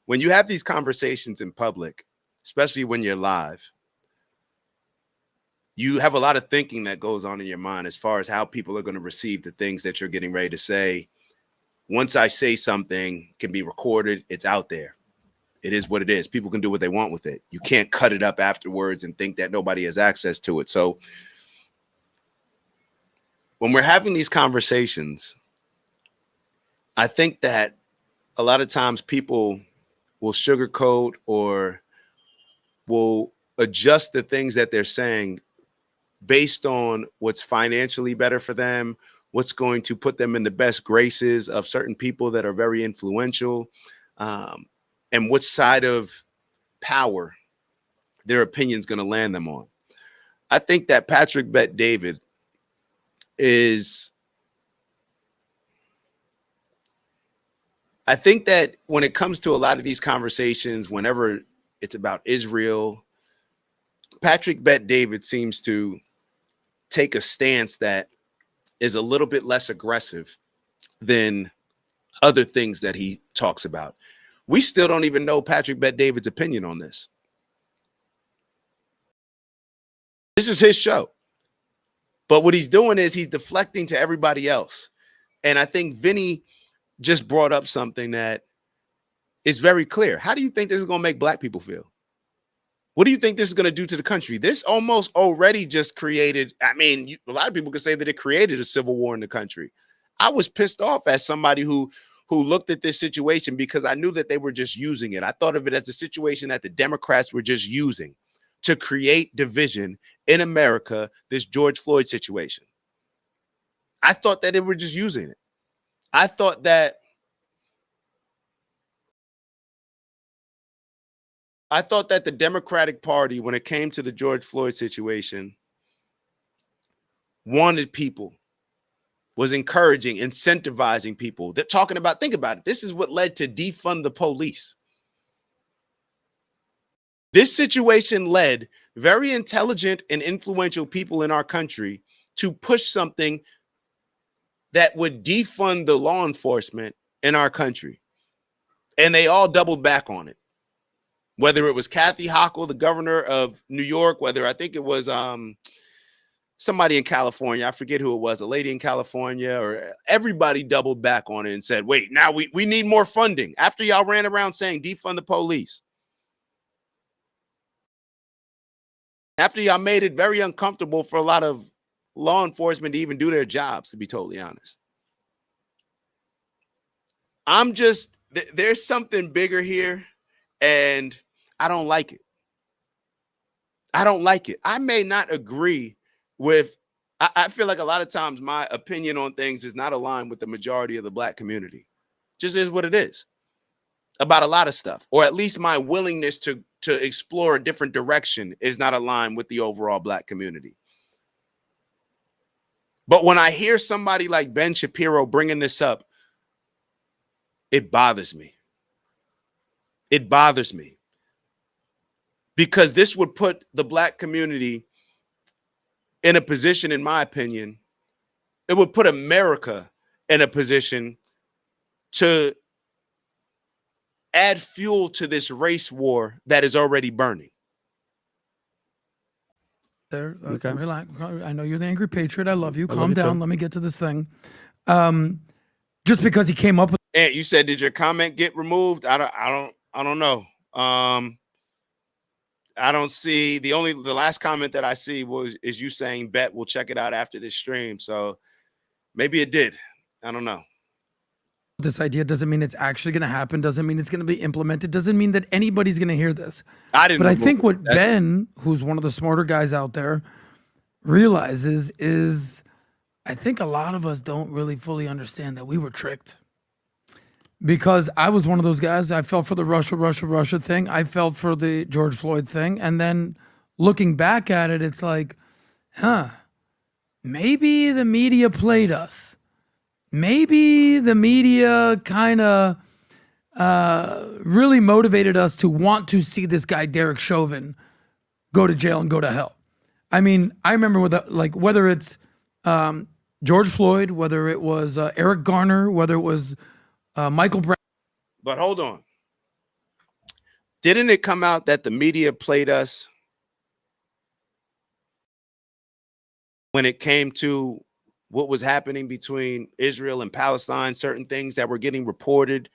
[SPEAKER 4] when you have these conversations in public, especially when you're live, you have a lot of thinking that goes on in your mind as far as how people are going to receive the things that you're getting ready to say. Once I say something, it can be recorded, it's out there. It is what it is. People can do what they want with it. You can't cut it up afterwards and think that nobody has access to it. So when we're having these conversations, I think that a lot of times people will sugarcoat or will adjust the things that they're saying based on what's financially better for them, what's going to put them in the best graces of certain people that are very influential, and which side of power their opinion's going to land them on. I think that Patrick Bet-David is, I think that when it comes to a lot of these conversations, whenever it's about Israel, Patrick Bet-David seems to take a stance that is a little bit less aggressive than other things that he talks about. We still don't even know Patrick Bet-David's opinion on this. This is his show. But what he's doing is he's deflecting to everybody else. And I think Vinny just brought up something that is very clear. How do you think this is going to make black people feel? What do you think this is going to do to the country? This almost already just created, I mean, a lot of people could say that it created a civil war in the country. I was pissed off as somebody who looked at this situation because I knew that they were just using it. I thought of it as a situation that the Democrats were just using to create division in America, this George Floyd situation. I thought that they were just using it. I thought that the Democratic Party, when it came to the George Floyd situation, wanted people, was encouraging, incentivizing people. They're talking about, think about it. This is what led to defund the police. This situation led very intelligent and influential people in our country to push something that would defund the law enforcement in our country. And they all doubled back on it. Whether it was Kathy Hochul, the governor of New York, whether I think it was somebody in California, I forget who it was, a lady in California, or everybody doubled back on it and said, wait, now we need more funding. After y'all ran around saying defund the police. After y'all made it very uncomfortable for a lot of law enforcement to even do their jobs, to be totally honest. There's something bigger here, and I don't like it. I don't like it. I may not agree with, I feel like a lot of times my opinion on things is not aligned with the majority of the black community. Just is what it is. about a lot of stuff, or at least my willingness to explore a different direction is not aligned with the overall Black community. But when I hear somebody like Ben Shapiro bringing this up, it bothers me. It bothers me because this would put the Black community in a position, in my opinion, it would put America in a position to add fuel to this race war that is already burning.
[SPEAKER 6] There, relax. I know you're the angry patriot. I love you.
[SPEAKER 22] I
[SPEAKER 6] Calm
[SPEAKER 22] love you
[SPEAKER 6] down.
[SPEAKER 22] too.
[SPEAKER 6] Let me get to this thing. Just because he came up with
[SPEAKER 4] And you said, did your comment get removed? I don't know. I don't see the last comment that I see is you saying bet we'll check it out after this stream. So maybe it did. I don't know.
[SPEAKER 6] this idea doesn't mean it's actually going to happen. Doesn't mean it's going to be implemented. Doesn't mean that anybody's going to hear this. But I think what Ben, who's one of the smarter guys out there, realizes is I think a lot of us don't really fully understand that we were tricked. Because I was one of those guys. I fell for the Russia thing. I fell for the George Floyd thing. And then looking back at it, it's like, maybe the media played us. Maybe the media kind of really motivated us to want to see this guy, Derek Chauvin, go to jail and go to hell. I mean, I remember whether it's George Floyd, whether it was Eric Garner, whether it was Michael Brown.
[SPEAKER 4] But hold on. Didn't it come out that the media played us when it came to what was happening between Israel and Palestine, certain things that were getting reported?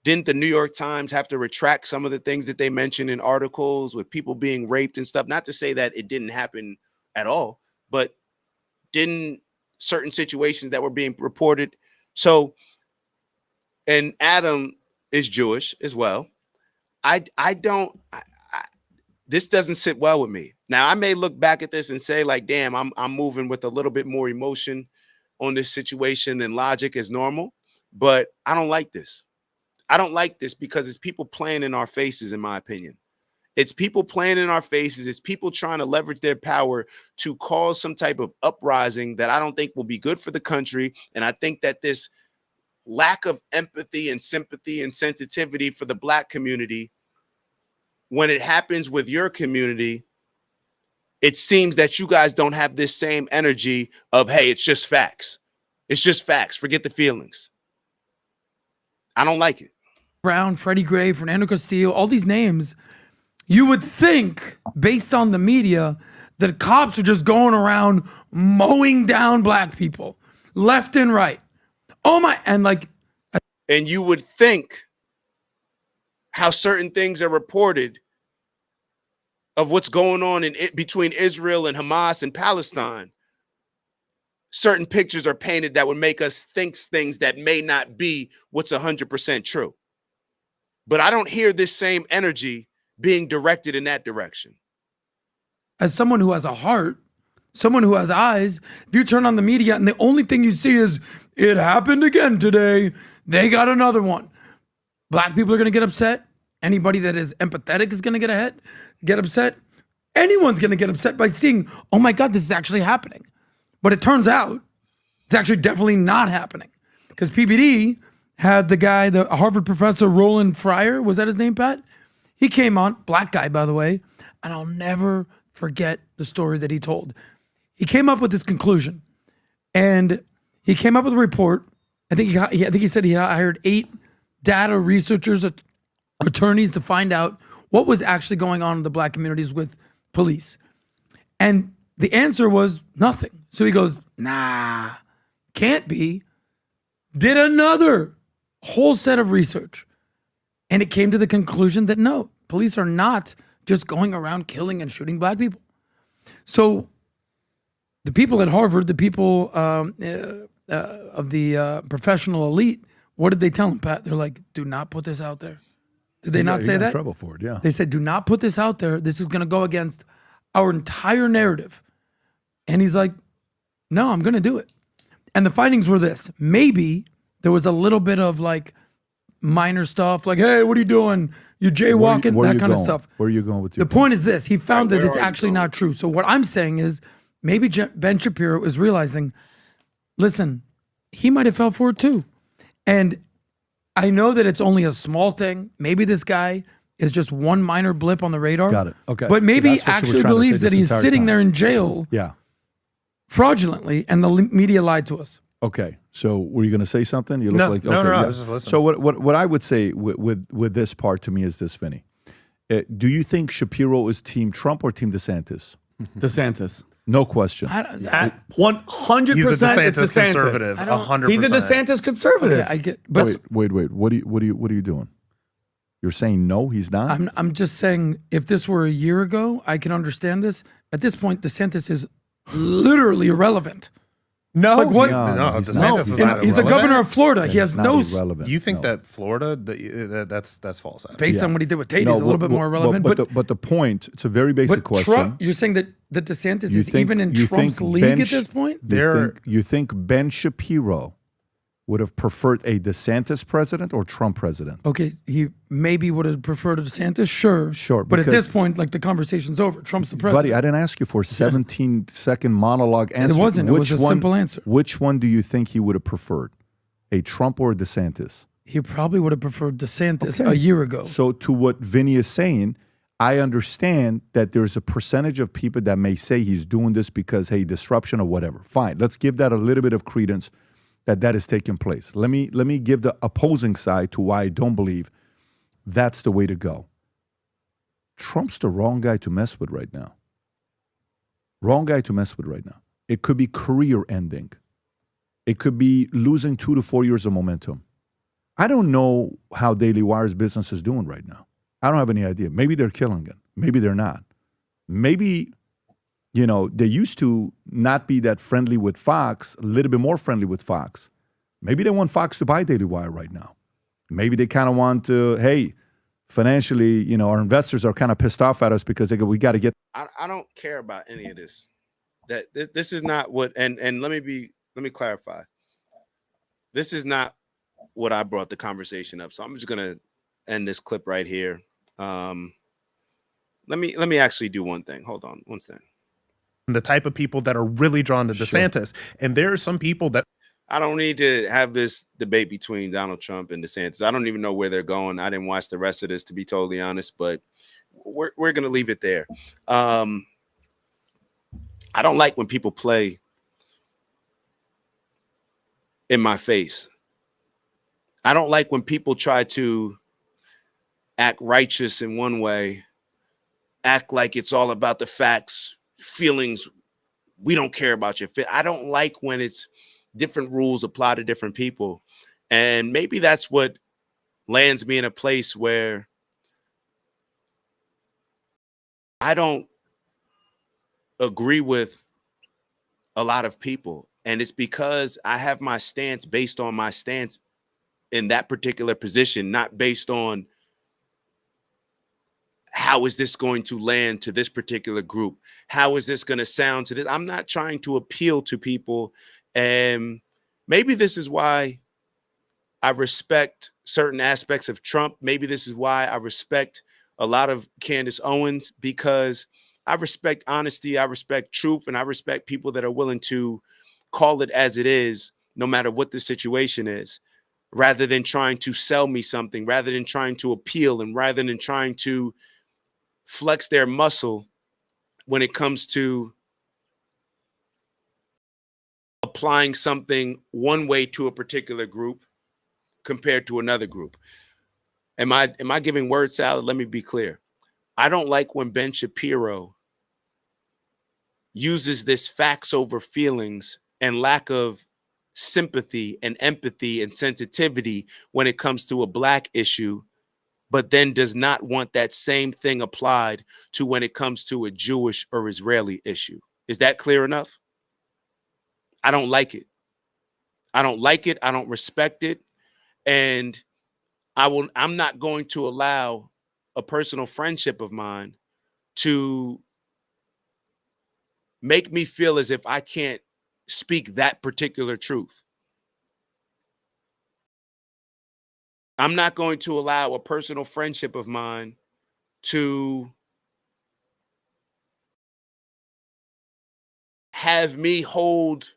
[SPEAKER 4] Didn't the New York Times have to retract some of the things that they mentioned in articles with people being raped and stuff? Not to say that it didn't happen at all, but didn't certain situations that were being reported? So, and Adam is Jewish as well. This doesn't sit well with me. Now, I may look back at this and say, like, damn, I'm moving with a little bit more emotion on this situation than logic is normal, but I don't like this. I don't like this because it's people playing in our faces, in my opinion. It's people playing in our faces. It's people trying to leverage their power to cause some type of uprising that I don't think will be good for the country. And I think that this lack of empathy and sympathy and sensitivity for the Black community, when it happens with your community, it seems that you guys don't have this same energy of, hey, it's just facts. It's just facts. Forget the feelings. I don't like it.
[SPEAKER 6] Brown, Freddie Gray, Fernando Castillo, all these names, you would think, based on the media, that cops are just going around mowing down Black people left and right. Oh my, and
[SPEAKER 4] you would think how certain things are reported of what's going on between Israel and Hamas and Palestine. Certain pictures are painted that would make us think things that may not be what's 100% true. But I don't hear this same energy being directed in that direction.
[SPEAKER 6] As someone who has a heart, someone who has eyes, if you turn on the media and the only thing you see is, it happened again today, they got another one. Black people are going to get upset. Anybody that is empathetic is going to get upset. Anyone's going to get upset by seeing, oh my God, this is actually happening. But it turns out it's actually definitely not happening. Because PBD had the guy, the Harvard professor, Roland Fryer, was that his name, Pat? He came on, Black guy, by the way, and I'll never forget the story that he told. He came up with this conclusion, and he came up with a report. I think he said he hired 8 data researchers, attorneys to find out what was actually going on in the Black communities with police. And the answer was nothing. So he goes, nah, can't be. Did another whole set of research. And it came to the conclusion that no, police are not just going around killing and shooting Black people. So the people at Harvard, the people of the professional elite, what did they tell him, Pat? They're like, do not put this out there. Did they not say that?
[SPEAKER 19] Trouble for it, yeah.
[SPEAKER 6] They said, do not put this out there. This is going to go against our entire narrative. And he's like, no, I'm going to do it. And the findings were this. Maybe there was a little bit of minor stuff like, hey, what are you doing? You're jaywalking, that kind of stuff.
[SPEAKER 19] Where are you going with your
[SPEAKER 6] The point is this. He found that it's actually not true. So what I'm saying is maybe Ben Shapiro is realizing, listen, he might have fell for it too. And I know that it's only a small thing. Maybe this guy is just one minor blip on the radar.
[SPEAKER 19] Got it. Okay.
[SPEAKER 6] But maybe he
[SPEAKER 19] So that's what you were
[SPEAKER 6] actually
[SPEAKER 19] trying to say
[SPEAKER 6] believes that
[SPEAKER 19] this
[SPEAKER 6] he's
[SPEAKER 19] entire
[SPEAKER 6] sitting
[SPEAKER 19] time.
[SPEAKER 6] there in jail
[SPEAKER 19] Yeah.
[SPEAKER 6] fraudulently and the media lied to us.
[SPEAKER 19] Okay, so were you going to say something? You look
[SPEAKER 21] No,
[SPEAKER 19] like
[SPEAKER 21] no,
[SPEAKER 19] okay,
[SPEAKER 21] no, I
[SPEAKER 19] yeah.
[SPEAKER 21] was just listening.
[SPEAKER 19] So what I would say with this part to me is this, Vinny. Do you think Shapiro is Team Trump or Team DeSantis?
[SPEAKER 22] DeSantis.
[SPEAKER 19] No question.
[SPEAKER 22] 100%.
[SPEAKER 21] He's a
[SPEAKER 22] it's
[SPEAKER 21] DeSantis
[SPEAKER 22] DeSantis.
[SPEAKER 21] conservative. 100%.
[SPEAKER 22] He's a DeSantis conservative.
[SPEAKER 6] Okay, I get, but
[SPEAKER 19] Wait. What are you doing? You're saying no, he's not?
[SPEAKER 6] I'm just saying if this were a year ago, I can understand this. At this point, DeSantis is literally irrelevant.
[SPEAKER 21] No,
[SPEAKER 6] like what?
[SPEAKER 21] No,
[SPEAKER 19] he's
[SPEAKER 21] DeSantis
[SPEAKER 19] not.
[SPEAKER 21] is
[SPEAKER 6] And
[SPEAKER 21] not
[SPEAKER 6] he's the
[SPEAKER 21] irrelevant.
[SPEAKER 6] governor of Florida. He has
[SPEAKER 19] It's
[SPEAKER 6] no.
[SPEAKER 19] not irrelevant.
[SPEAKER 21] You think
[SPEAKER 19] No.
[SPEAKER 21] that Florida, that's false?
[SPEAKER 6] Based on what he did with Tate, he's a little bit more irrelevant.
[SPEAKER 19] But the point, it's a very basic question.
[SPEAKER 6] Trump, you're saying that DeSantis
[SPEAKER 19] You
[SPEAKER 6] is
[SPEAKER 19] think-
[SPEAKER 6] even in
[SPEAKER 19] you
[SPEAKER 6] Trump's
[SPEAKER 19] think
[SPEAKER 6] league
[SPEAKER 19] Ben
[SPEAKER 6] at this point?
[SPEAKER 19] You think Ben Shapiro would have preferred a DeSantis president or Trump president?
[SPEAKER 6] Okay, he maybe would have preferred a DeSantis, sure. But at
[SPEAKER 19] because-
[SPEAKER 6] this point, like the conversation's over. Trump's the president.
[SPEAKER 19] Buddy, I didn't ask you for a 17-second monologue answer.
[SPEAKER 6] It wasn't. It was a simple answer.
[SPEAKER 19] Which one do you think he would have preferred? A Trump or a DeSantis?
[SPEAKER 6] He probably would have preferred DeSantis a year ago.
[SPEAKER 19] So to what Vinny is saying, I understand that there's a percentage of people that may say he's doing this because, hey, disruption or whatever. Fine. Let's give that a little bit of credence that is taking place. Let me give the opposing side to why I don't believe that's the way to go. Trump's the wrong guy to mess with right now. Wrong guy to mess with right now. It could be career ending. It could be losing 2 to 4 years of momentum. I don't know how Daily Wire's business is doing right now. I don't have any idea. Maybe they're killing it. Maybe they're not. Maybe, they used to not be that friendly with Fox, a little bit more friendly with Fox. Maybe they want Fox to buy Daily Wire right now. Maybe they kind of want to, hey, financially, our investors are kind of pissed off at us because they go, we got to get.
[SPEAKER 4] I don't care about any of this. This is not what, and let me clarify. This is not what I brought the conversation up. So I'm just gonna end this clip right here. Let me actually do one thing. Hold on one second.
[SPEAKER 21] The type of people that are really drawn to DeSantis, and there are some people that
[SPEAKER 4] I don't need to have this debate between Donald Trump and DeSantis. I don't even know where they're going. I didn't watch the rest of this, to be totally honest, but we're gonna leave it there. I don't like when people play in my face. I don't like when people try to act righteous in one way, act like it's all about the facts, feelings. We don't care about your fit. I don't like when it's different rules apply to different people. And maybe that's what lands me in a place where I don't agree with a lot of people. And it's because I have my stance based on my stance in that particular position, not based on how is this going to land to this particular group? How is this going to sound to this? I'm not trying to appeal to people. And maybe this is why I respect certain aspects of Trump. Maybe this is why I respect a lot of Candace Owens, because I respect honesty, I respect truth, and I respect people that are willing to call it as it is, no matter what the situation is, rather than trying to sell me something, rather than trying to appeal, and rather than trying to flex their muscle when it comes to applying something one way to a particular group compared to another group. Am I giving word salad? Let me be clear. I don't like when Ben Shapiro uses this facts over feelings and lack of sympathy and empathy and sensitivity when it comes to a black issue, but then does not want that same thing applied to when it comes to a Jewish or Israeli issue. Is that clear enough? I don't like it. I don't like it. I don't respect it. And I'm not going to allow a personal friendship of mine to make me feel as if I can't speak that particular truth. I'm not going to allow a personal friendship of mine to have me hold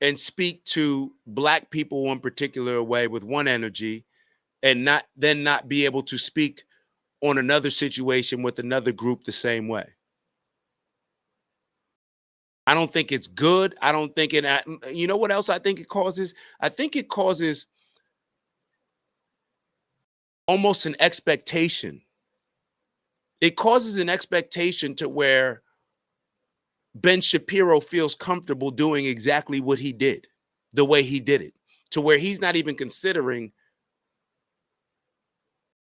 [SPEAKER 4] and speak to Black people one particular way with one energy and not be able to speak on another situation with another group the same way. I don't think it's good. I don't think it, you know what else I think it causes? I think it causes almost an expectation. It causes an expectation to where Ben Shapiro feels comfortable doing exactly what he did, the way he did it, to where he's not even considering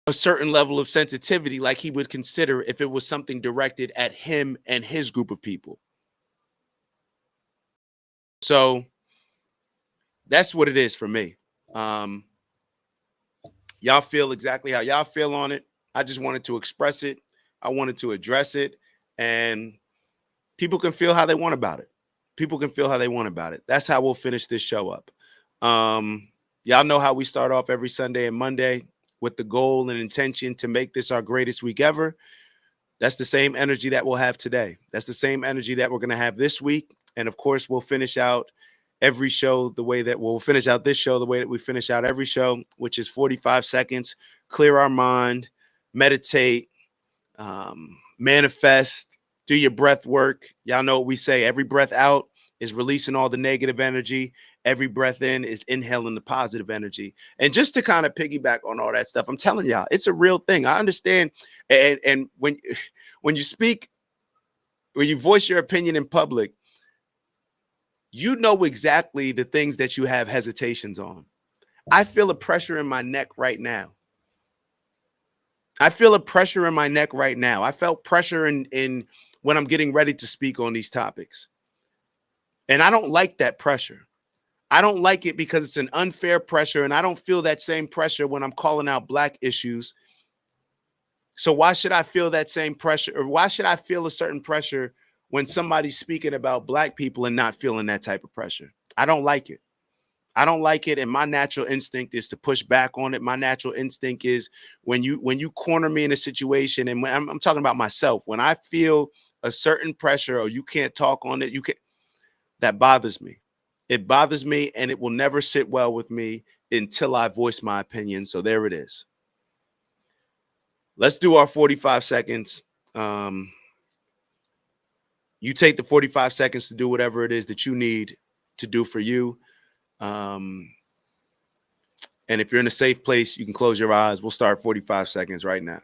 [SPEAKER 4] a certain level of sensitivity like he would consider if it was something directed at him and his group of people. So that's what it is for me. Y'all feel exactly how y'all feel on it. I just wanted to express it. I wanted to address it, and people can feel how they want about it. People can feel how they want about it. That's how we'll finish this show up. Y'all know how we start off every Sunday and Monday with the goal and intention to make this our greatest week ever. That's the same energy that we'll have today. That's the same energy that we're going to have this week. And of course, we'll finish out every show the way that we'll finish out this show, the way that we finish out every show, which is 45 seconds, clear our mind, meditate, manifest, do your breath work. Y'all know what we say. Every breath out is releasing all the negative energy. Every breath in is inhaling the positive energy. And just to kind of piggyback on all that stuff, I'm telling y'all, it's a real thing. I understand. And when you speak, when you voice your opinion in public, you know exactly the things that you have hesitations on. I feel a pressure in my neck right now. I feel a pressure in my neck right now. I felt pressure in when I'm getting ready to speak on these topics. And I don't like that pressure. I don't like it because it's an unfair pressure, and I don't feel that same pressure when I'm calling out Black issues. So why should I feel that same pressure, or why should I feel a certain pressure when somebody's speaking about Black people and not feeling that type of pressure? I don't like it. I don't like it, and my natural instinct is to push back on it. My natural instinct is when you corner me in a situation, and when I'm talking about myself, when I feel a certain pressure or you can't talk on it, that bothers me. It bothers me, and it will never sit well with me until I voice my opinion. So there it is. Let's do our 45 seconds. You take the 45 seconds to do whatever it is that you need to do for you. And if you're in a safe place, you can close your eyes. We'll start 45 seconds right now.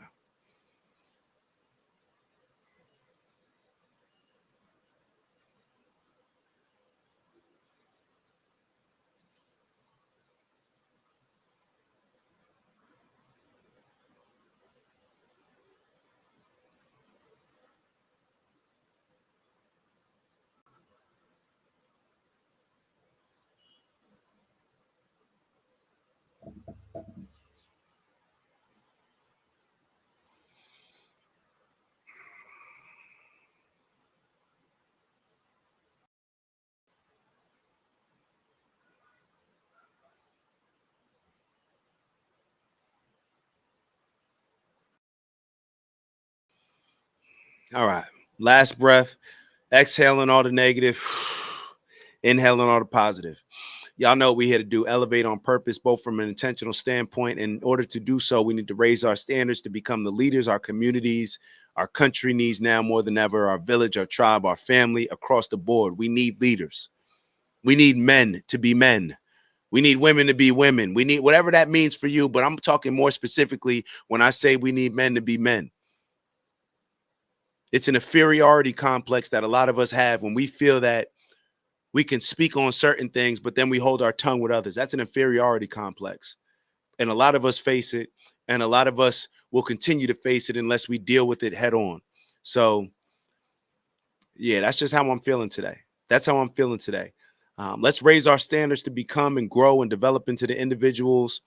[SPEAKER 4] All right. Last breath. Exhaling all the negative. Inhaling all the positive. Y'all know what we here to do. Elevate on purpose, both from an intentional standpoint. And in order to do so, we need to raise our standards to become the leaders our communities, our country needs now more than ever, our village, our tribe, our family, across the board. We need leaders. We need men to be men. We need women to be women. We need whatever that means for you. But I'm talking more specifically when I say we need men to be men. It's an inferiority complex that a lot of us have when we feel that we can speak on certain things, but then we hold our tongue with others. That's an inferiority complex. And a lot of us face it, and a lot of us will continue to face it unless we deal with it head on. So, yeah, that's just how I'm feeling today. That's how I'm feeling today. Let's raise our standards to become and grow and develop into the individuals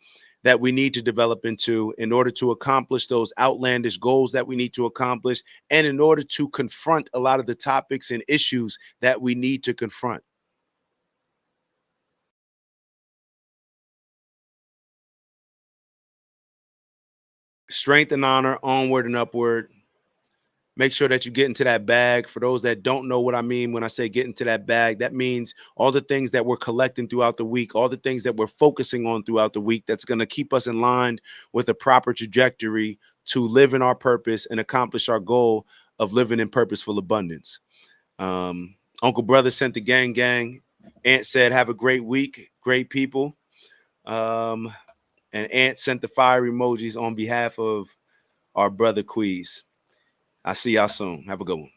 [SPEAKER 4] that we need to develop into in order to accomplish those outlandish goals that we need to accomplish, and in order to confront a lot of the topics and issues that we need to confront. strength and honor, onward and upward. Make sure that you get into that bag. For those that don't know what I mean when I say get into that bag, that means all the things that we're collecting throughout the week, all the things that we're focusing on throughout the week that's going to keep us in line with a proper trajectory to live in our purpose and accomplish our goal of living in purposeful abundance. Uncle Brother sent the gang. Aunt said, have a great week, great people. And Aunt sent the fire emojis on behalf of our brother Queez. I'll see y'all soon. Have a good one.